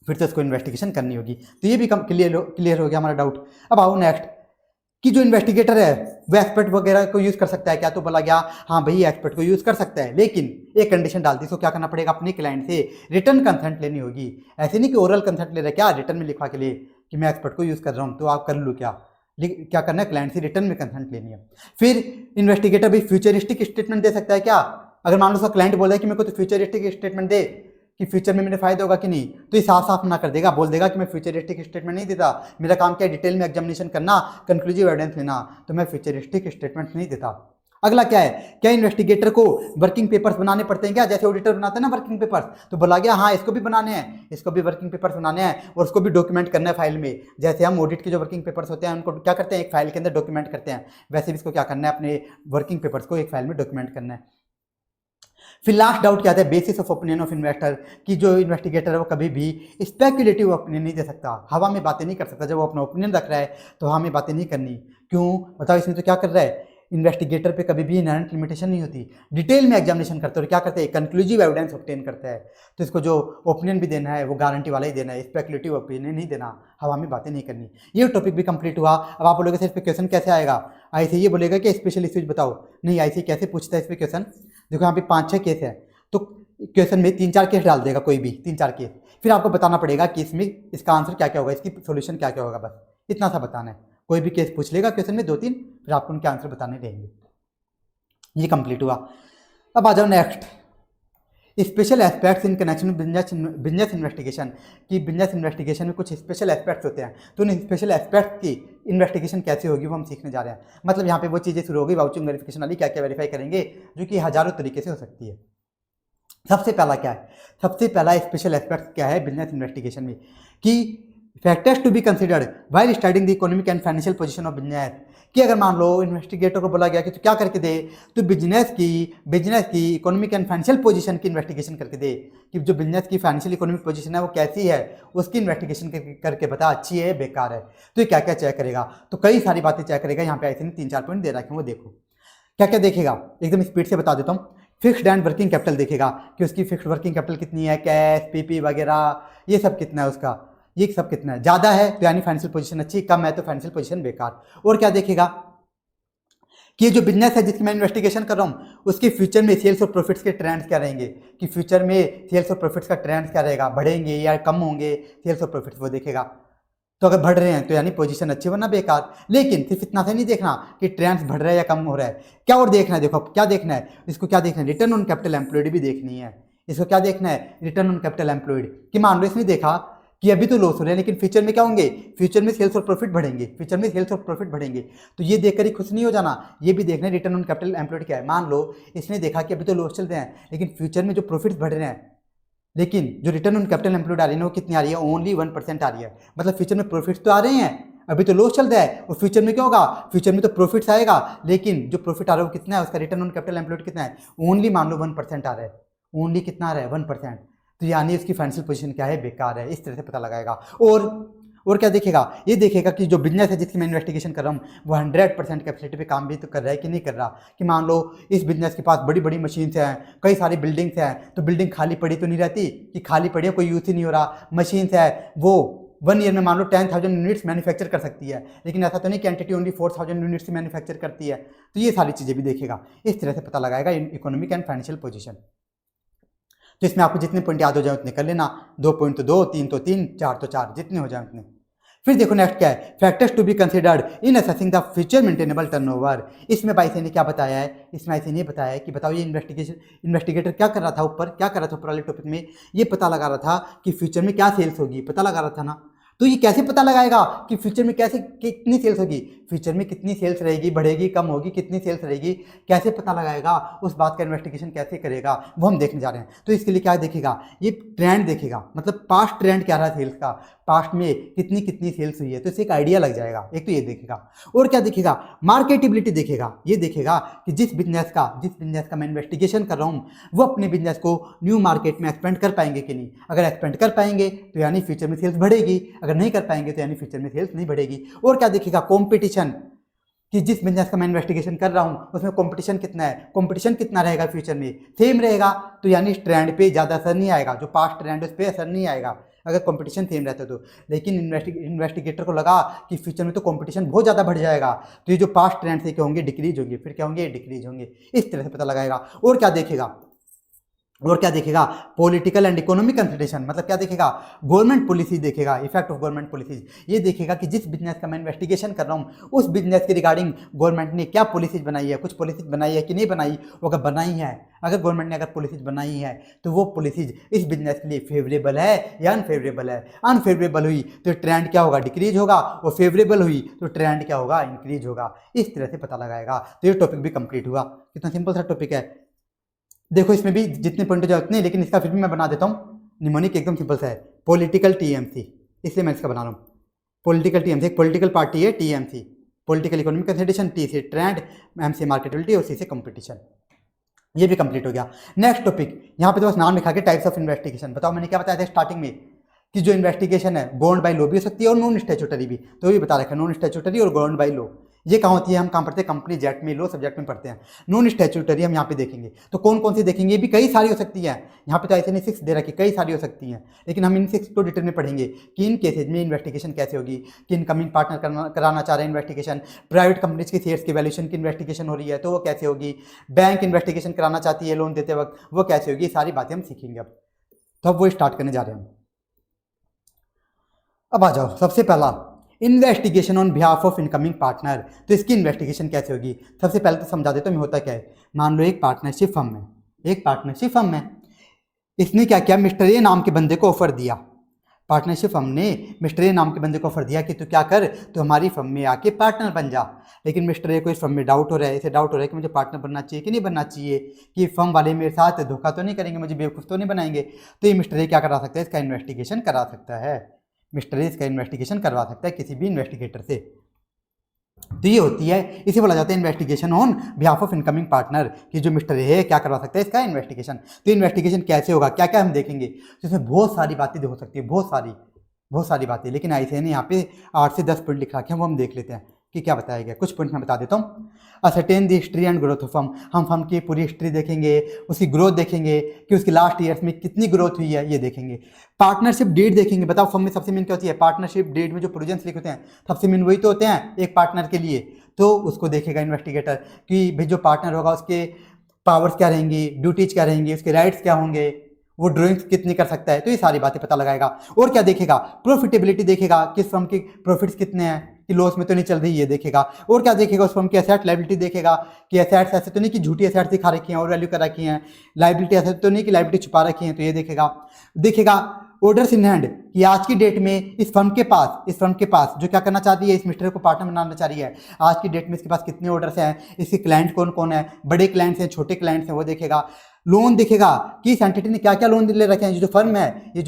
फिर तो उसको इन्वेस्टिगेशन करनी होगी। तो ये भी क्लियर हो गया हमारा डाउट। अब आओ नेक्स्ट कि जो इन्वेस्टिगेटर है वो एक्सपर्ट वगैरह को यूज़ कर सकता है क्या। तो बोला गया हाँ भाई एक्सपर्ट को यूज़ कर सकता है, लेकिन एक कंडीशन डाल दी, इसको क्या करना पड़ेगा, अपने क्लाइंट से रिटर्न कंसेंट लेनी होगी। ऐसे नहीं कि ओरल कंसेंट ले रहा है, क्या रिटर्न में लिखवा के लिए कि मैं एक्सपर्ट को यूज़ कर रहा हूँ तो आप कर लो, क्या करना है, क्लाइंट से रिटर्न में कंसेंट लेनी है। फिर इन्वेस्टिगेटर भी फ्यूचरिस्टिक स्टेटमेंट दे सकता है क्या। अगर मान लो उसका क्लाइंट बोल रहा है कि मेरे को तो फ्यूचरिस्टिक स्टेटमेंट दे कि फ्यूचर में मेरे फायदा होगा कि नहीं, तो ये साफ साफ मना कर देगा, बोल देगा कि मैं फ्यूचरिस्टिक स्टेटमेंट नहीं देता, मेरा काम क्या है डिटेल में एग्जामिनेशन करना, कंक्लूसिव एविडेंस लेना, तो मैं फ्यूचरिस्टिक स्टेटमेंट नहीं देता। अगला क्या है, क्या इन्वेस्टिगेटर को वर्किंग पेपर्स बनाने पड़ते हैं क्या, जैसे ऑडिटर बनाते हैं ना वर्किंग पेपर्स, तो बोला गया हाँ इसको भी बनाने हैं, इसको भी वर्किंग पेपर्स बनाने हैं और उसको भी डॉक्यूमेंट करना है फाइल में। जैसे हम ऑडिट के जो वर्किंग पेपर्स होते हैं उनको क्या करते हैं, एक फाइल के अंदर डॉक्यूमेंट करते हैं, वैसे भी इसको क्या करना है, अपने वर्किंग पेपर्स को एक फाइल में डॉक्यूमेंट करना है। फिर लास्ट डाउट क्या आता है, basis of opinion of investor, कि जो इन्वेस्टिगेटर है वो कभी भी स्पेक्युलेटिव ओपिनियन नहीं दे सकता, हवा में बातें नहीं कर सकता। जब वो अपना ओपिनियन रख रहा है तो हवा में बातें नहीं करनी। क्यों बताओ, इसमें तो क्या कर रहा है, इन्वेस्टिगेटर पे कभी भी इनहेरेंट लिमिटेशन नहीं होती, डिटेल में एग्जामिनेशन करते हैं और क्या करते हैं, कंक्लूसिव एविडेंस ऑब्टेन करता है। तो इसको जो ओपिनियन भी देना है वो गारंटी वाला ही देना है, स्पेक्युलेटिव ओपिनियन नहीं देना, हवा में बातें नहीं करनी। ये टॉपिक भी कंप्लीट हुआ। अब आप बोलोगे सर इस पे क्वेश्चन कैसे आएगा, आईसी ये बोलेगा कि स्पेशल इश्यूज बताओ, नहीं आईसी कैसे पूछता है इस पे क्वेश्चन। देखो यहाँ पे 5-6 केस है, तो क्वेश्चन में 3-4 केस डाल देगा, कोई भी 3-4 केस, फिर आपको बताना पड़ेगा कि इसमें इसका आंसर क्या क्या होगा, इसकी सोल्यूशन क्या क्या होगा, बस इतना सा बताना है। कोई भी केस पूछ लेगा क्वेश्चन में 2-3, फिर आपको उनके आंसर बताने रहेंगे। ये कंप्लीट हुआ। अब आ जाओ next, special aspects in connection with business investigation, कि बिजनेस इन्वेस्टिगेशन में कुछ स्पेशल एस्पेक्ट्स होते हैं, तो उन स्पेशल एस्पेक्ट्स की इन्वेस्टिगेशन कैसे होगी वो हम सीखने जा रहे हैं। मतलब यहाँ पे वो चीज़ें शुरू हो गई वाउचिंग वेरिफिकेशन वाली, क्या क्या वेरीफाई करेंगे, जो कि हज़ारों तरीके से हो सकती है। सबसे पहला क्या है, सबसे पहला स्पेशल एस्पेक्ट क्या है बिजनेस इन्वेस्टिगेशन में, कि factors to be considered while studying the economic and financial position of business, कि अगर मान लो इन्वेस्टिगेटर को बोला गया कि तो क्या करके दे, तो बिजनेस की इकोनॉमिक एंड फाइनेंशियल पोजीशन की इन्वेस्टिगेशन करके दे, कि जो बिजनेस की फाइनेंशियल इकोनॉमिक पोजीशन है वो कैसी है, उसकी इन्वेस्टिगेशन करके बता, अच्छी है बेकार है। तो ये क्या क्या चेक करेगा, तो कई सारी बातें चेक करेगा। यहाँ पे ऐसे 3-4 पॉइंट दे रखे हैं, वो देखो क्या क्या देखेगा, एकदम स्पीड से बता देता हूँ। फिक्स्ड एंड वर्किंग कैपिटल देखेगा कि उसकी फिक्स्ड वर्किंग कैपिटल कितनी है, कैश पीपी वगैरह ये सब कितना है उसका, ये सब कितना है, ज़्यादा है तो यानी फाइनेंशियल पोजीशन अच्छी, कम है तो फाइनेंशियल पोजीशन बेकार। और क्या देखेगा, कि ये जो बिजनेस है जिसकी मैं इन्वेस्टिगेशन कर रहा हूँ उसके फ्यूचर में सेल्स और प्रॉफिट्स के ट्रेंड्स क्या रहेंगे, कि फ्यूचर में सेल्स और प्रॉफिट्स का ट्रेंड्स क्या रहेगा, बढ़ेंगे या कम होंगे सेल्स और प्रॉफिट्स, वो देखेगा। तो अगर बढ़ रहे हैं तो यानी पोजीशन अच्छी वरना बेकार। लेकिन सिर्फ इतना से नहीं देखना कि ट्रेंड्स बढ़ रहा है या कम हो रहा है, क्या और देखना है, देखो क्या देखना है इसको, क्या देखना है, रिटर्न ऑन कैपिटल एम्प्लॉयड भी देखनी है। इसको क्या देखना है, रिटर्न ऑन कैपिटल एम्प्लॉयड, कि मान लो इसने देखा कि अभी तो लॉस हो रहे हैं लेकिन फ्यूचर में क्या होंगे, फ्यूचर में सेल्स और प्रॉफिट बढ़ेंगे, फ्यूचर में सेल्स और प्रॉफिट बढ़ेंगे। तो ये देखकर ही खुश नहीं हो जाना, ये भी देखना है रिटर्न ऑन कैपिटल एम्प्लॉयड क्या है। मान लो इसने देखा कि अभी तो लॉस चल रहे हैं लेकिन फ्यूचर में जो प्रॉफिट्स बढ़ रहे हैं, लेकिन जो रिटर्न ऑन कैपिटल एम्प्लॉयड आ रही है वो कितनी आ रही है, ओनली 1% आ रही है। मतलब फ्यूचर में प्रॉफिट्स तो आ रहे हैं, अभी तो लॉस चल रहा है, और फ्यूचर में क्या होगा, फ्यूचर में तो प्रॉफिट्स आएगा, लेकिन जो प्रॉफिट आ रहा है वो कितना है, उसका रिटर्न ऑन कैपिटल एम्प्लॉयड कितना है, ओनली मान लो 1% आ रहा है, ओनली कितना आ रहा है 1%। तो यानी उसकी फाइनेंशियल पोजीशन क्या है, बेकार है। इस तरह से पता लगाएगा। और क्या देखेगा, ये देखेगा कि जो बिजनेस है जिसकी मैं इन्वेस्टिगेशन कर रहा हूँ वो 100% कैपेसिटी पे काम भी तो कर रहा है कि नहीं कर रहा। कि मान लो इस बिजनेस के पास बड़ी बड़ी मशीन्स हैं, कई सारी बिल्डिंग्स हैं, तो बिल्डिंग खाली पड़ी तो नहीं रहती कि खाली पड़ी है कोई यूज़ ही नहीं हो रहा। मशीन्स है वो 1 ईयर में मान लो 10,000 यूनिट्स मैन्युफैक्चर कर सकती है, लेकिन ऐसा तो नहीं कि एंटिटी ओनली 4,000 यूनिट्स मैन्युफैक्चर करती है। तो ये सारी चीज़ें भी देखेगा। इस तरह से पता लगाएगा इकोनॉमिक एंड फाइनेंशियल पोजीशन। तो इसमें आपको जितने पॉइंट याद हो जाए उतने कर लेना, 2 पॉइंट तो 2, 3 तो 3, 4 तो 4, जितने हो जाए उतने। फिर देखो नेक्स्ट क्या है, factors to be considered in assessing the future maintainable turnover. इसमें भाई ने क्या बताया है, इसमें ऐसे नहीं बताया है कि बताओ ये इन्वेस्टिगेटर क्या कर रहा था, ऊपर क्या कर रहा था, ऊपर वाले टॉपिक में ये पता लगा रहा था कि फ्यूचर में क्या सेल्स होगी, पता लगा रहा था ना। तो ये कैसे पता लगाएगा कि फ्यूचर में कैसे कितनी सेल्स होगी, फ्यूचर में कितनी सेल्स रहेगी, बढ़ेगी कम होगी, कितनी सेल्स रहेगी, कैसे पता लगाएगा, उस बात का इन्वेस्टिगेशन कैसे करेगा, वो हम देखने जा रहे हैं। तो इसके लिए क्या देखेगा, ये ट्रेंड देखेगा, मतलब पास्ट ट्रेंड क्या रहा सेल्स का, पास्ट में कितनी कितनी सेल्स हुई है, तो इससे एक आइडिया लग जाएगा। एक तो ये देखेगा। और क्या देखेगा, मार्केटेबिलिटी देखेगा। ये देखेगा कि जिस बिजनेस का मैं इन्वेस्टिगेशन कर रहा हूँ वो अपने बिजनेस को न्यू मार्केट में एक्सपेंड कर पाएंगे कि नहीं। अगर एक्सपेंड कर पाएंगे तो यानी फ्यूचर में सेल्स बढ़ेगी, अगर नहीं कर पाएंगे तो यानी फ्यूचर में सेल्स नहीं बढ़ेगी। और क्या देखेगा, कॉम्पिटिशन, कि जिस बिजनेस का मैं इन्वेस्टिगेशन कर रहा हूँ उसमें कंपटीशन कितना है, कंपटीशन कितना रहेगा फ्यूचर में, सेम रहेगा, तो यानी इस ट्रेंड पे ज़्यादा असर नहीं आएगा, जो पास्ट ट्रेंड उस पर असर नहीं आएगा अगर कंपटीशन सेम रहता तो। लेकिन इन्वेस्टिगेटर को लगा कि फ्यूचर में तो कंपटीशन बहुत ज़्यादा बढ़ जाएगा, तो ये जो पास्ट ट्रेंड से क्या होंगे, डिक्रीज होंगे, फिर क्या होंगे, डिक्रीज होंगे। इस तरह से पता लगाएगा। और क्या देखेगा, पॉलिटिकल एंड इकोनॉमिक कंसिडरेशन, मतलब क्या देखेगा, गवर्नमेंट पॉलिसी देखेगा, इफेक्ट ऑफ गवर्नमेंट पॉलिसीज। ये देखेगा कि जिस बिजनेस का मैं इन्वेस्टिगेशन कर रहा हूँ उस बिजनेस के रिगार्डिंग गवर्नमेंट ने क्या पॉलिसीज बनाई है, कुछ पॉलिसीज बनाई है कि नहीं बनाई। अगर बनाई है, अगर गवर्नमेंट ने अगर पॉलिसीज बनाई है तो वो पॉलिसीज इस बिजनेस के लिए फेवरेबल है या अनफेवरेबल है। अनफेवरेबल हुई तो ट्रेंड क्या होगा, डिक्रीज होगा, और फेवरेबल हुई तो ट्रेंड क्या होगा, इंक्रीज होगा। इस तरह से पता लगाएगा। तो ये टॉपिक भी कंप्लीट हुआ। कितना सिंपल सा टॉपिक है। देखो इसमें भी जितने पॉइंट जाए उतने, लेकिन इसका फिर भी मैं बना देता हूँ निमोनिक, एकदम सिंपल सा है, पॉलिटिकल टीएमसी, इसलिए मैं इसका बना रहा हूँ। पॉलिटिकल टीएमसी, एक पॉलिटिकल पार्टी है, TMC political economic consideration, T से ट्रेंड, एम से मार्केटेबिलिटी और सी से कंपटीशन। ये भी कंप्लीट हो गया। नेक्स्ट टॉपिक, यहाँ पे तो बस नाम लिखा के टाइप्स ऑफ इन्वेस्टिगेशन। बताओ मैंने क्या बताया था स्टार्टिंग में कि जो इन्वेस्टिगेशन है गवर्नड बाय लॉ भी हो सकती है और नॉन स्टैट्यूटरी भी, तो ये बता रखा है, नॉन स्टैट्यूटरी और गवर्नड बाय लॉ। ये कहाँ होती है, हम कहाँ पढ़ते हैं, कंपनी एक्ट में, लॉ सब्जेक्ट में पढ़ते हैं। नॉन स्टैट्यूटरी हम यहाँ पे देखेंगे, तो कौन कौन सी देखेंगे, ये भी कई सारी हो सकती है। यहाँ पे तो ऐसे नहीं 6 दे रखी, कई सारी हो सकती हैं, लेकिन हम इन 6 को डिटेल में पढ़ेंगे कि इन केसेज में इन्वेस्टिगेशन कैसे होगी, कि इनकमिंग पार्टनर कराना चाह रहे हैं इन्वेस्टिगेशन, प्राइवेट कंपनीज के शेयर्स की वैल्यूएशन की इन्वेस्टिगेशन हो रही है तो वो कैसे होगी, बैंक इन्वेस्टिगेशन कराना चाहती है लोन देते वक्त, वो कैसे होगी, सारी बातें हम सीखेंगे अब। तो अब वो स्टार्ट करने जा रहे हैं। अब आ जाओ, सबसे पहला investigation on behalf of incoming partner. तो इसकी इन्वेस्टिगेशन कैसे होगी, सबसे पहले तो समझा देता हूँ मैं होता क्या है। मान लो एक पार्टनरशिप फर्म में इसने क्या किया, मिस्टर ए नाम के बंदे को ऑफर दिया। पार्टनरशिप फर्म ने मिस्टर ए नाम के बंदे को ऑफर दिया कि तू क्या कर, तो हमारी फर्म में आके पार्टनर बन जा। लेकिन मिस्टर ए को इस फर्म में डाउट हो रहा है, इसे डाउट हो रहा है कि मुझे पार्टनर बनना चाहिए कि नहीं बनना चाहिए, कि फर्म वाले मेरे साथ धोखा तो नहीं करेंगे, मुझे बेवकूफ़ तो नहीं बनाएंगे। तो ये मिस्टर ए क्या करा सकता है, इसका इन्वेस्टिगेशन करा सकता है। मिस्टर ए इसका इन्वेस्टिगेशन करवा सकता है किसी भी इन्वेस्टिगेटर से। तो ये होती है, इसे बोला जाता है investigation on behalf of incoming partner, कि जो मिस्टर ए है क्या करवा सकता है, इसका इन्वेस्टिगेशन। तो इन्वेस्टिगेशन कैसे होगा, क्या क्या हम देखेंगे, तो इसमें बहुत सारी बातें हो सकती है, बहुत सारी बातें, लेकिन ऐसे नहीं, यहाँ पे 8 से 10 पॉइंट लिख रखे हैं, वो हम देख लेते हैं कि क्या बताया गया। कुछ पॉइंट मैं बता देता हूँ। Ascertain the history and growth of firm, हम फर्म की पूरी हिस्ट्री देखेंगे, उसकी ग्रोथ देखेंगे कि उसकी लास्ट ईयर्स में कितनी ग्रोथ हुई है, ये देखेंगे। पार्टनरशिप डेट देखेंगे। बताओ फर्म में सबसे मेन क्या होती है, पार्टनरशिप डेट में जो प्रोविजंस लिखे होते हैं सबसे मेन वही तो होते हैं एक पार्टनर के लिए। तो उसको देखेगा इन्वेस्टिगेटर कि भाई जो पार्टनर होगा उसके पावर्स क्या रहेंगी, ड्यूटीज क्या रहेंगी, उसके राइट्स क्या होंगे, वो ड्राइंग्स कितनी कर सकता है, तो ये सारी बातें पता लगाएगा। और क्या देखेगा, प्रॉफिटेबिलिटी देखेगा, किस फर्म के प्रॉफिट्स कितने हैं, कि लॉस में तो नहीं चल रही, ये देखेगा। और क्या देखेगा, उस फर्म की एसेट लायबिलिटी देखेगा कि एसेट्स ऐसे तो नहीं कि झूठी एसेट्स दिखा रखी हैं और वैल्यू कर रखी हैं, लायबिलिटी ऐसे तो नहीं कि लायबिलिटी छुपा रखी हैं, तो ये देखेगा ऑर्डर्स इन हैंड कि आज की डेट में इस फर्म के पास जो क्या करना चाह रही है, इस मिस्टर को पार्टनर बनाना चाह रही है, आज की डेट में इसके पास कितने ऑर्डर्स हैं, इसके क्लाइंट कौन कौन है, बड़े क्लाइंट्स हैं, छोटे क्लाइंट्स हैं, वो देखेगा। लोन देखेगा कि इस एंटिटी ने क्या क्या लोन ले रखे हैं, ये जो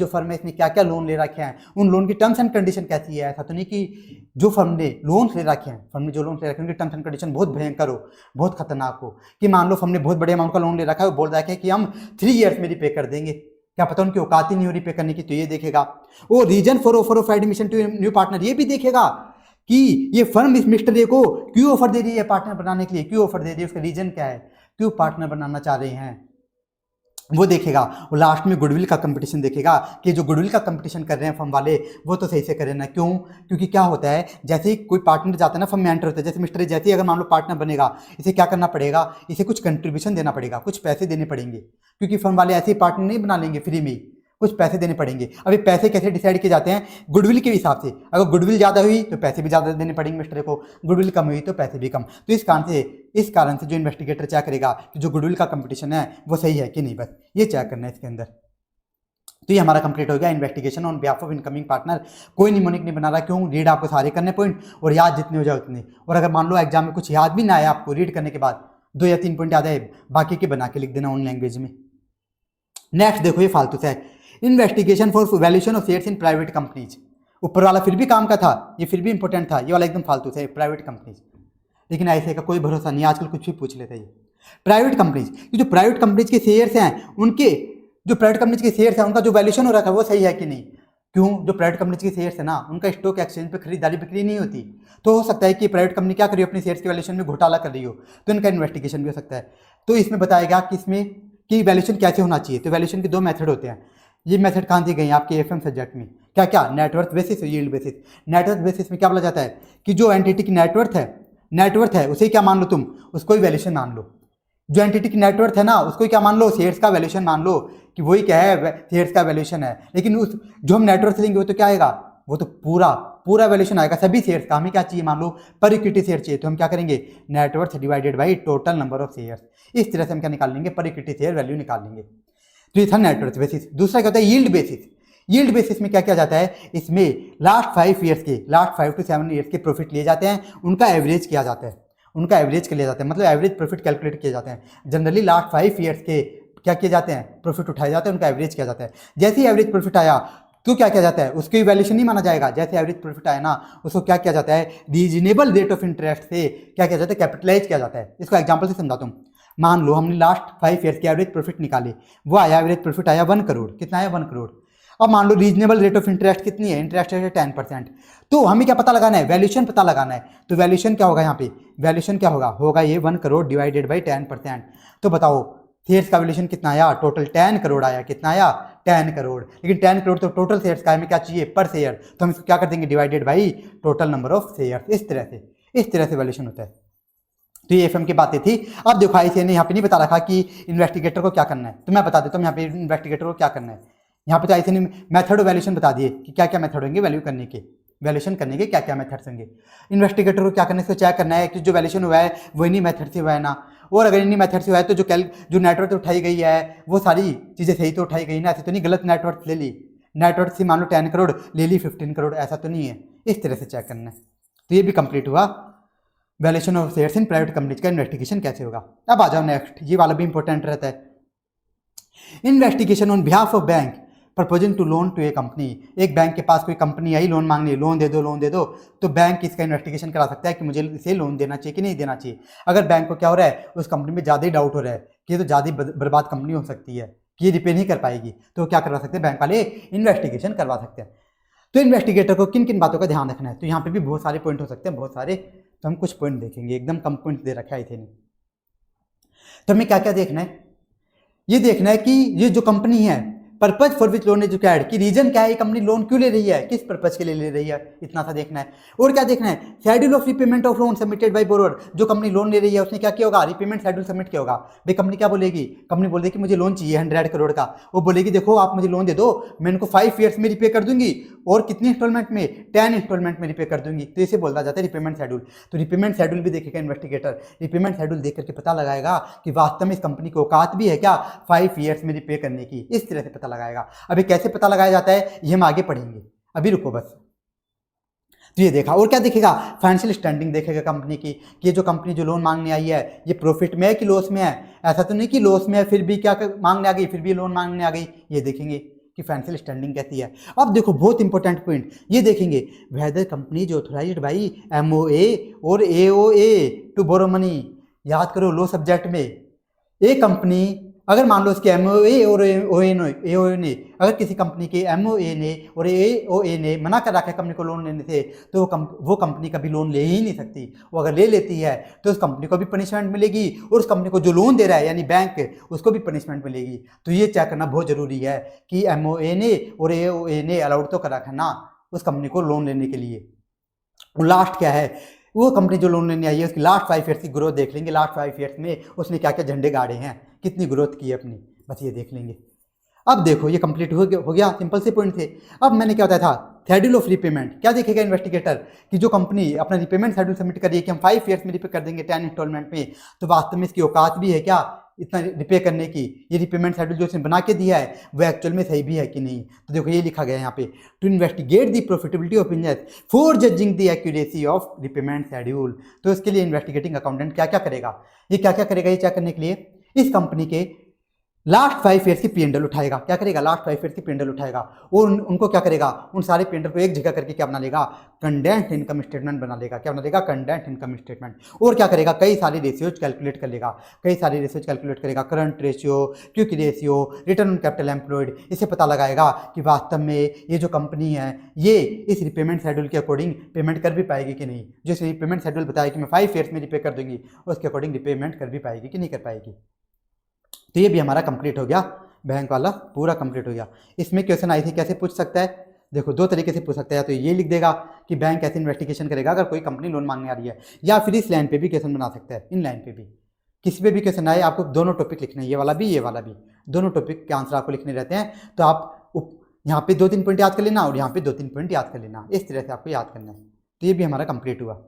फर्म है इसने क्या क्या लोन ले रखे हैं, उन लोन की टर्म्स एंड कंडीशन कैसी है। ऐसा तो नहीं कि जो फर्म ने लोन ले रखे हैं, उनकी टर्म्स एंड कंडीशन बहुत भयंकर हो, बहुत खतरनाक हो, कि मान लो फर्म ने बहुत बड़े अमाउंट का लोन ले रखा है, वो बोल रहा है कि हम 3 ईयर्स में रिपे कर देंगे, क्या पता उनकी औकात ही नहीं हो रिपे करने की, तो ये देखेगा। वो reason for offer of admission to new partner, ये भी देखेगा कि ये फर्म इस मिस्टर ए को क्यों ऑफर दे रही है पार्टनर बनाने के लिए, क्यों ऑफर दे रही है, उसका रीजन क्या है, क्यों पार्टनर बनाना चाह रहे हैं, वो देखेगा। और लास्ट में गुडविल का कंपटीशन देखेगा कि जो गुडविल का कंपटीशन कर रहे हैं फर्म वाले, वो तो सही से करें ना, क्यों, क्योंकि क्या होता है, जैसे ही कोई पार्टनर जाता है ना फर्म में एंटर होता है, जैसे मिस्टर ए जैसे ही अगर मान लो पार्टनर बनेगा, इसे क्या करना पड़ेगा, इसे कुछ कंट्रीब्यूशन देना पड़ेगा, कुछ पैसे देने पड़ेंगे, क्योंकि फर्म वाले ऐसे ही पार्टनर नहीं बना लेंगे फ्री में, कुछ पैसे देने पड़ेंगे। अभी पैसे कैसे डिसाइड किए जाते हैं, गुडविल के हिसाब से, अगर गुडविल ज़्यादा हुई तो पैसे भी ज़्यादा देने पड़ेंगे मिस्टर को, गुडविल कम हुई तो पैसे भी कम। तो इस कारण से जो इन्वेस्टिगेटर चेक करेगा कि जो गुडविल का कंपटीशन है वो सही है कि नहीं, बस ये चेक करना है इसके अंदर। तो ये हमारा कंप्लीट हो गया investigation on behalf of incoming partner. कोई निमोनिक नहीं बना रहा, क्यों, रीड आपको सारे करने पॉइंट, और याद जितने हो जाए उतने। और अगर मान लो एग्जाम में कुछ याद भी ना आए आपको, रीड करने के बाद 2 या 3 पॉइंट याद आए, बाकी के बना के लिख देना ओन लैंग्वेज में। नेक्स्ट देखो, ये फालतू से है, investigation for valuation of shares in private companies. ऊपर वाला फिर भी काम का था, ये फिर भी इंपॉर्टेंट था, ये वाला एकदम फालतू से, प्राइवेट कंपनीज। लेकिन ऐसे का कोई भरोसा नहीं, आजकल कुछ भी पूछ लेते हैं ये प्राइवेट कंपनीज। जो प्राइवेट कंपनीज के शेयर्स हैं, उनका जो वैल्यूएशन हो रखा है वो सही है कि नहीं, क्यों, जो प्राइवेट कंपनीज के शेयर्स है ना, उनका स्टॉक एक्सचेंज पे खरीदारी बिक्री नहीं होती, तो हो सकता है कि प्राइवेट कंपनी क्या करी हो, अपने शेयर्स के वैल्यूएशन में घोटाला कर रही हो, तो इनका इन्वेस्टिगेशन भी हो सकता है। तो इसमें बताएगा कि इसमें कि वैल्यूएशन कैसे होना चाहिए। तो वैल्यूएशन के 2 मेथड होते हैं। ये मेथड कहाँ दी गई आपके एफएम सब्जेक्ट में, क्या क्या, नेटवर्थ बेसिस और यील्ड बेसिस। नेटवर्थ बेसिस में क्या बोला जाता है कि जो एंटिटी की नेटवर्थ है उसे क्या मान लो, तुम उसको ही वैल्यूएशन मान लो। जो एंटिटी की नेटवर्थ है ना, उसको क्या मान लो, शेयर्स का वैल्यूएशन मान लो कि वही क्या है, शेयर्स का वैल्यूएशन है। लेकिन उस जो हम नेटवर्थ लेंगे वो तो क्या आएगा, वो तो पूरा वैल्यूएशन आएगा सभी शेयर्स का। हमें क्या चाहिए, मान लो पर इक्विटी शेयर चाहिए, तो हम क्या करेंगे, net worth divided by total number of shares, इस तरह से हम क्या निकाल लेंगे, पर इक्विटी शेयर वैल्यू निकाल लेंगे। तो ये था नेटवर्थ बेसिस। दूसरा क्या होता है, यील्ड बेसिस। यील्ड बेसिस में क्या किया जाता है, इसमें लास्ट 5 to 7 ईयर्स के प्रॉफिट लिए जाते हैं, उनका एवरेज किया जाता है, मतलब एवरेज प्रॉफिट कैलकुलेट किए जाते हैं। जनरली लास्ट 5 ईयर्स के क्या किए जाते हैं, प्रॉफिट उठाए जाते हैं, उनका एवरेज किया जाता है। जैसे ही एवरेज प्रॉफिट आया तो क्या किया जाता है, उसकी वैल्यूएशन नहीं माना जाएगा। जैसे एवरेज प्रॉफिट आया ना, उसको क्या किया जाता है, रीजनेबल रेट ऑफ इंटरेस्ट से क्या किया जाता है, कैपिटलाइज किया जाता है। इसको एग्जाम्पल से समझाता हूँ। मान लो हमने लास्ट 5 ईयर्स की एवरेज प्रॉफिट निकाले, वो आया, एवरेज प्रॉफिट आया 1 करोड़। कितना आया, 1 करोड़। अब मान लो रीजनेबल रेट ऑफ इंटरेस्ट कितनी है, इंटरेस्ट रेट है 10%। तो हमें क्या पता लगाना है, वैल्यूएशन पता लगाना है। तो वैल्यूएशन क्या होगा, यहाँ पे वैल्यूएशन क्या होगा ये 1 करोड़ डिवाइडेड बाई 10%। तो बताओ शेयर्स का वैल्यूएशन कितना आया, टोटल 10 करोड़ आया। कितना आया, 10 करोड़। लेकिन 10 करोड़ तो टोटल शेयर्स का, हमें क्या चाहिए, पर शेयर, तो हम इसको क्या कर देंगे, divided by total number of shares. इस तरह से वैल्यूएशन होता है। तो ये एफएम की बातें थी। अब देखो ICAI ने यहाँ पे नहीं बता रखा कि इन्वेस्टिगेटर को क्या करना है, तो मैं बता देता हूँ यहाँ पे इन्वेस्टिगेटर को क्या करना है। यहाँ पे तो ICAI ने मेथड ऑफ वैल्यूएशन बता दिए कि क्या क्या मेथड होंगे वैल्यूएशन करने के क्या क्या मेथड्स होंगे। इन्वेस्टिगेटर को क्या करना है, इसको चेक करना है कि जो वैल्यूएशन हुआ है वो इन्हीं मेथड से हुआ है ना, और अगर इन्हीं मेथड से हुआ है तो जो नेटवर्थ उठाई गई है वो सारी चीज़ें सही तो उठाई गई ना, ऐसे तो नहीं गलत नेटवर्थ ले ली, नेटवर्थ से मान लो 10 करोड़ ले ली 15 करोड़, ऐसा तो नहीं है। इस तरह से चेक करना है। तो ये भी कंप्लीट हुआ valuation of shares in private companies का इन्वेस्टिगेशन कैसे होगा। अब आ जाओ नेक्स्ट, ये वाला भी इंपॉर्टेंट रहता है। Investigation on behalf of bank proposing to loan to a company. एक बैंक के पास कोई कंपनी आई लोन मांगने, लोन दे दो, तो बैंक इसका इन्वेस्टिगेशन करा सकता है कि मुझे इसे लोन देना चाहिए कि नहीं देना चाहिए। अगर बैंक को क्या हो रहा है, उस कंपनी में ज़्यादा ही डाउट हो रहा है कि ये तो ज़्यादा बर्बाद कंपनी हो सकती है कि ये रिपेयर नहीं कर पाएगी, तो क्या करवा सकते हैं, बैंक वाले इन्वेस्टिगेशन करवा सकते हैं। तो इन्वेस्टिगेटर को किन किन बातों का ध्यान रखना है, तो यहाँ पे भी बहुत सारे पॉइंट हो सकते हैं, बहुत सारे, तो हम कुछ पॉइंट देखेंगे। एकदम कम पॉइंट दे रखा है ICAI ने। तो हमें क्या क्या देखना है, ये देखना है कि ये जो कंपनी है purpose for which loan is required, कि रीजन क्या है, ये कंपनी लोन क्यों ले रही है, किस पर्पज के लिए ले रही है, इतना सा देखना है। और क्या देखना है, schedule of repayment of loan submitted by borrower, जो कंपनी लोन ले रही है उसने क्या किया होगा, रिपेमेंट शेड्यूल सबमिट किया होगा। भाई कंपनी क्या बोलेगी, कंपनी बोल देगी कि मुझे लोन चाहिए 100 करोड़ का, वो बोलेगी देखो आप मुझे लोन दे दो, मैं इनको 5 ईयर्स में रिपे कर दूंगी, और कितनी इंस्टॉलमेंट में, 10 इंस्टॉलमेंट में रिपे कर दूंगी। तो इसे बोला जाता है रिपेमेंट शेड्यूल। तो रिपेमेंट शेड्यूल भी देखेगा इन्वेस्टिगेटर, रिपेमेंट शेड्यूल देख करके पता लगाएगा कि वास्तव में इस कंपनी की औकात भी है क्या 5 ईयर्स में रिपे करने की, इस तरह से पता लगाएगा। अभी कैसे पता लगाया जाता है ये हम आगे पढ़ेंगे, अभी रुको बस। तो ये देखा, और क्या देखेगा, फाइनेंशियल स्टैंडिंग देखेगा कंपनी की, कि ये जो कंपनी जो लोन मांगने आई है ये प्रॉफिट में है कि लॉस में है। ऐसा तो नहीं कि लॉस में है फिर भी क्या मांगने आ गई, फिर भी लोन मांगने आ गई। ये देखेंगे कि फाइनेंशियल स्टैंडिंग कैसी है। अब देखो बहुत इंपॉर्टेंट पॉइंट ये देखेंगे, वेदर कंपनी जो ऑथोराइज्ड बाई MOA और AOA टू बोरो मनी। याद करो लो सब्जेक्ट में, एक कंपनी अगर मान लो इसके MOA और AOA ने, अगर किसी कंपनी के MOA ने और AOA ने मना कर रखा है कंपनी को लोन लेने से, तो वो कंपनी कभी लोन ले ही नहीं सकती। वो अगर ले लेती है तो उस कंपनी को भी पनिशमेंट मिलेगी, और उस कंपनी को जो लोन दे रहा है यानी बैंक उसको भी पनिशमेंट मिलेगी। तो ये चेक करना बहुत ज़रूरी है कि MOA ने और AOA ने अलाउड तो कर रखा है ना उस कंपनी को लोन लेने के लिए। और लास्ट क्या है, वो कंपनी जो लोन लेने आई है उसकी लास्ट 5 ईयर्स की ग्रोथ देख लेंगे, लास्ट 5 ईयर्स में उसने क्या क्या झंडे गाड़े हैं, कितनी ग्रोथ की है अपनी, बस ये देख लेंगे। अब देखो ये कंप्लीट हो गया सिंपल से पॉइंट थे। अब मैंने क्या बताया था, शेड्यूल ऑफ रिपेमेंट। क्या देखेगा इन्वेस्टिगेटर कि जो कंपनी अपना रिपेमेंट शेड्यूल सबमिट कर रही है कि हम 5 ईयर्स में रिपे कर देंगे 10 इंस्टॉलमेंट में, तो वास्तव में इसकी औकात भी है क्या इतना रिपे करने की, ये रिपेमेंट शेड्यूल जो इसने बना के दिया है वो एक्चुअल में सही भी है कि नहीं। तो देखो ये लिखा गया है यहाँ पे, to investigate the profitability of business for judging the accuracy of repayment schedule. तो इसके लिए इन्वेस्टिगेटिंग अकाउंटेंट क्या क्या करेगा, ये क्या क्या करेगा, ये चेक करने के लिए इस कंपनी के लास्ट 5 ईयर्स की P&L उठाएगा। क्या करेगा, लास्ट 5 ईयर्स की P&L उठाएगा, और उनको क्या करेगा, उन सारे P&L को एक जगह करके क्या बना लेगा, कंडेंस्ड इनकम स्टेटमेंट बना लेगा। क्या बना लेगा, कंडेंस्ड इनकम स्टेटमेंट। और क्या करेगा, कई सारी रेशियोज कैलकुलेट कर लेगा, कई सारी रेशियोज कैलकुलेट करेगा, current ratio, quick ratio, return on capital employed. इससे पता लगाएगा कि वास्तव में ये जो कंपनी है ये इस रिपेमेंट शेड्यूल के अकॉर्डिंग पेमेंट कर भी पाएगी कि नहीं। जो इस रिपेमेंट शेड्यूल बताया कि मैं 5 ईयर्स में रिपे कर दूंगी, उसके अकॉर्डिंग रिपेमेंट कर भी पाएगी कि नहीं कर पाएगी। तो ये भी हमारा कंप्लीट हो गया, बैंक वाला पूरा कंप्लीट हो गया। इसमें क्वेश्चन आई थी कैसे पूछ सकता है, देखो 2 तरीके से पूछ सकता है, या तो ये लिख देगा कि बैंक कैसे इन्वेस्टिगेशन करेगा अगर कोई कंपनी लोन मांगने आ रही है, या फिर इस लाइन पे भी क्वेश्चन बना सकता है, इन लाइन पे भी किसी पे भी क्वेश्चन आए आपको दोनों टॉपिक लिखने हैं, ये वाला भी दोनों टॉपिक के आंसर आपको लिखने रहते हैं। तो आप यहाँ पे 2-3 पॉइंट याद कर लेना और यहाँ पे 2-3 पॉइंट याद कर लेना, इस तरह से आपको याद करना है। तो ये भी हमारा कंप्लीट हुआ,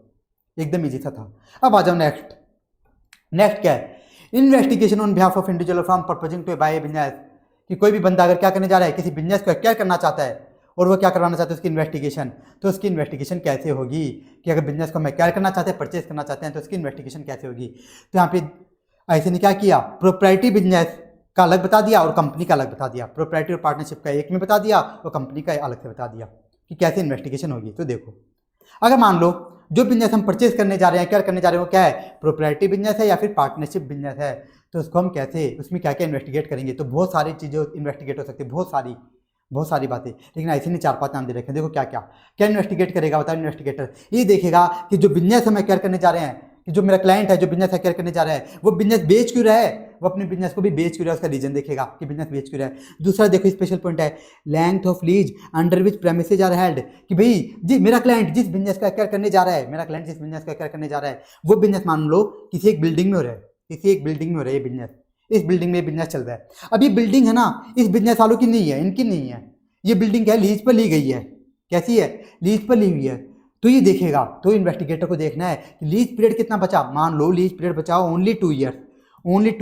एकदम ईजी सा था। अब आ जाओ नेक्स्ट क्या है, investigation on behalf of individual from proposing to buy business. कि कोई भी बंदा अगर क्या करने जा रहा है, किसी बिजनेस को एक्वायर करना चाहता है और वो क्या करवाना चाहता है उसकी इन्वेस्टिगेशन, तो उसकी इन्वेस्टिगेशन कैसे होगी कि अगर बिजनेस को हम एक्वायर करना चाहते हैं, परचेज करना चाहते हैं, तो उसकी इन्वेस्टिगेशन कैसे होगी। तो यहाँ पे ऐसे ने क्या किया, प्रोप्राइटरी बिजनेस का अलग बता दिया और कंपनी का अलग बता दिया, प्रोप्राइटरी और पार्टनरशिप का एक में बता दिया और कंपनी का अलग से बता दिया कि कैसे इन्वेस्टिगेशन होगी। तो देखो अगर मान लो जो बिजनेस हम परचेज करने जा रहे हैं, क्या करने जा रहे हैं, वो क्या है, प्रोप्राइटरी बिजनेस है या फिर पार्टनरशिप बिजनेस है, तो उसको हम कैसे, उसमें क्या क्या इन्वेस्टिगेट करेंगे। तो बहुत सारी चीज़ें इन्वेस्टिगेट हो सकती है, बहुत सारी बातें, लेकिन ऐसे नहीं 4-5 नाम दे रखे हैं। देखो क्या क्या इन्वेस्टिगेट करेगा, बताओ इन्वेस्टिगेटर ये देखेगा कि जो बिजनेस हम एक्वायर करने जा रहे हैं, कि जो मेरा क्लाइंट है जो बिजनेस एक्वायर करने जा रहा है वो बिजनेस बेच क्यों रहा है, वो अपने बिजनेस को भी बेच क्यों रहा है, उसका रीजन देखेगा कि बिजनेस बेच क्यों रहा है। दूसरा देखो स्पेशल पॉइंट है length of lease under which premises are held, कि भाई जी मेरा क्लाइंट जिस बिजनेस का एक्वायर करने जा रहा है, वो बिजनेस मान लो किसी एक बिल्डिंग में हो रहा है, ये बिजनेस, इस बिल्डिंग में बिजनेस चल रहा है। अब ये बिल्डिंग है ना इस बिजनेस वालों की नहीं है, इनकी नहीं है, ये बिल्डिंग क्या है, लीज पर ली गई है। कैसी है, लीज पर ली हुई है। तो ये देखेगा, तो इन्वेस्टिगेटर को देखना है कि लीज पीरियड कितना बचा, मान लो लीज पीरियड बचा ओनली 2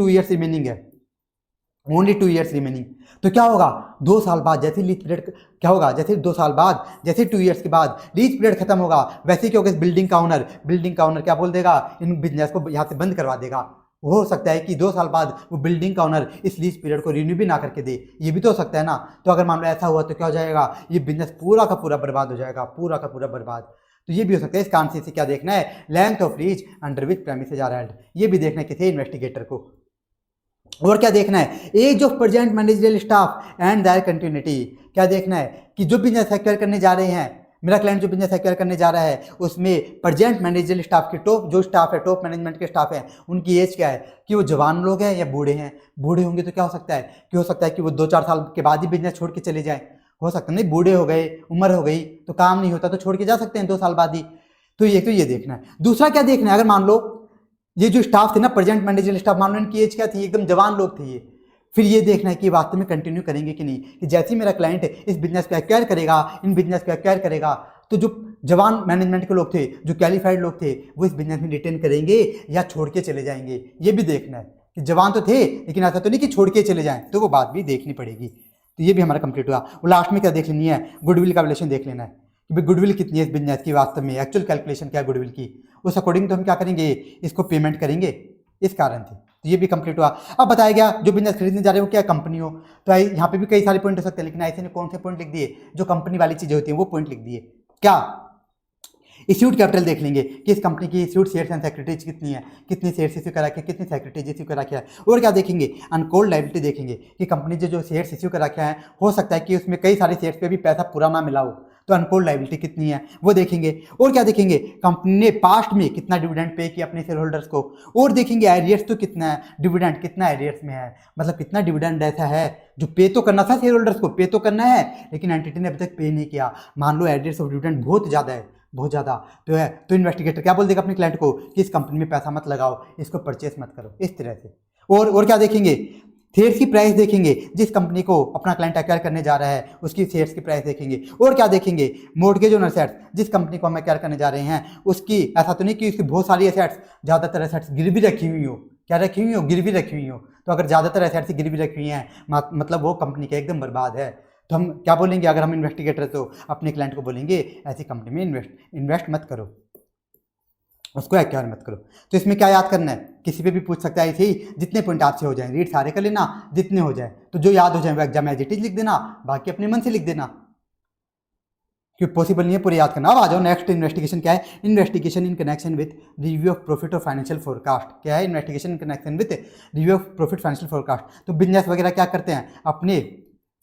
ईयर्स रिमेनिंग है, ओनली 2 ईयर्स रिमेनिंग। तो क्या होगा 2 साल बाद जैसे लीज पीरियड क्या होगा, जैसे 2 साल बाद, जैसे 2 ईयर्स के बाद लीज पीरियड खत्म होगा, वैसे क्या होगा, इस बिल्डिंग का ओनर क्या बोल देगा, इन बिजनेस को यहाँ से बंद करवा देगा। हो सकता है कि 2 साल बाद वो बिल्डिंग का ओनर इस लीज पीरियड को रिन्यू भी ना करके दे, ये भी तो हो सकता है ना। तो अगर मामला ऐसा हुआ तो क्या हो जाएगा, ये बिजनेस पूरा का पूरा बर्बाद हो जाएगा, पूरा का पूरा बर्बाद। तो ये भी हो सकता है। इसका आंसर से क्या देखना है, length of lease under which premises are held, ये भी देखना है किसी इन्वेस्टिगेटर को। और क्या देखना है, age of present managerial staff and their continuity, क्या देखना है कि जो बिजनेस एक्वायर करने जा रहे हैं मेरा क्लाइंट जो बिजनेस एक्वायर करने जा रहा है उसमें प्रेजेंट मैनेजर स्टाफ की जो स्टाफ है, टॉप मैनेजमेंट के स्टाफ है, उनकी एज क्या है, कि वो जवान लोग हैं या बूढ़े हैं। बूढ़े होंगे तो क्या हो सकता है कि वो 2-4 साल के बाद ही बिजनेस छोड़ के चले जाए, हो सकता नहीं, बूढ़े हो गए, उम्र हो गई तो काम नहीं होता तो छोड़ के जा सकते हैं 2 साल बाद ही। तो ये देखना है। दूसरा क्या देखना है, अगर मान लो ये जो स्टाफ थे ना, प्रेजेंट मैनेजर स्टाफ, मान लो इनकी एज क्या थी, एकदम जवान लोग थे ये, फिर ये देखना है कि वास्तव में कंटिन्यू करेंगे कि नहीं, कि जैसे ही मेरा क्लाइंट इस बिजनेस को एक्वायर करेगा, इन बिजनेस को एक्वायर करेगा, तो जो जवान मैनेजमेंट के लोग थे, जो क्वालिफाइड लोग थे, वो इस बिजनेस में रिटेन करेंगे या छोड़ के चले जाएंगे। ये भी देखना है कि जवान तो थे लेकिन ऐसा तो नहीं कि छोड़ के चले जाएं, तो वो बात भी देखनी पड़ेगी। तो ये भी हमारा कंप्लीट हुआ। वो लास्ट में क्या देख लेनी है, गुडविल का वैल्यूएशन देख लेना है कि भाई गुडविल कितनी है इस बिजनेस की, वास्तव में एक्चुअल कैलकुलेशन क्या है गुडविल की, उस अकॉर्डिंग तो हम क्या करेंगे, इसको पेमेंट करेंगे इस कारण से। तो ये भी कंप्लीट हुआ। अब बताया गया जो बिजनेस खरीदने जा रहे हो क्या कंपनी हो, तो यहाँ पे भी कई सारे पॉइंट हो सकते हैं, लेकिन ऐसे ने कौन से पॉइंट लिख दिए, जो कंपनी वाली चीजें होती हैं वो पॉइंट लिख दिए। क्या इश्यूड कैपिटल देख लेंगे कि इस कंपनी की इश्यूड शेयर्स एंड सेक्रेटरीज कितनी है, कितनी शेयर्स इश्यू करा के, कितनी सेक्रेटरीज इश्यू करा के है। और क्या देखेंगे, अनकॉल्ड लायबिलिटी देखेंगे कि कंपनी जो शेयर्स इश्यू करा के है, हो सकता है कि उसमें कई सारे शेयर्स पे भी पैसा पूरा ना मिला हो, तो अनकॉल्ड लायबिलिटी कितनी है वो देखेंगे। और क्या देखेंगे, कंपनी ने पास्ट में कितना डिविडेंड पे किया अपने शेयर होल्डर्स को। और देखेंगे एरियर्स तो कितना है, डिविडेंड कितना एरियर्स में है, मतलब कितना डिविडेंड ऐसा है जो पे तो करना था शेयर होल्डर्स को, पे तो करना है लेकिन एंटिटी ने अभी तक पे नहीं किया। मान लो एरियर्स ऑफ डिविडेंड बहुत ज़्यादा है, बहुत ज़्यादा तो है, तो इन्वेस्टिगेटर क्या बोल देगा अपने क्लाइंट को कि इस कंपनी में पैसा मत लगाओ, इसको परचेस मत करो, इस तरह से। और क्या देखेंगे, शेयर्स की प्राइस देखेंगे, जिस कंपनी को अपना क्लाइंट एक्वायर करने जा रहा है उसकी शेयर्स की प्राइस देखेंगे। और क्या देखेंगे, मॉर्गेज ऑन एसेट्स, जिस कंपनी को हम एक्वायर करने जा रहे हैं उसकी, ऐसा तो नहीं कि उसकी बहुत सारी एसेट्स, ज़्यादातर एसेट्स गिरवी रखी हुई हो, क्या रखी हुई हो, गिरवी रखी हुई हो। तो अगर ज़्यादातर एसेट्स गिरवी रखी हुई हैं मतलब वो कंपनी का एकदम बर्बाद है। तो हम क्या बोलेंगे, अगर हम इन्वेस्टिगेटर तो अपने क्लाइंट को बोलेंगे ऐसी कंपनी में इन्वेस्ट मत करो, उसको एक्वायर मत करो। तो इसमें क्या याद करना है, किसी पे भी पूछ सकता है, ऐसे ही जितने पॉइंट आपसे हो जाए रीड सारे कर लेना, जितने हो जाए तो जो याद हो जाए वो एग्जाम एज इट इज लिख देना, बाकी अपने मन से लिख देना, क्योंकि पॉसिबल नहीं है पूरे याद करना। अब आ जाओ नेक्स्ट इन्वेस्टिगेशन क्या है, investigation in connection with review of profit और फाइनेंशियल फोरकास्ट। क्या है investigation in connection with review of profit financial forecast. तो बिजनेस वगैरह क्या करते हैं, अपने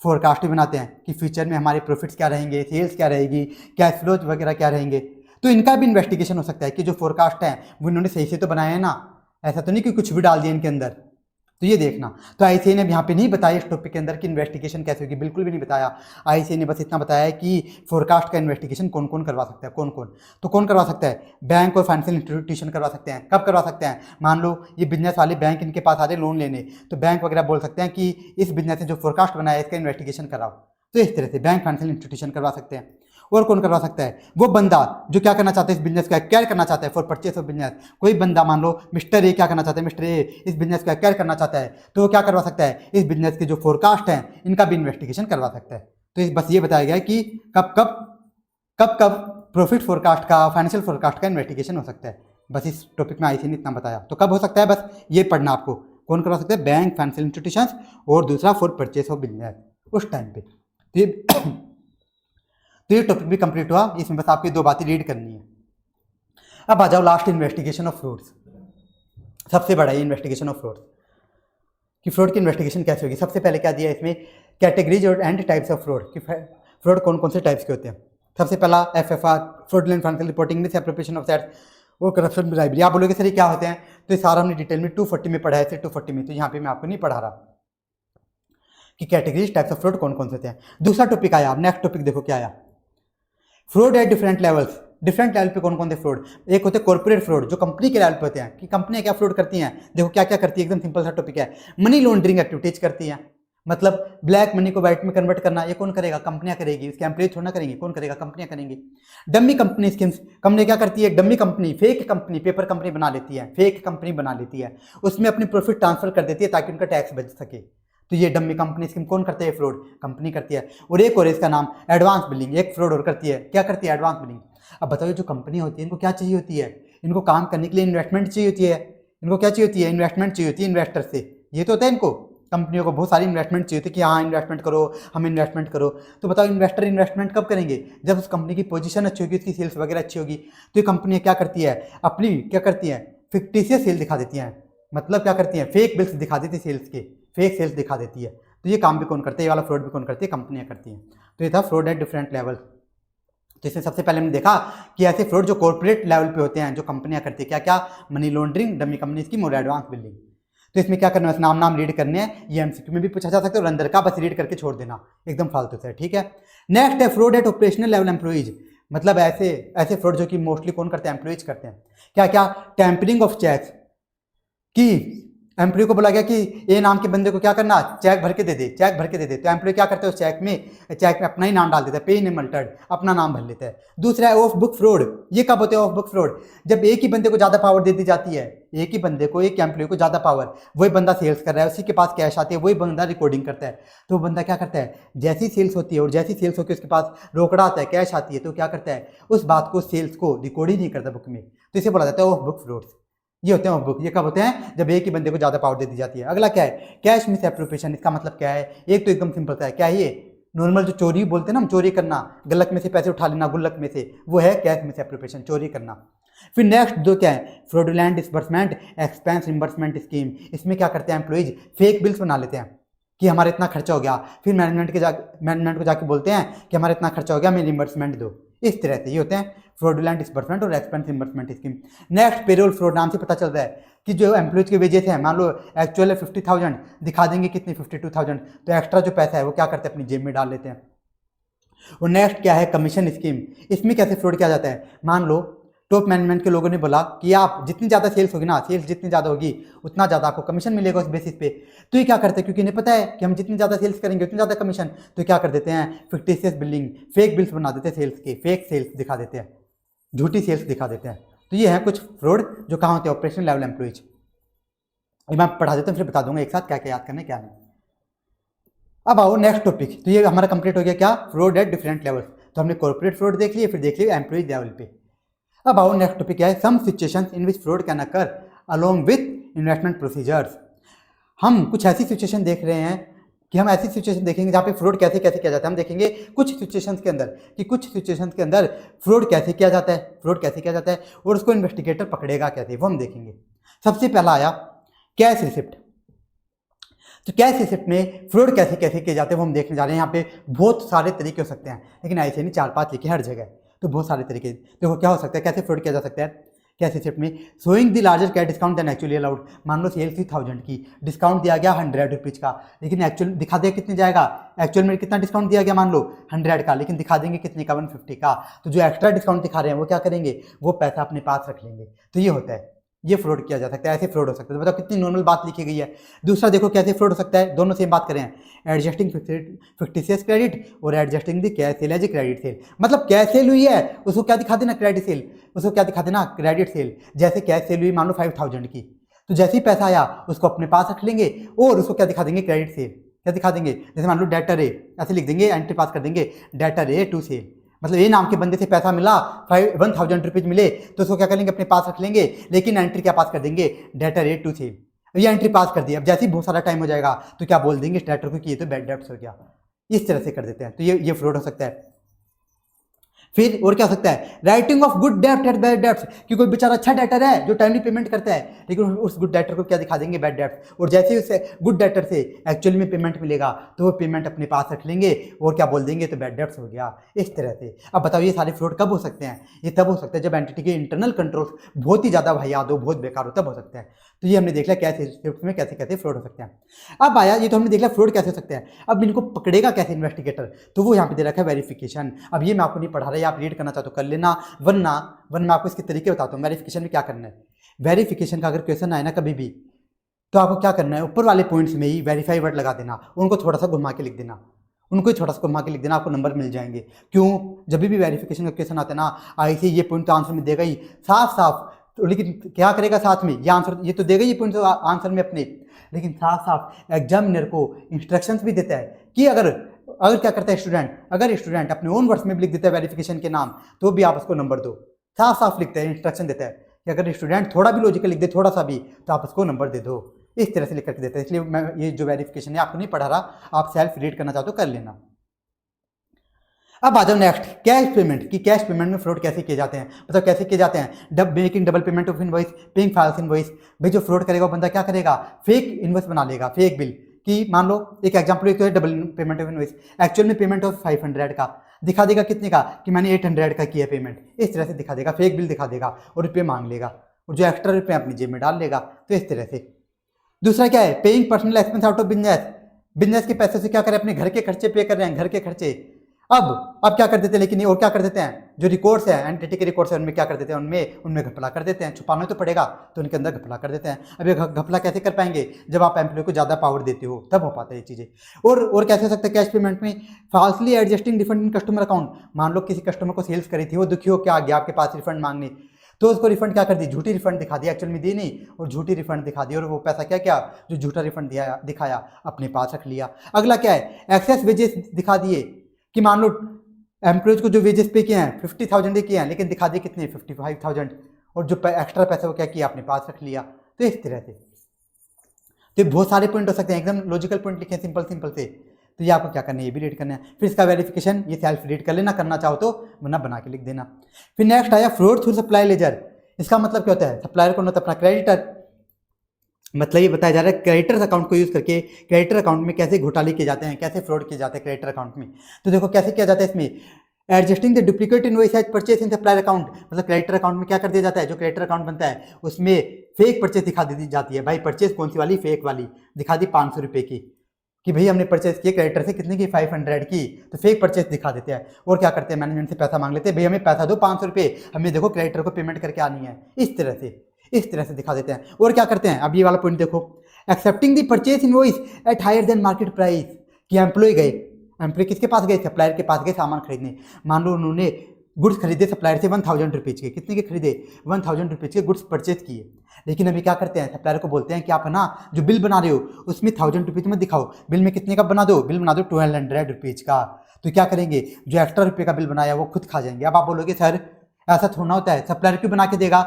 फोरकास्ट भी बनाते हैं कि फ्यूचर में हमारे प्रॉफिट्स क्या रहेंगे, सेल्स क्या रहेगी, कैश फ्लोज वगैरह क्या रहेंगे। तो इनका भी इन्वेस्टिगेशन हो सकता है कि जो फोरकास्ट है वो इन्होंने सही से तो बनाया है ना, ऐसा तो नहीं कि कुछ भी डाल दिया इनके अंदर। तो ये देखना। तो आईसीए ने यहाँ पे नहीं बताया इस टॉपिक के अंदर कि इन्वेस्टिगेशन कैसे होगी, बिल्कुल भी नहीं बताया। आईसीए ने बस इतना बताया है कि फोरकास्ट का इन्वेस्टिगेशन कौन कौन करवा सकता है, कौन कौन, तो कौन करवा सकता है, बैंक और फाइनेंशियल इंस्टीट्यूशन करवा सकते हैं। कब करवा सकते हैं, मान लो ये बिजनेस वाले बैंक इनके पास आ रहे लोन लेने, तो बैंक वगैरह बोल सकते हैं कि इस बिजनेस ने जो फोरकास्ट बनाया है इसका इन्वेस्टिगेशन कराओ। तो इस तरह से बैंक फाइनेंशियल इंस्टीट्यूशन करवा सकते हैं। और कौन करवा सकता है, वो बंदा जो क्या करना चाहता है, इस बिजनेस को एक्वायर करना चाहता है फॉर परचेस ऑफ बिजनेस। कोई बंदा मान लो मिस्टर ए क्या करना चाहता है, मिस्टर ए इस बिजनेस को एक्वायर करना चाहता है, तो वो क्या करवा सकता है, इस बिजनेस के जो फोरकास्ट हैं इनका भी इन्वेस्टिगेशन करवा सकता है। तो बस ये बताया गया है कि कब कब प्रॉफिट फोरकास्ट का, फाइनेंशियल फोरकास्ट का इन्वेस्टिगेशन हो सकता है। बस इस टॉपिक में आईसी ने इतना बताया। तो कब हो सकता है, बस ये पढ़ना आपको, कौन करवा सकता है, बैंक, फाइनेंशियल इंस्टीट्यूशंस, और दूसरा फॉर परचेस ऑफ बिजनेस उस टाइम पे। तो ये टॉपिक भी कंप्लीट हुआ। इसमें बस आपकी 2 बातें रीड करनी है। अब आ जाओ लास्ट, इन्वेस्टिगेशन ऑफ फ्रॉड्स। सबसे बड़ा है इन्वेस्टिगेशन ऑफ फ्रॉड, कि फ्रॉड की इन्वेस्टिगेशन कैसे होगी। सबसे पहले क्या दिया है इसमें, कैटेगरीज और एंड टाइप्स ऑफ फ्रॉड, कि फ्रॉड कौन कौन से टाइप्स के होते हैं। सबसे पहला FFR, fraudulent financial reporting, misappropriation of that, और करप्शन, ब्राइबरी। आप बोलोगे सर ये क्या होते हैं, तो ये सारा हमने डिटेल में 240 में पढ़ा है, सिर्फ 240 में, तो यहाँ पे मैं आपको नहीं पढ़ा रहा कि कैटेगरीज टाइप्स ऑफ फ्रॉड कौन कौन से होते हैं। दूसरा टॉपिक आया, नेक्स्ट टॉपिक देखो क्या आया, fraud at different levels. Different level पे कौन कौन से फ्रॉड, एक होते हैं कॉर्पोरेट फ्रॉड, जो कंपनी के लेवल पे होते हैं कि कंपनियां क्या फ्रॉड करती हैं। देखो क्या क्या करती है, एकदम सिंपल सा टॉपिक है, मनी लॉन्ड्रिंग एक्टिविटीज करती हैं, मतलब ब्लैक मनी को व्हाइट में कन्वर्ट करना। ये कौन करेगा, कंपनियां करेगी, इसके एम्प्लॉय थोड़ा ना करेंगे, कौन करेगा, कंपनियां करेंगी। डमी कंपनी स्कीम्स, कंपनी क्या करती है, dummy company, fake company, paper company बना लेती है, फेक कंपनी बना लेती है, उसमें अपनी प्रॉफिट ट्रांसफर कर देती है ताकि उनका टैक्स बच सके। तो ये डमी कंपनी स्कीम कौन करते हैं, फ्रॉड कंपनी करती है। और एक और इसका नाम एडवांस बिलिंग, एक फ्रॉड और करती है, क्या करती है, एडवांस बिलिंग। अब बताओ जो कंपनी होती है इनको क्या चाहिए होती है, इनको काम करने के लिए इन्वेस्टमेंट चाहिए होती है, इनको क्या चाहिए होती है, इन्वेस्टमेंट चाहिए होती है इन्वेस्टर से। ये तो होता है इनको, कंपनियों को बहुत सारी इन्वेस्टमेंट चाहिए होती है कि हाँ इन्वेस्टमेंट करो, हम इन्वेस्टमेंट करो। तो बताओ इन्वेस्टर इन्वेस्टमेंट कब करेंगे, जब उस कंपनी की पोजीशन अच्छी होगी, उसकी सेल्स वगैरह अच्छी होगी। तो ये कंपनियाँ क्या करती है, अपनी क्या करती हैं, फिक्टिशियस सेल दिखा देती हैं, मतलब क्या करती हैं, फेक बिल्स दिखा देती है सेल्स के, फेक सेल्स दिखा देती है। तो ये काम भी कौन करते हैं, ये वाला फ्रॉड भी कौन करती है, कंपनियां करती हैं। तो ये था फ्रॉड एट डिफरेंट लेवल। तो इसमें सबसे पहले हमने देखा कि ऐसे फ्रॉड जो कॉर्पोरेट लेवल पे होते हैं, जो कंपनियां करती है, क्या क्या, money laundering, dummy company scheme और एडवांस बिलिंग। तो इसमें क्या करना है, नाम रीड करने हैं, ये एमसीक्यू में भी पूछा जा सकता है और अंदर का बस रीड करके छोड़ देना, एकदम फालतू से, ठीक है। नेक्स्ट है fraud at operational level employees, मतलब ऐसे फ्रॉड जो कि मोस्टली कौन करते हैं, एम्प्लॉइज करते हैं। क्या क्या, टैंपरिंग ऑफ चेक्स, कि एम्प्लॉय को बोला गया कि ए नाम के बंदे को क्या करना, चेक भर के दे दे, चेक भर के दे दे, तो एम्प्लॉय क्या करते हैं, उस चेक में अपना ही नाम डाल देता है, पे नेम अल्टर्ड, अपना नाम भर लेता है। दूसरा है ऑफ बुक फ्रॉड, ये कब होते हैं ऑफ बुक फ्रॉड, जब एक ही बंदे को ज़्यादा पावर दे दी जाती है, एक ही बंदे को, एक एम्प्लॉय को ज़्यादा पावर, वही बंदा सेल्स कर रहा है, उसी के पास कैश आती है, वही बंदा रिकॉर्डिंग करता है, तो वो बंदा क्या करता है, जैसी सेल्स होती है और जैसी सेल्स होकर उसके पास रोकड़ा आता है, कैश आती है, तो क्या करता है, उस बात को, सेल्स को रिकॉर्ड ही नहीं करता बुक में, तो इसे बोला जाता है ऑफ बुक फ्रॉड्स। ये होते हैं ऑफ बुक, ये कब होते हैं, जब एक ही बंदे को ज़्यादा पावर दे दी जाती है। अगला क्या है, कैश मिस एप्रोप्रिएशन, इसका मतलब क्या है, एक तो एकदम सिंपल सा है, क्या है ये, नॉर्मल जो चोरी बोलते हैं ना हम, चोरी करना, गलत में से पैसे उठा लेना, गुल्लक में से, वो है कैश मिस एप्रोप्रिएशन, चोरी करना। फिर नेक्स्ट दो क्या है, fraudulent disbursement expense reimbursement scheme, इसमें क्या करते हैं एम्प्लॉइज, फेक बिल्स बना लेते हैं कि हमारा इतना खर्चा हो गया, फिर मैनेजमेंट को जाके बोलते हैं कि हमारा इतना खर्चा हो गया, हमें रिम्बर्समेंट दो, इस तरह से ये होते हैं फ्रॉडुलेंट डिसबर्समेंट और expense reimbursement scheme. Next payroll fraud, नाम से पता चल रहा है कि जो एम्प्लॉइज की वेजेस है, मान लो एक्चुअल है 50,000, दिखा देंगे कितनी 52,000, तो एक्स्ट्रा जो पैसा है वो क्या करते हैं, अपनी जेब में डाल लेते हैं। और नेक्स्ट क्या है, कमीशन स्कीम, इसमें कैसे फ्रॉड किया जाता है, मान लो टॉप मैनेजमेंट के लोगों ने बोला कि आप जितनी ज़्यादा सेल्स होगी ना, सेल्स जितनी ज़्यादा होगी उतना ज़्यादा आपको कमीशन मिलेगा उस बेसिस पे, तो ये क्या करते हैं, क्योंकि इन्हें पता है कि हम जितनी ज़्यादा सेल्स करेंगे उतनी ज़्यादा कमीशन, तो क्या कर देते हैं, फिक्टिशियस बिलिंग, फेक बिल्स बना देते हैं सेल्स के, फेक सेल्स दिखा देते हैं, झूठी सेल्स दिखा देते हैं। तो ये है कुछ फ्रॉड जो कहाँ होते हैं, ऑपरेशनल लेवल एम्प्लॉइज। मैं पढ़ा देता हूँ, फिर बता दूंगा एक साथ क्या क्या याद करना है क्या नहीं। अब आओ नेक्स्ट टॉपिक, तो ये हमारा कंप्लीट हो गया क्या, फ्रॉड एट डिफरेंट लेवल्स, तो हमने कॉर्पोरेट फ्रॉड देख लिया, फिर देख लिया एम्प्लॉइज लेवल पे। अब आओ नेक्स्ट टॉपिक क्या है, some situations in which fraud can occur along with investment procedures. हम कुछ ऐसी सिचुएशन देख रहे हैं कि हम ऐसी सिचुएशन देखेंगे जहाँ पे फ्रॉड कैसे कैसे किया जाता है, हम देखेंगे कुछ सिचुएशंस के अंदर कि कुछ सिचुएशंस के अंदर फ्रॉड कैसे किया जाता है, फ्रॉड कैसे किया जाता है और उसको इन्वेस्टिगेटर पकड़ेगा कैसे, वो हम देखेंगे। सबसे पहला आया कैश रिसिप्ट, तो कैश रिसिप्ट में फ्रॉड कैसे कैसे किए जाते हैं वो हम देखने जा रहे हैं। यहाँ पे बहुत सारे तरीके हो सकते हैं, लेकिन ऐसे नहीं 4-5 लिखे हर जगह, तो बहुत सारे तरीके। देखो क्या हो सकता है, कैसे फ्रॉड किया जा सकता है कैश रिसिप्ट में, showing the larger cash discount than actually allowed, मान लो सेल थी 1000 की, डिस्काउंट दिया गया 100 रुपीज़ का, लेकिन एक्चुअल दिखा दिया कितने जाएगा, एक्चुअल में कितना डिस्काउंट दिया गया मान लो 100 का, लेकिन दिखा देंगे कितने का 150 का, तो जो एक्स्ट्रा डिस्काउंट दिखा रहे हैं वो क्या करेंगे, वो पैसा अपने पास रख लेंगे। तो ये होता है, ये फ्रॉड किया जा सकता है, ऐसे फ्रॉड हो सकता है। तो बताओ कितनी नॉर्मल बात लिखी गई है। दूसरा देखो कैसे फ्रॉड हो सकता है, दोनों सेम बात करें, एडजस्टिंग फिक्टिशियस क्रेडिट और adjusting the cash sale as credit sale, मतलब कैश सेल हुई है उसको क्या दिखा देना, क्रेडिट सेल, उसको क्या दिखा देना, क्रेडिट सेल। जैसे कैश सेल हुई मान लो 5000 की, तो जैसे ही पैसा आया उसको अपने पास रख लेंगे और उसको क्या दिखा देंगे, क्रेडिट सेल। क्या दिखा देंगे, जैसे मान लो डेटर ए, ऐसे लिख देंगे, एंट्री पास कर देंगे, डेटर ए टू सेल, मतलब ये नाम के बंदे से पैसा मिला 1000 रुपीज़ मिले, तो उसको क्या करेंगे, अपने पास रख लेंगे, लेकिन एंट्री क्या पास कर देंगे, डेटर ए टू सेल, ये एंट्री पास कर दी। अब जैसे ही बहुत सारा टाइम हो जाएगा तो क्या बोल देंगे डेटर को कि ये तो बैड डेब्ट्स हो गया, इस तरह से कर देते हैं। तो ये फ्रॉड हो सकता है। फिर और क्या हो सकता है, राइटिंग ऑफ गुड डेब्ट एट बैड डेब्ट्स, कि कोई बेचारा अच्छा डेटर है जो टाइमली पेमेंट करता है, लेकिन उस गुड डेटर को क्या दिखा देंगे, बैड डेब्ट्स, और जैसे ही उसे गुड डेटर से एक्चुअल में पेमेंट मिलेगा तो वो पेमेंट अपने पास रख लेंगे और क्या बोल देंगे, तो बैड डेब्ट्स हो गया, इस तरह से। अब बताओ ये सारे फ्रॉड कब हो सकते हैं, ये तब हो सकता है जब एंटिटी के इंटरनल कंट्रोल बहुत ही ज़्यादा वाहियात हो, बहुत बेकार हो, तब हो सकता है। तो ये हमने देख लिया कैसे रिसिप्ट में कैसे कैसे फ्रॉड हो सकते हैं। अब आया ये तो हमने देख लिया फ्रॉड कैसे हो सकते हैं, अब इनको पकड़ेगा कैसे इन्वेस्टिगेटर, तो वो यहाँ पे दे रखा है वेरिफिकेशन। अब ये मैं आपको नहीं पढ़ा रहा, आप रीड करना चाहते हो कर लेना, वरना मैं आपको इसके तरीके बताता हूँ वेरिफिकेशन में क्या करना है। वेरिफिकेशन का अगर क्वेश्चन आए ना कभी भी, तो आपको क्या करना है, ऊपर वाले पॉइंट्स में ही वेरीफाई वर्ड लगा देना, उनको थोड़ा सा घुमा के लिख देना, उनको ही थोड़ा सा घुमा के लिख देना, आपको नंबर मिल जाएंगे। क्यों, जब भी वेरिफिकेशन का क्वेश्चन आता है ना, ऐसे ये पॉइंट तो आंसर में देगा ही साफ साफ, तो लेकिन क्या करेगा साथ में, ये आंसर ये तो देगा ही पॉइंट तो आंसर में अपने, लेकिन साथ साथ एग्जामिनर को इंस्ट्रक्शंस भी देता है कि अगर क्या करता है स्टूडेंट, अगर स्टूडेंट अपने ओन वर्ड्स में भी लिख देता है वेरिफिकेशन के नाम, तो भी आप उसको नंबर दो, साफ साफ लिखता है, इंस्ट्रक्शन देता है कि अगर स्टूडेंट थोड़ा भी लॉजिकल लिख दे, थोड़ा सा भी, तो आप उसको नंबर दे दो, इस तरह से लिख करके देता है। इसलिए मैं ये जो वेरिफिकेशन है आपको नहीं पढ़ा रहा, आप सेल्फ रीड करना चाहते हो कर लेना। अब आ जाओ नेक्स्ट, कैश पेमेंट, कि कैश पेमेंट में फ्रॉड कैसे किए जाते हैं, मतलब कैसे किए जाते हैं, making double payment of invoice, paying false invoice. भाई जो फ्रॉड करेगा वो बंदा क्या करेगा, फेक इनवॉइस बना लेगा, फेक बिल, कि मान लो एक एग्जांपल एक तो है double payment of invoice, actual में पेमेंट ऑफ 500 का, दिखा देगा कितने का, कि मैंने 800 का किया पेमेंट, इस तरह से दिखा देगा, फेक बिल दिखा देगा और रुपये मांग लेगा और जो एक्स्ट्रा रुपये अपनी जेब में डाल लेगा। तो इस तरह से। दूसरा क्या है, paying personal expense out of business. Business के पैसे से क्या करें, अपने घर के खर्चे पे कर रहे हैं, घर के खर्चे। अब क्या कर देते हैं, लेकिन ये और क्या कर देते हैं, जो रिकॉर्ड्स हैं, एंटिटी के रिकॉर्ड्स हैं, उनमें क्या कर देते हैं, उनमें घपला कर देते हैं। छुपाना तो पड़ेगा, तो उनके अंदर घपला कर देते हैं। अब ये घपला कैसे कर पाएंगे, जब आप एम्प्लॉय को ज़्यादा पावर देते हो, तब हो पाता है ये चीज़ें। और कैसे हो सकता है कैश पेमेंट में, falsely adjusting refund in customer account. मान लो किसी कस्टमर को सेल्स करी थी, वो दुखी हो क्या गया आपके पास रिफंड मांगने, तो उसको रिफंड क्या कर दी, झूठी रिफंड दिखा दी, एक्चुअल में दी नहीं और झूठी रिफंड दिखा दी, और वो पैसा क्या जो झूठा रिफंड दिखाया अपने पास रख लिया। अगला क्या है, एक्सेस वेजेस दिखा दिए, कि मान लो एम्प्लॉयज को जो वेजेस पे किए हैं 50,000 किए हैं, लेकिन दिखा दिए कितने 55,000, और जो एक्स्ट्रा पैसा वो क्या किया, अपने पास रख लिया। तो इस तरह से तो बहुत सारे पॉइंट हो सकते हैं, एकदम लॉजिकल पॉइंट लिखे सिंपल से। तो ये आपको क्या करना है, ये भी रीड करना है। फिर इसका वेरिफिकेशन ये सेल्फ रीड कर लेना, करना चाहो तो, वरना बना के लिख देना। फिर नेक्स्ट आया फ्रॉड थ्रू सप्लाई लेजर। इसका मतलब क्या होता है, सप्लायर को न तो अपना क्रेडिटर, मतलब ये बताया जा रहा है क्रेडिटर्स अकाउंट को यूज करके क्रेडिटर अकाउंट में कैसे घोटाले किए जाते हैं, कैसे फ्रॉड किए जाते हैं क्रेडिटर अकाउंट में। तो देखो कैसे किया जाता है इसमें, adjusting the duplicate invoice as purchase in supplier account. मतलब क्रेडिटर अकाउंट में क्या कर दिया जाता है, जो क्रेडिटर अकाउंट बनता है उसमें फेक परचेस दिखा दी जाती है। भाई परचेस कौन सी वाली, फेक वाली दिखा दी 500 रुपये की, कि भाई हमने परचेस किए क्रेडिटर से कितने की, 500 की, तो फेक परचेस दिखा देते हैं। और क्या करते हैं, मैनेजमेंट से पैसा मांग लेते हैं, भाई हमें पैसा दो 500 रुपये, हमें देखो क्रेडिटर को पेमेंट करके आनी है। इस तरह से दिखा देते हैं। और क्या करते हैं, अब ये वाला पॉइंट देखो, accepting the purchase invoice at higher than market price. कि एम्प्लॉय किसके पास गए, सप्लायर के पास गए सामान खरीदने। मान लो उन्होंने गुड्स खरीदे सप्लायर से 1000 रुपीज़ के, कितने के खरीदे, 1000 रुपीज़ के गुड्स परचेज किए। लेकिन अभी क्या करते हैं, सप्लायर को बोलते हैं कि आप ना जो बिल बना रहे हो उसमें 1000 रुपीज़ मत दिखाओ, बिल में कितने का बना दो, बिल बना दो 1200 रुपीज़ का। तो क्या करेंगे, जो एक्स्ट्रा रुपये का बिल बनाया वो खुद खा जाएंगे। अब आप बोलोगे सर ऐसा थोड़ा होता है, सप्लायर क्यों बना के देगा,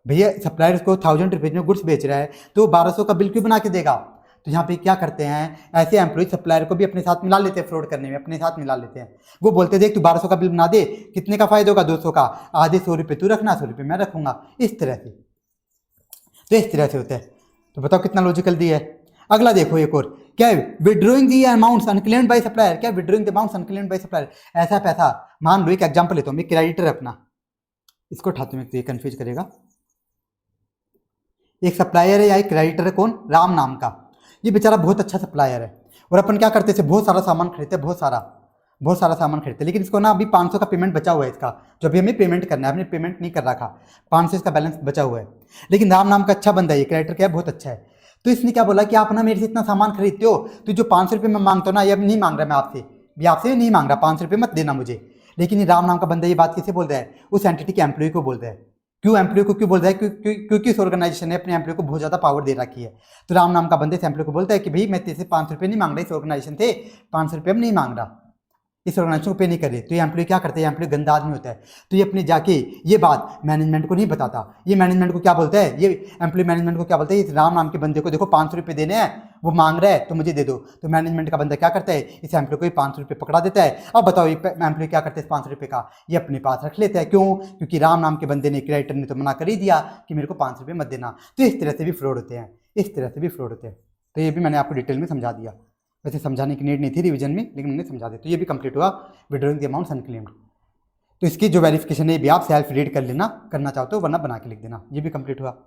भैया सप्लायर को 1000 रुपीज़ में गुड्स बेच रहा है तो 1200 का बिल क्यों बना के देगा। तो यहाँ पे क्या करते हैं, ऐसे एम्प्लॉय सप्लायर को भी अपने साथ मिला लेते हैं, फ्रॉड करने में अपने साथ मिला लेते हैं। वो बोलते हैं देख तू 1200 का बिल बना दे, कितने का फायदा होगा, 200 का, आधे 100 रुपये तू रखना, 100 रुपये मैं रखूंगा। इस तरह से, तो इस तरह से होता है। तो बताओ कितना लॉजिकल दिया है। अगला देखो एक और, क्या है, withdrawing the amounts unclaimed by supplier. क्या withdrawing the amounts unclaimed by supplier, ऐसा पैसा, मान लो एक एग्जाम्पल लेता हूँ मैं, क्रेडिटर अपना, इसको उठाते हैं तो ये कन्फ्यूज करेगा। एक सप्लायर है या एक क्रेडिटर है, कौन, राम नाम का। ये बेचारा बहुत अच्छा सप्लायर है और अपन क्या करते थे, बहुत सारा सामान खरीदते, बहुत सारा सामान खरीदते, लेकिन इसको ना अभी 500 का पेमेंट बचा हुआ है इसका, जो अभी हमें पेमेंट करना है, हमने पेमेंट नहीं कर रखा, 500 इसका बैलेंस बचा हुआ है। लेकिन राम नाम का अच्छा बंदा है, ये क्रेडिटर क्या है, बहुत अच्छा है। तो इसने क्या बोला कि आप ना मेरे से इतना सामान खरीदते हो, तो जो 500 रुपये मैं मांगता हूँ ना, ये अब नहीं मांग रहा मैं आपसे, भी आपसे नहीं मांग रहा, 500 रुपये मत देना मुझे। लेकिन ये राम नाम का बंदा ये बात किसे बोल रहा है, उस एंटिटी के एम्प्लॉय को बोल रहा है। क्यों एम्प्लॉय को क्यों बोल रहा है, क्योंकि इस ऑर्गेनाइजेशन ने अपने एम्प्लॉय को बहुत ज़्यादा पावर दे रखी है। तो राम नाम का बंदे इस एम्प्लॉय को बोलता है कि भाई मैं तेरे से 500 रुपये नहीं मांग रहा, इस ऑर्गेनाइजेशन से 500 रुपये नहीं मांग रहा, इस ऑर्गेनाइजेशन को पे नहीं कर रहे। तो ये एम्प्लॉय क्या करते हैं, एम्प्लॉय गंदा आदमी होता है, तो ये अपने जाके ये बात मैनेजमेंट को नहीं बताता। ये मैनेजमेंट को क्या बोलता है, ये एम्प्लॉय मैनेजमेंट को क्या बोलता है, इस राम नाम के बंदे को देखो 500 रुपये देने हैं, वो मांग रहा है तो मुझे दे दो। तो मैनेजमेंट का बंदा क्या करता है, इस एम्प्लॉय को 500 रुपये पकड़ा देता है। अब बताओ ये एम्प्लॉय क्या करते हैं, 500 रुपये का ये अपने पास रख लेता है। क्यों, क्योंकि राम नाम के बंदे ने, क्रेडिटर ने तो मना कर ही दिया कि मेरे को 500 रुपये मत देना। तो इस तरह से भी फ्रॉड होते हैं, इस तरह से भी फ्रॉड होते हैं। तो ये भी मैंने आपको डिटेल में समझा दिया, वैसे समझाने की नीड नहीं थी रिवीजन में, लेकिन मैंने समझा दिया। तो ये भी कंप्लीट हुआ विड्रॉइंग द अमाउंट्स अनक्लेम्ड। तो इसकी जो वेरिफिकेशन है ये भी आप सेल्फ रीड कर लेना, करना चाहते हो, वरना बना के लिख देना। ये भी कंप्लीट हुआ।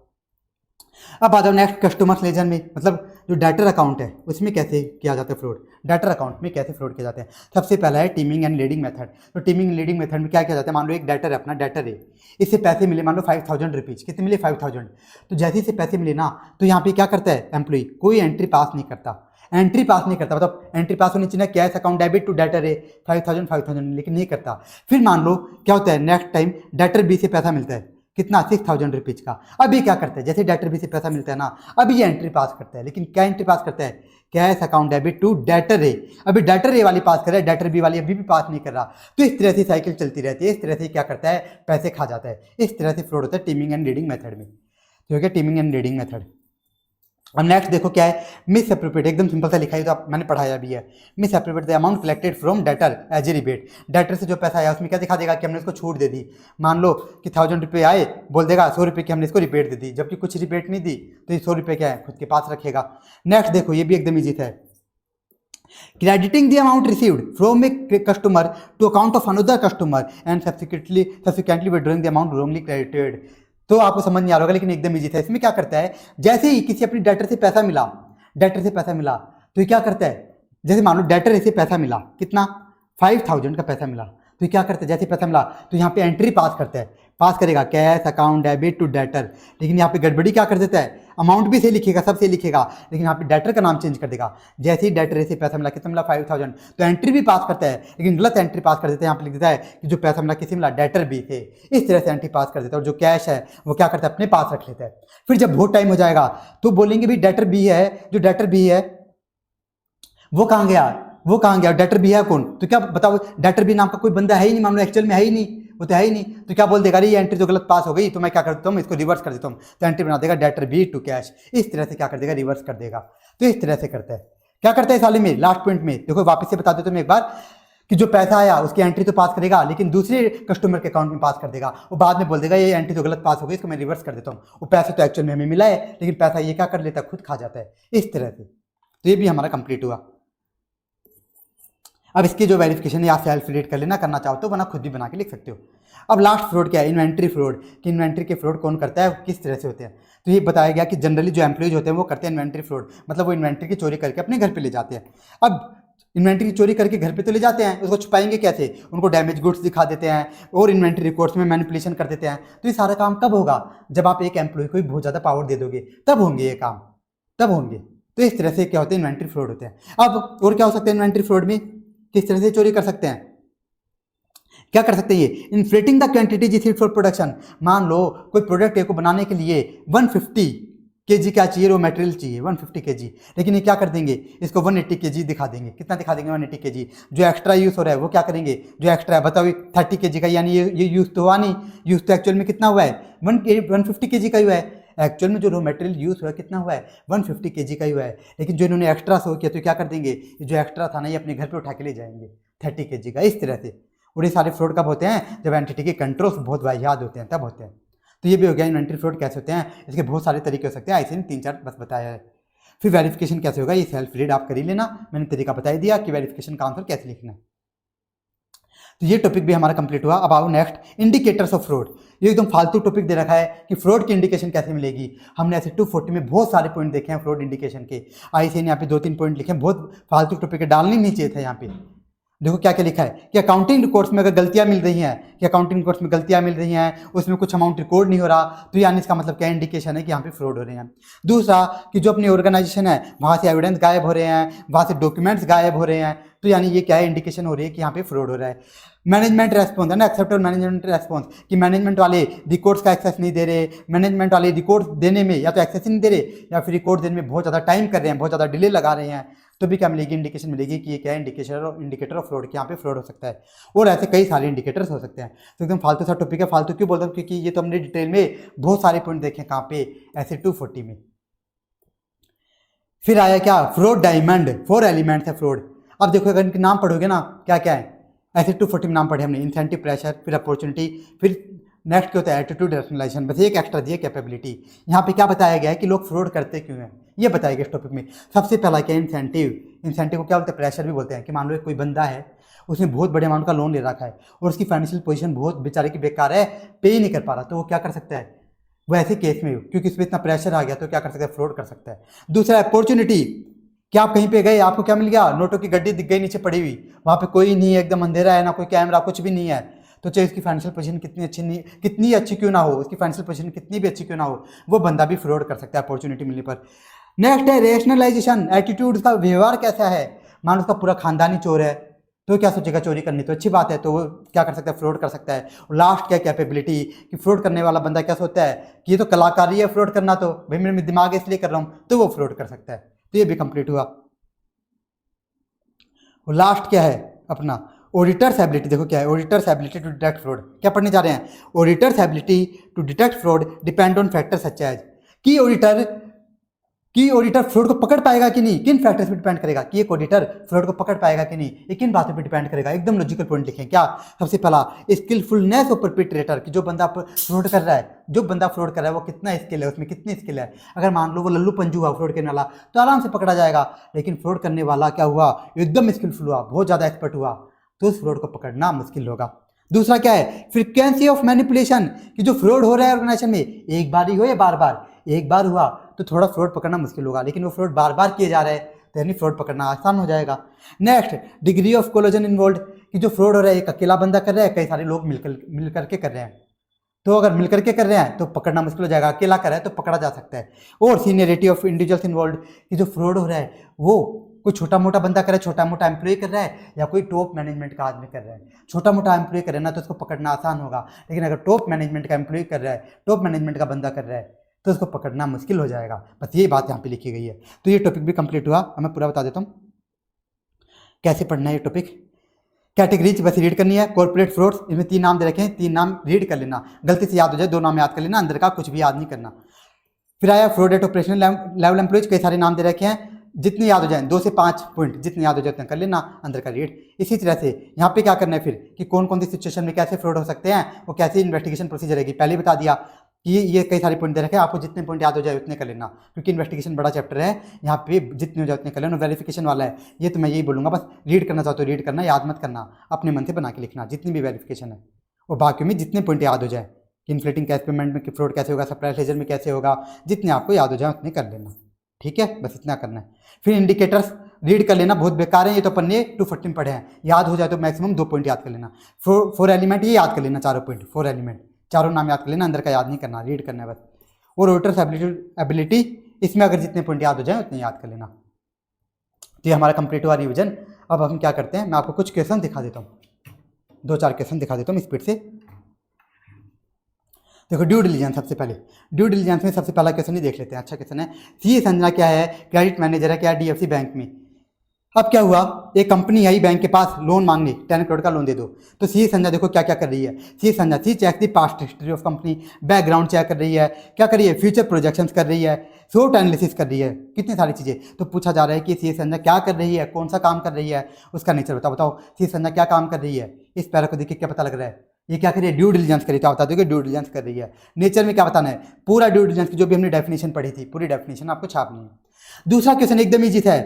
अब आ जाओ नेक्स्ट कस्टमर्स लेजर में, मतलब जो डेटर अकाउंट है उसमें कैसे किया जाता है फ्रॉड, डेटर अकाउंट में कैसे फ्रॉड किया जाता है। सबसे पहला है टीमिंग एंड लीडिंग मेथड। तो टीमिंग एंड लीडिंग मेथड में क्या किया जाता है, मान लो एक डेटर है, अपना डेटर है, इससे पैसे मिले, मान लो 5000 रुपीज़, कितने मिले 5000। तो जैसे ही से पैसे मिले ना, तो यहाँ पे क्या करता है एम्प्लॉय, कोई एंट्री पास नहीं करता, मतलब एंट्री पास होनी चाहिए, cash account debit to debtor है 5000, लेकिन नहीं करता। फिर मान लो क्या होता है, नेक्स्ट टाइम डेटर बी से पैसा मिलता है, कितना 6000 रुपीज़ का। अभी क्या करता है, जैसे डेटर बी से पैसा मिलता है ना, अभी ये एंट्री पास करता है, लेकिन क्या एंट्री पास करता है, cash account debit to debtor A. अभी डेटर ए वाली पास कर रहा है, डेटर बी वाली अभी भी पास नहीं कर रहा। तो इस तरह से साइकिल चलती रहती है, इस तरह से क्या करता है, पैसे खा जाता है। इस तरह से फ्रॉड होता है टीमिंग एंड लीडिंग मेथड में। तो क्या टीमिंग एंड लीडिंग मेथड। अब नेक्स्ट देखो क्या है, मिस एप्रोप्रिएट, एकदम सिंपल सा लिखा है, तो आप मैंने पढ़ाया भी है। Misappropriate the amount collected from debtor as a rebate. Debtor से जो पैसा आया उसमें क्या दिखा देगा कि हमने उसको छूट दे दी। मान लो कि 1000 रुपये आए, बोल देगा 100 रुपये की हमने इसको रिबेट दे दी, जबकि कुछ रिबेट नहीं दी, तो ये 100 रुपये क्या है खुद के पास रखेगा। नेक्स्ट देखो, ये भी एकदम ईजी था, crediting the amount received from a customer to account of another customer and subsequently withdrawing the amount wrongly credited। तो आपको समझ नहीं आ रहा होगा, लेकिन एकदम इजी था। इसमें क्या करता है, जैसे ही किसी अपनी डेटर से पैसा मिला, तो ये क्या करता है, जैसे मान लो डेटर से पैसा मिला, कितना 5000 का पैसा मिला, तो ये क्या करता है, जैसे पैसा मिला तो यहाँ पे एंट्री पास करता है, पास करेगा cash account debit to debtor. लेकिन यहाँ पे गड़बड़ी क्या कर देता है, अमाउंट भी सही लिखेगा, सब सही लिखेगा, लेकिन यहाँ पे डेटर का नाम चेंज कर देगा। जैसे ही डेटर से पैसा मिला, कितना मिला 5000, तो एंट्री भी पास करता है, लेकिन गलत एंट्री पास कर देता है। यहाँ पे लिख देता है कि जो पैसा मिला किसी मिला, डेटर बी थे। इस तरह से एंट्री पास कर देता है, और जो कैश है वो क्या करता है, अपने पास रख लेता है। फिर जब बहुत टाइम हो जाएगा तो बोलेंगे भाई डेटर बी है, जो डेटर बी है वो कहाँ गया, डेटर बी है कौन, तो क्या बताओ, डेटर बी नाम का कोई बंदा है ही नहीं, मान लो एक्चुअल में है ही नहीं, वो तो है ही नहीं, तो क्या बोल देगा, ये एंट्री तो गलत पास हो गई, तो मैं क्या कर देता हूँ, इसको रिवर्स कर देता हूँ, तो एंट्री बना देगा डेटर बी टू कैश। इस तरह से क्या कर देगा, रिवर्स कर देगा। तो इस तरह से करता है। क्या करता है इस वाले में, लास्ट पॉइंट में देखो, वापस से बता देता हूँ एक बार, कि जो पैसा आया उसकी एंट्री तो पास करेगा, लेकिन दूसरे कस्टमर के अकाउंट में पास कर देगा। वो बाद में बोल देगा ये एंट्री तो गलत पास हो गई, इसको मैं रिवर्स कर देता हूँ। वो पैसा तो एक्चुअल में हमें मिला है, लेकिन पैसा ये क्या कर लेता है, खुद खा जाता है। इस तरह से तो ये भी हमारा कंप्लीट हुआ। अब इसकी जो वेरिफिकेशन या सेल्फ रीड कर लेना, करना चाहो तो, वरना खुद भी बना के लिख सकते हो। अब लास्ट फ्रॉड क्या है, इन्वेंट्री फ्रॉड, कि इन्वेंट्री के फ्रॉड कौन करता है, किस तरह से होते हैं। तो ये बताया गया कि जनरली जो एम्प्लॉइज होते हैं वो करते हैं इन्वेंट्री फ्रॉड, मतलब वो इन्वेंट्री की चोरी करके अपने घर पे ले जाते हैं। अब इन्वेंट्री की चोरी करके घर पे तो ले जाते हैं, उसको छुपाएंगे कैसे, उनको डैमेज गुड्स दिखा देते हैं और इन्वेंट्री रिकॉर्ड्स में मैनिपुलेशन कर देते हैं। तो ये सारा काम कब होगा, जब आप एक एम्प्लॉय को बहुत ज़्यादा पावर दे दोगे, तब होंगे ये काम, तब होंगे। तो इस तरह से क्या होते हैं, इन्वेंट्री फ्रॉड होते हैं। अब और क्या हो सकता है इन्वेंट्री फ्रॉड में, किस तरह से चोरी कर सकते हैं, क्या कर सकते हैं ये, इन्फ्लेटिंग द क्वांटिटी जिस फॉर प्रोडक्शन। मान लो कोई प्रोडक्ट को बनाने के लिए 150 kg क्या चाहिए, रो मटेरियल चाहिए 150 kg, लेकिन ये क्या कर देंगे, इसको 180 kg दिखा देंगे। कितना दिखा देंगे, 180 kg। जो एक्स्ट्रा यूज़ हो रहा है वो क्या करेंगे, जो एक्स्ट्रा है बताओ 30 kg का, यानी ये यूज़ तो हुआ नहीं, यूज़ तो एक्चुअल में कितना हुआ है, 150 kg का हुआ है। एक्चुअल में जो रो मटेरियल यूज़ हुआ है कितना हुआ है, 150 kg का ही हुआ है, लेकिन जो इन्होंने एक्स्ट्रा शो किया तो क्या कर देंगे, जो एक्स्ट्रा था ना ये अपने घर पे उठा के ले जाएंगे 30 kg का। इस तरह से। और ये सारे फ्रॉड कब होते हैं, जब एंटिटी के कंट्रोल्स बहुत वाहियात होते हैं, तब होते हैं। तो ये भी हो गया इन्वेंट्री फ्रॉड कैसे होते हैं, इसके बहुत सारे तरीके हो सकते हैं, ऐसे नहीं 3-4 बस बताया है। फिर वेरिफिकेशन कैसे होगा, ये सेल्फ रीड आप कर ही लेना, मैंने तरीका बता ही दिया कि वेरिफिकेशन का आंसर कैसे लिखना है। तो ये टॉपिक भी हमारा कंप्लीट हुआ। अब आओ नेक्स्ट, इंडिकेटर्स ऑफ फ्रॉड। ये एकदम फालतू टॉपिक दे रखा है कि फ्रॉड की इंडिकेशन कैसे मिलेगी। हमने ऐसे 240 में बहुत सारे पॉइंट देखे हैं फ्रॉड इंडिकेशन के, ऐसे यहाँ पे 2-3 पॉइंट लिखे हैं, बहुत फालतू टॉपिक डालने नहीं चाहिए था। यहाँ पे देखो क्या क्या लिखा है कि अकाउंटिंग रिकॉर्ड्स में अगर गलतियां मिल रही हैं, कि अकाउंटिंग रिकॉर्ड्स में गलतियां मिल रही हैं, उसमें कुछ अमाउंट रिकॉर्ड नहीं हो रहा, तो यानी इसका मतलब क्या इंडिकेशन है कि यहाँ पे फ्रॉड हो रहे हैं। दूसरा कि जो अपनी ऑर्गेनाइजेशन है वहाँ से एविडेंस गायब हो रहे हैं, वहाँ से डॉक्यूमेंट्स गायब हो रहे हैं, तो यानी ये क्या है, इंडिकेशन हो रही है कि यहाँ पे फ्रॉड हो रहा है। मैनेजमेंट रेस्पॉन्स है ना, एक्सेप्टेबल मैनेजमेंट रेस्पॉन्स, कि मैनेजमेंट वाले रिकॉर्ड्स का एक्सेस नहीं दे रहे, मैनेजमेंट वाले रिकॉर्ड देने में या तो एक्सेस नहीं दे रहे, या फिर रिकॉर्ड देने में बहुत ज़्यादा टाइम कर रहे हैं, बहुत ज़्यादा डिले लगा रहे हैं, तो भी क्या मिलेगी, इंडिकेशन मिलेगी कि ये क्या है, इंडिकेटर ऑफ फ्रॉड, कि यहाँ पे फ्रॉड हो सकता है। और ऐसे कई सारे इंडिकेटर्स हो सकते हैं। तो एकदम फालतू सा टॉपिक है, फालतू क्यों बोलता हूँ, क्योंकि ये तो हमने डिटेल में बहुत सारे पॉइंट देखे हैं, कहाँ पे, ऐसे 240 में। फिर आया क्या, फ्रॉड डायमंड, 4 एलिमेंट्स है फ्रॉड। अब देखो अगर इनके नाम पढ़ोगे ना, क्या क्या है, ऐसे 240 में नाम पढ़े हमने, इंसेंटिव, प्रेशर, फिर अपॉर्चुनिटी, फिर नेक्स्ट क्या होता है, एटीट्यूड, रैशनलाइजेशन, बस एक एक्स्ट्रा दिया कैपेबिलिटी। यहाँ पे क्या बताया गया है कि लोग फ्रॉड करते क्यों हैं, ये बताया गया इस टॉपिक में। सबसे पहला क्या है, इंसेंटिव को क्या बोलते हैं, प्रेशर भी बोलते हैं। कि मान लो कोई बंदा है, उसने बहुत बड़े अमाउंट का लोन ले रखा है और उसकी फाइनेंशियल पोजीशन बहुत बेचारे की बेकार है, पे ही नहीं कर पा रहा, तो वो क्या कर सकता है, वो ऐसे केस में, क्योंकि उस पर इतना प्रेशर आ गया, तो क्या कर सकता है, फ्रॉड कर सकता है। दूसरा अपॉर्चुनिटी, कि आप कहीं पे गए, आपको क्या मिल गया, नोटों की गड्डी दिख गई नीचे पड़ी हुई, वहाँ पे कोई नहीं है, एकदम अंधेरा है, ना कोई कैमरा, कुछ भी नहीं है, तो चाहे उसकी फाइनेंशियल पोजीशन कितनी अच्छी क्यों ना हो, उसकी फाइनेंशियल पोजीशन कितनी भी अच्छी क्यों ना हो, वो बंदा भी फ्रॉड कर सकता है अपॉर्चुनिटी मिलने पर। नेक्स्ट है रेशनलाइजेशन, एटीट्यूड, का व्यवहार कैसा है। मान लो उसका पूरा खानदानी चोर है, तो क्या सोचेगा, चोरी करनी तो अच्छी बात है, तो वो क्या कर सकता है, फ्रॉड कर सकता है। और लास्ट क्या, कैपेबिलिटी, कि फ्रॉड करने वाला बंदा क्या सोचता है कि ये तो कलाकारी है, फ्रॉड करना तो भाई मेरे में दिमाग है इसलिए कर रहा हूँ, तो वो फ्रॉड कर सकता है। तो ये भी कंप्लीट हुआ। और लास्ट क्या है अपना, ऑडिटर्स एबिलिटी। देखो क्या है, auditors ability to detect fraud. क्या पढ़ने जा रहे हैं, auditors ability to detect fraud depend on factor such as, कि ऑडिटर कि ऑडिटर फ्रॉड को पकड़ पाएगा कि नहीं, किन फैक्टर्स पे डिपेंड करेगा कि एक ऑडिटर फ्रॉड को पकड़ पाएगा कि नहीं, ये किन बातों पे डिपेंड करेगा। एकदम लॉजिकल पॉइंट लिखें। क्या, सबसे पहला स्किलफुलनेस ऑफ परपेट्रेटर, कि जो बंदा फ्रॉड कर रहा है वो कितना स्किल है, उसमें कितनी स्किल है। अगर मान लो वो लल्लू पंजू हुआ फ्रॉड करने वाला तो आराम से पकड़ा जाएगा, लेकिन फ्रॉड करने वाला क्या हुआ, एकदम स्किलफुल हुआ, बहुत ज़्यादा एक्सपर्ट हुआ, तो उस फ्रॉड को पकड़ना मुश्किल होगा। दूसरा क्या है, फ्रीक्वेंसी ऑफ मैनिपुलेशन, कि जो फ्रॉड हो रहा है ऑर्गेनाइजेशन में एक बार ही हो या बार बार, एक बार हुआ तो थोड़ा फ्रॉड पकड़ना मुश्किल होगा, लेकिन वो फ्रॉड बार बार किए जा रहे हैं तो यानी फ्रॉड पकड़ना आसान हो जाएगा। नेक्स्ट, डिग्री ऑफ कोलोजन इन्वॉल्व, कि जो फ्रॉड हो रहा है एक अकेला बंदा कर रहा है, कई सारे लोग मिल करके कर रहे हैं, तो अगर मिल करके कर रहे हैं तो पकड़ना मुश्किल हो जाएगा, अकेला कर रहा है तो पकड़ा जा सकता है। और सीनियरिटी ऑफ इंडिविजुअल्स इन्वॉल्व, कि जो फ्रॉड हो रहा है वो कोई छोटा मोटा बंदा कर रहा है, छोटा मोटा एम्प्लॉय कर रहा है, या कोई टॉप मैनेजमेंट का आदमी कर रहा है। छोटा मोटा एम्प्लॉय कर रहा है ना तो उसको पकड़ना आसान होगा, लेकिन अगर टॉप मैनेजमेंट का एम्प्लॉय कर रहा है, टॉप मैनेजमेंट का बंदा कर रहा है तो उसको पकड़ना मुश्किल हो जाएगा। बस ये बात यहाँ पे लिखी गई है। तो ये टॉपिक भी कंप्लीट हुआ। अब मैं पूरा बता देता हूँ कैसे पढ़ना है ये टॉपिक। कैटेगरीज बस रीड करनी है। कॉर्पोरेट फ्रॉड्स, इसमें 3 नाम दे रखे हैं, 3 नाम रीड कर लेना, गलती से याद हो जाए 2 नाम याद कर लेना, अंदर का कुछ भी याद नहीं करना। फिर आया fraud at operational level employees, कई सारे नाम दे रखे हैं, जितने याद हो जाए 2 से 5 पॉइंट जितने याद हो जाए उतने कर लेना, अंदर का रीड। इसी तरह से यहाँ पे क्या करना है फिर कि कौन कौन सी सिचुएशन में कैसे फ्रॉड हो सकते हैं, वो कैसे इन्वेस्टिगेशन प्रोसीजर रहेगी, पहले बता दिया कि ये कई सारे पॉइंट दे रखे हैं, आपको जितने पॉइंट याद हो जाए उतने कर लेना, क्योंकि इन्वेस्टिगेशन बड़ा चैप्टर है, यहाँ पे जितने हो जाए उतने कर लेना। वेरिफिकेशन वाला है ये, तो मैं यही बोलूँगा, बस रीड करना चाहो तो रीड करना, याद मत करना, अपने मन से बना के लिखना जितनी भी वेरिफिकेशन है, और बाकी में जितने पॉइंट याद हो जाए कि इन्फ्लेटिंग कैश पेमेंट में फ्रॉड कैसे होगा, सप्लाई लेजर में कैसे होगा, जितने आपको याद हो जाए उतने कर लेना। ठीक है, बस इतना करना है। फिर इंडिकेटर्स रीड कर लेना, बहुत बेकार है ये तो, अपन ने 214 पढ़े हैं, याद हो जाए तो मैक्सिमम 2 पॉइंट याद कर लेना। 4 एलिमेंट ये याद कर लेना, चारों पॉइंट 4 एलिमेंट, चारों नाम याद कर लेना, अंदर का याद नहीं करना, रीड करना है बस। और ऑडिटर्स एबिलिटी, इसमें अगर जितने पॉइंट याद हो जाए उतने याद कर लेना। तो ये हमारा कंप्लीट हुआ रिविजन। अब हम क्या करते हैं, मैं आपको कुछ क्वेश्चन दिखा देता हूँ, 2-4 क्वेश्चन दिखा देता हूँ स्पीड से। देखो ड्यू डिलीजेंस, सबसे पहले ड्यू डिलीजेंस में सबसे पहला क्वेश्चन ही देख लेते हैं। अच्छा क्वेश्चन है, सी संजना क्या है, क्रेडिट मैनेजर है क्या डीएफसी बैंक में। अब क्या हुआ, एक कंपनी आई बैंक के पास लोन मांगने, 10 करोड़ का लोन दे दो, तो सी संजना देखो क्या क्या कर रही है। C Sanjana check the past history of company, background check कर रही है, क्या कर रही है, फ्यूचर प्रोजेक्शंस कर रही है, शॉर्ट एनालिसिस कर रही है, कितनी सारी चीज़ें। तो पूछा जा रहा है कि सी संजना क्या कर रही है, कौन सा काम कर रही है, उसका नेचर बताओ। सी संजना क्या काम कर रही है, इस पैरा को देख के क्या पता लग रहा है, ये क्या कर रही है, ड्यू डिलीजेंस कर रही है। तो आप बता दो कि ड्यू डिलीजेंस कर रही है। नेचर में क्या बताना है, पूरा ड्यू डिलीजेंस की जो भी हमने डेफिनेशन पढ़ी थी, पूरी डेफिनेशन आपको छापनी है। दूसरा क्वेश्चन एकदम ईजी था,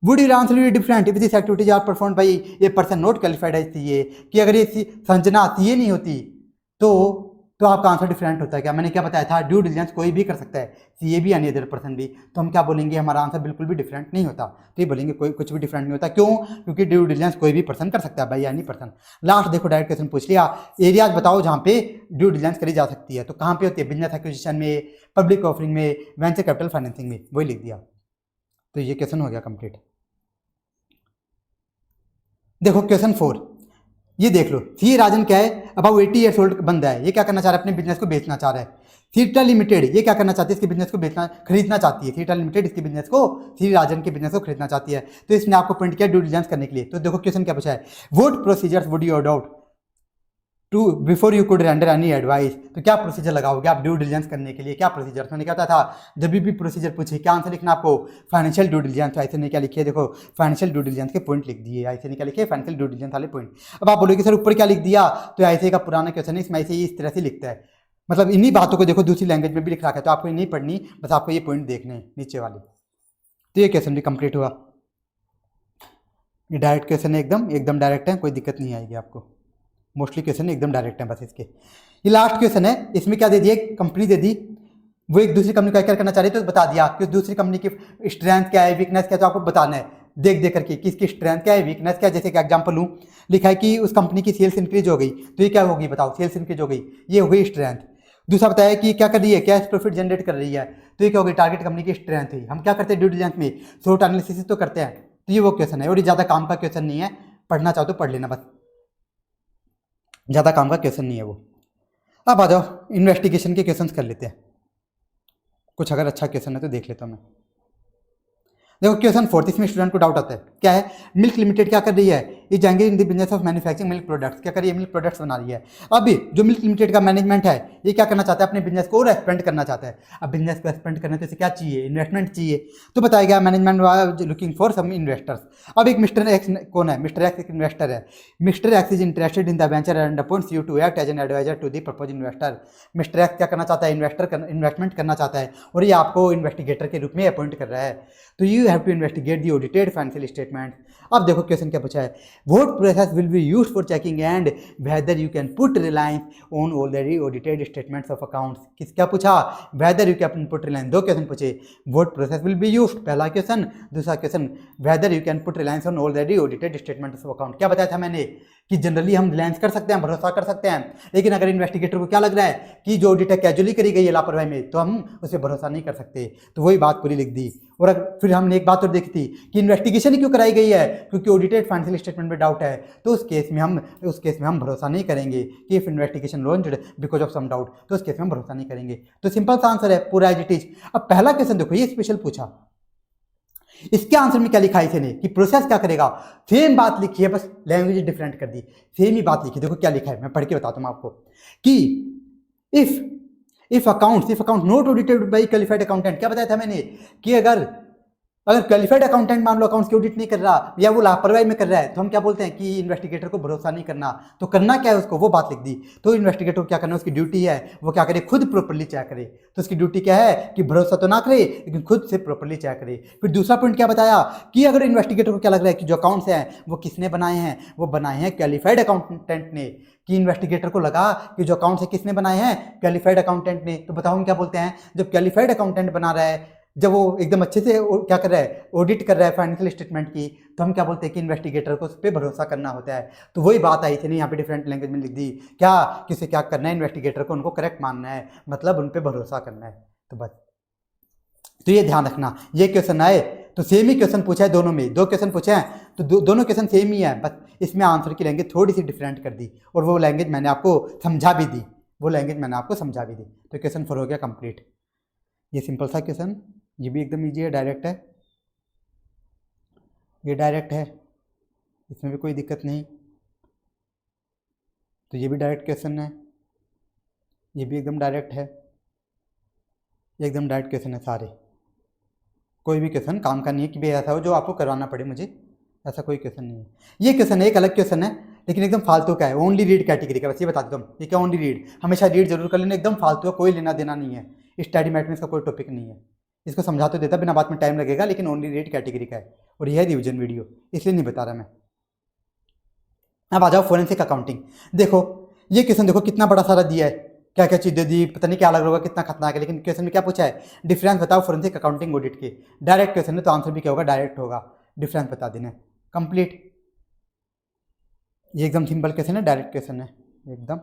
would your answer be different if this activities are perform by a person not qualified as CA, कि अगर ये संजना सीए नहीं होती तो आपका आंसर डिफरेंट होता है क्या। मैंने क्या बताया था, ड्यू डिलीजेंस कोई भी कर सकता है, सीए भी यानी अदर पर्सन भी, तो हम क्या बोलेंगे, हमारा आंसर बिल्कुल भी डिफरेंट नहीं होता। तो ये बोलेंगे कोई कुछ भी डिफरेंट नहीं होता, क्यों, क्योंकि ड्यू डिलीजेंस कोई भी पर्सन कर सकता है भाई, यानी पर्सन। लास्ट देखो डायरेक्ट क्वेश्चन पूछ लिया, एरियाज बताओ जहाँ पे ड्यू डिलीजेंस करी जा सकती है, तो कहाँ पे होती है, बिजनेस एक्विजिशन में, पब्लिक ऑफरिंग में, वेंचर कैपिटल फाइनेंसिंग में, वही लिख दिया। तो ये क्वेश्चन हो गया कंप्लीट। देखो क्वेश्चन 4, ये देख लो, सी राजन क्या है, अबाउट 80 ईयर्स ओल्ड बंदा है, ये क्या करना चाह रहा है, अपने बिजनेस को बेचना चाह रहा है। सीटा लिमिटेड ये क्या करना चाहती है, इसके बिजनेस को बेचना खरीदना चाहती है। सीटा लिमिटेड इसके बिजनेस को, सी राजन के बिजनेस को खरीदना चाहती है, तो इसने आपको पॉइंट किया ड्यू डिलीजेंस करने के लिए। तो देखो क्वेश्चन क्या पूछा है, what procedures would you adopt to before you could render any advice, तो क्या प्रोसीजर लगाओगे आप ड्यू डिलीजेंस करने के लिए, क्या प्रोसीजर। मैंने क्या था, जब भी प्रोसीजर पूछे क्या आंसर लिखना आपको, फाइनेंशियल ड्यू डिलीजेंस। तो ऐसे ने क्या लिखिए, देखो फाइनेंशियल ड्यू डिलीजेंस के पॉइंट लिख दिए, ऐसे ने क्या लिखे, फाइनेंशियल ड्यू डिलीजेंस वाले पॉइंट। अब आप बोलोगे सर ऊपर क्या लिख दिया, तो ऐसे का पुराना क्वेश्चन है, इसमें ऐसे इस तरह से लिखता है, मतलब इन्हीं बातों को देखो दूसरी लैंग्वेज में भी लिख रखा है, तो आपको नहीं पढ़नी, बस आपको ये पॉइंट देखने हैं नीचे वाले। तो ये क्वेश्चन भी कंप्लीट हुआ, ये डायरेक्ट क्वेश्चन है, एकदम डायरेक्ट है, कोई दिक्कत नहीं आएगी आपको, मोस्टली क्वेश्चन एकदम डायरेक्ट है बस इसके। ये लास्ट क्वेश्चन है, इसमें क्या दे दिया, कंपनी दे दी, वो एक दूसरी कंपनी का क्या करना चाह रही है, तो बता दिया कि उस दूसरी कंपनी की स्ट्रेंथ क्या है, वीकनेस क्या है, तो आपको बताना है देख करके कि इसकी स्ट्रेंथ क्या है, वीकनेस क्या है। जैसे कि एग्जांपल लूँ, लिखा है कि उस कंपनी की सेल्स इंक्रीज हो गई, तो ये क्या होगी बताओ, सेल्स इंक्रीज हो गई, ये हो गई स्ट्रेंथ। दूसरा बताया कि क्या कर रही है, कैश प्रॉफिट जनरेट कर रही है, तो ये क्या होगी, टारगेट कंपनी की स्ट्रेंथ है। हम क्या करते हैं ड्यू डिलीजेंस में, शॉर्ट एनालिसिस तो करते हैं, तो ये वो क्वेश्चन है, और ये ज़्यादा काम का क्वेश्चन नहीं है, पढ़ना चाहो तो पढ़ लेना, बस ज़्यादा काम का क्वेश्चन नहीं है वो। अब आ जाओ इन्वेस्टिगेशन के क्वेश्चंस कर लेते हैं, कुछ अगर अच्छा क्वेश्चन है तो देख लेता हूँ मैं। देखो क्वेश्चन 4 इसमें स्टूडेंट को डाउट आता है, क्या है, मिल्क लिमिटेड क्या कर रही है, ये जाएंगे in the business of manufacturing milk products, क्या कर रही है, मिल्क प्रोडक्ट्स बना रही है। अभी जो मिल्क लिमिटेड का मैनेजमेंट है ये क्या करना चाहता है, अपने बिजनेस को और एक्सपेंड करना चाहता है। अब बिजनेस को एक्सपेंड करने तो इसे क्या चाहिए, इन्वेस्टमेंट चाहिए। तो बताया गया management was looking for some investors. अब एक मिस्टर एक्स कौन है, मिस्टर एक्स एक इन्वेस्टर है। Mister X is interested in the venture and appoints you to act as an adviser to the propose investor. Mister X क्या करना चाहता है, इन्वेस्टमेंट करना चाहता है और ये आपको इन्वेस्टिगेटर के रूप में अपॉइंट कर रहा है। तो you have to investigate the audited financial statement. अब देखो क्वेश्चन क्या पूछा है, what process will be used for checking and whether you can put reliance on already audited statements of accounts. किस क्या पूछा, whether you can put reliance, दो क्वेश्चन पूछे, what process will be used पहला क्वेश्चन, दूसरा question whether you can put reliance on already audited statements of account. क्या बताया था मैंने कि जनरली हम रिलायंस कर सकते हैं, भरोसा कर सकते हैं, लेकिन अगर इन्वेस्टिगेटर को क्या लग रहा है कि जो ऑडिट है कैजुअली करी गई है लापरवाही में, तो हम उस पर भरोसा नहीं कर सकते। तो वही बात पूरी लिख दी। और अगर फिर हमने एक बात और देखी थी कि इन्वेस्टिगेशन ही क्यों कराई गई है, क्योंकि ऑडिटेड फाइनेंशियल स्टेटमेंट में डाउट है, तो उस केस में हम भरोसा नहीं करेंगे कि if investigation launched because of some doubt, तो उस केस में हम भरोसा नहीं करेंगे। तो सिंपल सा आंसर है पूरा एज इट इज। अब पहला क्वेश्चन देखो, ये स्पेशल पूछा, इसके आंसर में क्या लिखा है इसने कि प्रोसेस क्या करेगा, सेम बात लिखी है, बस लैंग्वेज डिफरेंट कर दी, सेम ही बात लिखी। देखो क्या लिखा है, मैं पढ़ के बताता हूँ आपको कि if account not audited bye qualified accountant. क्या बताया था मैंने कि अगर क्वालिफाइड अकाउंटेंट मान लो अकाउंट्स की ऑडिट नहीं कर रहा या वो लापरवाही में कर रहा है, तो हम क्या बोलते हैं कि इन्वेस्टिगेटर को भरोसा नहीं करना। तो करना क्या है उसको, वो बात लिख दी। तो इन्वेस्टिगेटर को क्या करना, उसकी ड्यूटी है वो क्या करे, खुद प्रॉपर्ली चेक करे। तो उसकी ड्यूटी क्या है कि भरोसा तो ना करे लेकिन खुद से प्रॉपर्ली चेक करे। फिर दूसरा पॉइंट क्या बताया कि अगर इन्वेस्टिगेटर को क्या लग रहा है कि जो अकाउंट्स हैं वो किसने बनाए हैं, वो बनाए हैं क्वालिफाइड अकाउंटेंट ने, कि इन्वेस्टिगेटर को लगा कि जो अकाउंट्स है किसने बनाए हैं, क्वालिफाइड अकाउंटेंट ने। तो बताओ हम क्या बोलते हैं, जब क्वालिफाइड अकाउंटेंट बना रहा है, जब वो एकदम अच्छे से क्या कर रहा है, ऑडिट कर रहा है फाइनेंशियल स्टेटमेंट की, तो हम क्या बोलते हैं कि इन्वेस्टिगेटर को उस पर भरोसा करना होता है। तो वही बात आई थी नहीं, यहाँ पे डिफरेंट लैंग्वेज में लिख दी, क्या किसे क्या करना है, इन्वेस्टिगेटर को उनको करेक्ट मानना है, मतलब उन पर भरोसा करना है। तो बस, तो ये ध्यान रखना, ये क्वेश्चन आए तो सेम ही क्वेश्चन पूछा है, दोनों में दो क्वेश्चन पूछे हैं तो दोनों क्वेश्चन सेम ही है, बस इसमें आंसर की लैंग्वेज थोड़ी सी डिफरेंट कर दी और वो लैंग्वेज मैंने आपको समझा भी दी, तो क्वेश्चन 4 हो गया कंप्लीट। ये सिंपल सा क्वेश्चन, ये भी एकदम ईजी है, डायरेक्ट है, ये डायरेक्ट है, इसमें भी कोई दिक्कत नहीं। तो ये भी डायरेक्ट क्वेश्चन है, ये भी एकदम डायरेक्ट है, ये एकदम डायरेक्ट क्वेश्चन है सारे। कोई भी क्वेश्चन काम का नहीं है कि भाई ऐसा हो जो आपको करवाना पड़े मुझे, ऐसा कोई क्वेश्चन नहीं है। ये क्वेश्चन एक अलग क्वेश्चन है लेकिन एकदम फालतू का है, ओनली रीड कैटेगरी का, बस ये बता दो ये क्या ओनली रीड, हमेशा रीड जरूर कर लेना, एकदम फालतू है, कोई लेना देना नहीं है, स्टडी मैथ का कोई टॉपिक नहीं है। इसको समझा तो देता बिना बात में, टाइम लगेगा, लेकिन ओनली रीड कैटेगरी का है और यह है रिवीजन वीडियो, इसलिए नहीं बता रहा मैं। अब आ जाओ फोरेंसिक अकाउंटिंग। देखो ये क्वेश्चन देखो कितना बड़ा सारा दिया है, क्या क्या चीज़ें दी, पता नहीं क्या अलग होगा, कितना खतरनाक है, लेकिन क्वेश्चन में क्या पूछा है, डिफरेंस बताओ फोरेंसिक अकाउंटिंग ऑडिट के। डायरेक्ट क्वेश्चन है तो आंसर भी क्या होगा, डायरेक्ट होगा, डिफरेंस बता देना, कंप्लीट। ये एकदम सिंपल क्वेश्चन है, डायरेक्ट क्वेश्चन है एकदम।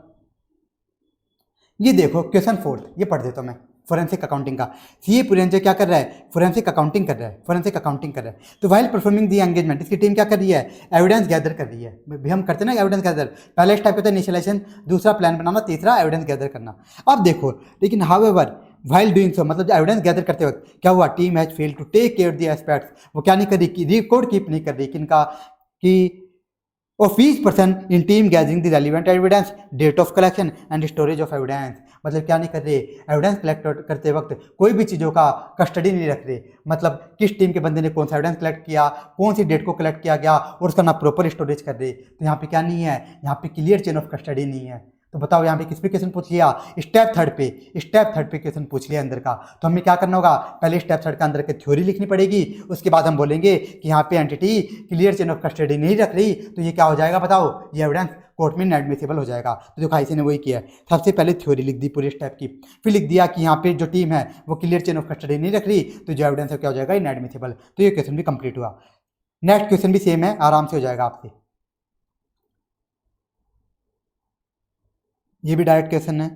ये देखो क्वेश्चन 4, ये पढ़ देता हूँ मैं, फोरेंसिक अकाउंटिंग का। सीए पुरेंजर क्या कर रहा है, फोरेंसिक अकाउंटिंग कर रहा है, तो वाइल परफॉर्मिंग दी एंगेजमेंट, इसकी टीम क्या कर रही है, एविडेंस गैदर कर रही है। भी हम करते हैं ना एविडेंस गैदर, पहले स्टेप होता है इनिशियलाइजेशन, दूसरा प्लान बनाना, तीसरा एविडेंस गैदर करना। अब देखो लेकिन हाउएवर वाइल डूइंग सो, मतलब एविडेंस गैदर करते वक्त क्या हुआ, team has fail to take care the aspects, वो क्या नहीं कर रही, रिकॉर्ड कीप नहीं कर रही किनका, कि of each person in team gathering the relevant evidence, date of collection and storage of evidence। मतलब क्या नहीं कर रहे, एविडेंस कलेक्ट करते वक्त कोई भी चीज़ों का कस्टडी नहीं रख रहे, मतलब किस टीम के बंदे ने कौन सा एविडेंस कलेक्ट किया, कौन सी डेट को कलेक्ट किया गया और उसका ना प्रॉपर स्टोरेज कर रहे। तो यहाँ पे क्या नहीं है, यहाँ पे क्लियर चेन ऑफ कस्टडी नहीं है। तो बताओ यहाँ पे किस पे क्वेश्चन पूछ लिया, स्टेप थर्ड पे क्वेश्चन पूछ लिया अंदर का। तो हमें क्या करना होगा, पहले स्टेप थर्ड का अंदर की थ्योरी लिखनी पड़ेगी, उसके बाद हम बोलेंगे कि यहाँ पे entity clear chain of custody नहीं रख रही, तो ये क्या हो जाएगा बताओ, ये एविडेंस कोर्ट में इनएडमिसिबल हो जाएगा। तो देखो IC ने वही किया है, सबसे पहले थ्योरी लिख दी पूरे स्टेप की, फिर लिख दिया कि यहाँ पे जो टीम है वो क्लियर चेन ऑफ कस्टडी नहीं रख रही, तो जो एविडेंस है क्या हो जाएगा, इनएडमिसिबल। तो ये क्वेश्चन भी कंप्लीट हुआ। नेक्स्ट क्वेश्चन भी सेम है, आराम से हो जाएगा आपसे। ये भी डायरेक्ट क्वेश्चन है।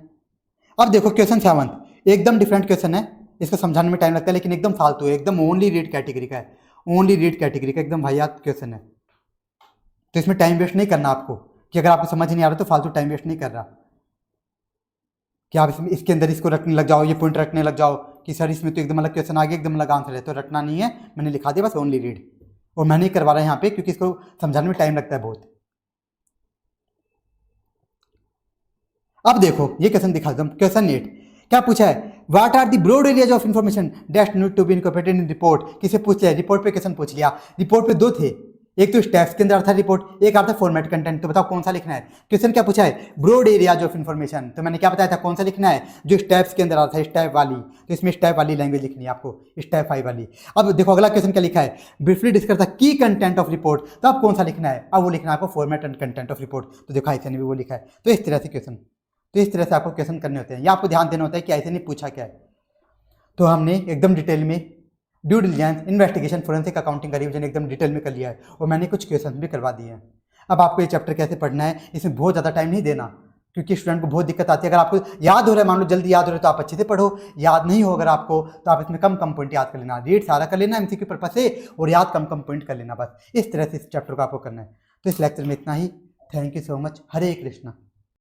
अब देखो क्वेश्चन 7 एकदम डिफरेंट क्वेश्चन है, इसको समझाने में टाइम लगता है लेकिन एकदम फालतू है, एकदम ओनली रीड कैटेगरी का है, एकदम वाहियात क्वेश्चन है। तो इसमें टाइम वेस्ट नहीं करना आपको, कि अगर आपको समझ नहीं आ रहा तो फालतू टाइम वेस्ट नहीं कर रहा कि आप इसके अंदर इसको रखने लग जाओ, ये पॉइंट रखने लग जाओ, कि सर इसमें तो एकदम अलग क्वेश्चन आगे एकदम अलग आंसर है, तो रटना नहीं है, मैंने लिखा दिया बस ओनली रीड। और मैं नहीं करवा रहा यहाँ पे क्योंकि इसको समझाने में टाइम लगता है बहुत। अब देखो ये क्वेश्चन दिखा दूँ, क्वेश्चन 8 क्या पूछा है, what are the broad areas of information that need to be incorporated in report. किसे पूछ लिया, रिपोर्ट पे क्वेश्चन पूछ लिया। रिपोर्ट पे दो थे, एक तो स्टेप्स के अंदर था रिपोर्ट, एक आता फॉर्मेट कंटेंट। तो बताओ कौन सा लिखना है। क्वेश्चन क्या पूछा है, ब्रॉड एरियाज ऑफ इन्फॉर्मेशन, तो मैंने क्या बताया था कौन सा लिखना है, जो स्टेप्स के अंदर आता है स्टेप वाली, तो इसमें स्टेप वाली लैंग्वेज लिखनी है आपको, स्टेप 5 वाली। अब देखो अगला क्वेश्चन क्या लिखा है, briefly discuss the key content of report, तो अब कौन सा लिखना है, अब वो लिखना है आपको format and content of report. तो देखो ऐसे नहीं वो लिखा है। तो इस तरह से क्वेश्चन, तो इस तरह से आपको क्वेश्चन करने होते हैं, या आपको ध्यान देना होता है कि ऐसे नहीं पूछा क्या है। तो हमने एकदम डिटेल में due diligence, investigation, forensic accounting का रिवीजन एकदम डिटेल में कर लिया है, और मैंने कुछ क्वेश्चन भी करवा दिए हैं। अब आपको ये चैप्टर कैसे पढ़ना है, इसमें बहुत ज़्यादा टाइम नहीं देना, क्योंकि स्टूडेंट को बहुत दिक्कत आती है। अगर आपको याद हो रहा है, मान लो जल्दी याद हो रहा है तो आप अच्छे से पढ़ो, याद नहीं हो अगर आपको तो आप इसमें कम कम पॉइंट याद कर लेना, रीड सारा कर लेना एमसीक्यू पर्पस से, और याद कम कम पॉइंट कर लेना, बस इस तरह से इस चैप्टर को आपको करना है। तो इस लेक्चर में इतना ही। Thank you so much. Hare Krishna.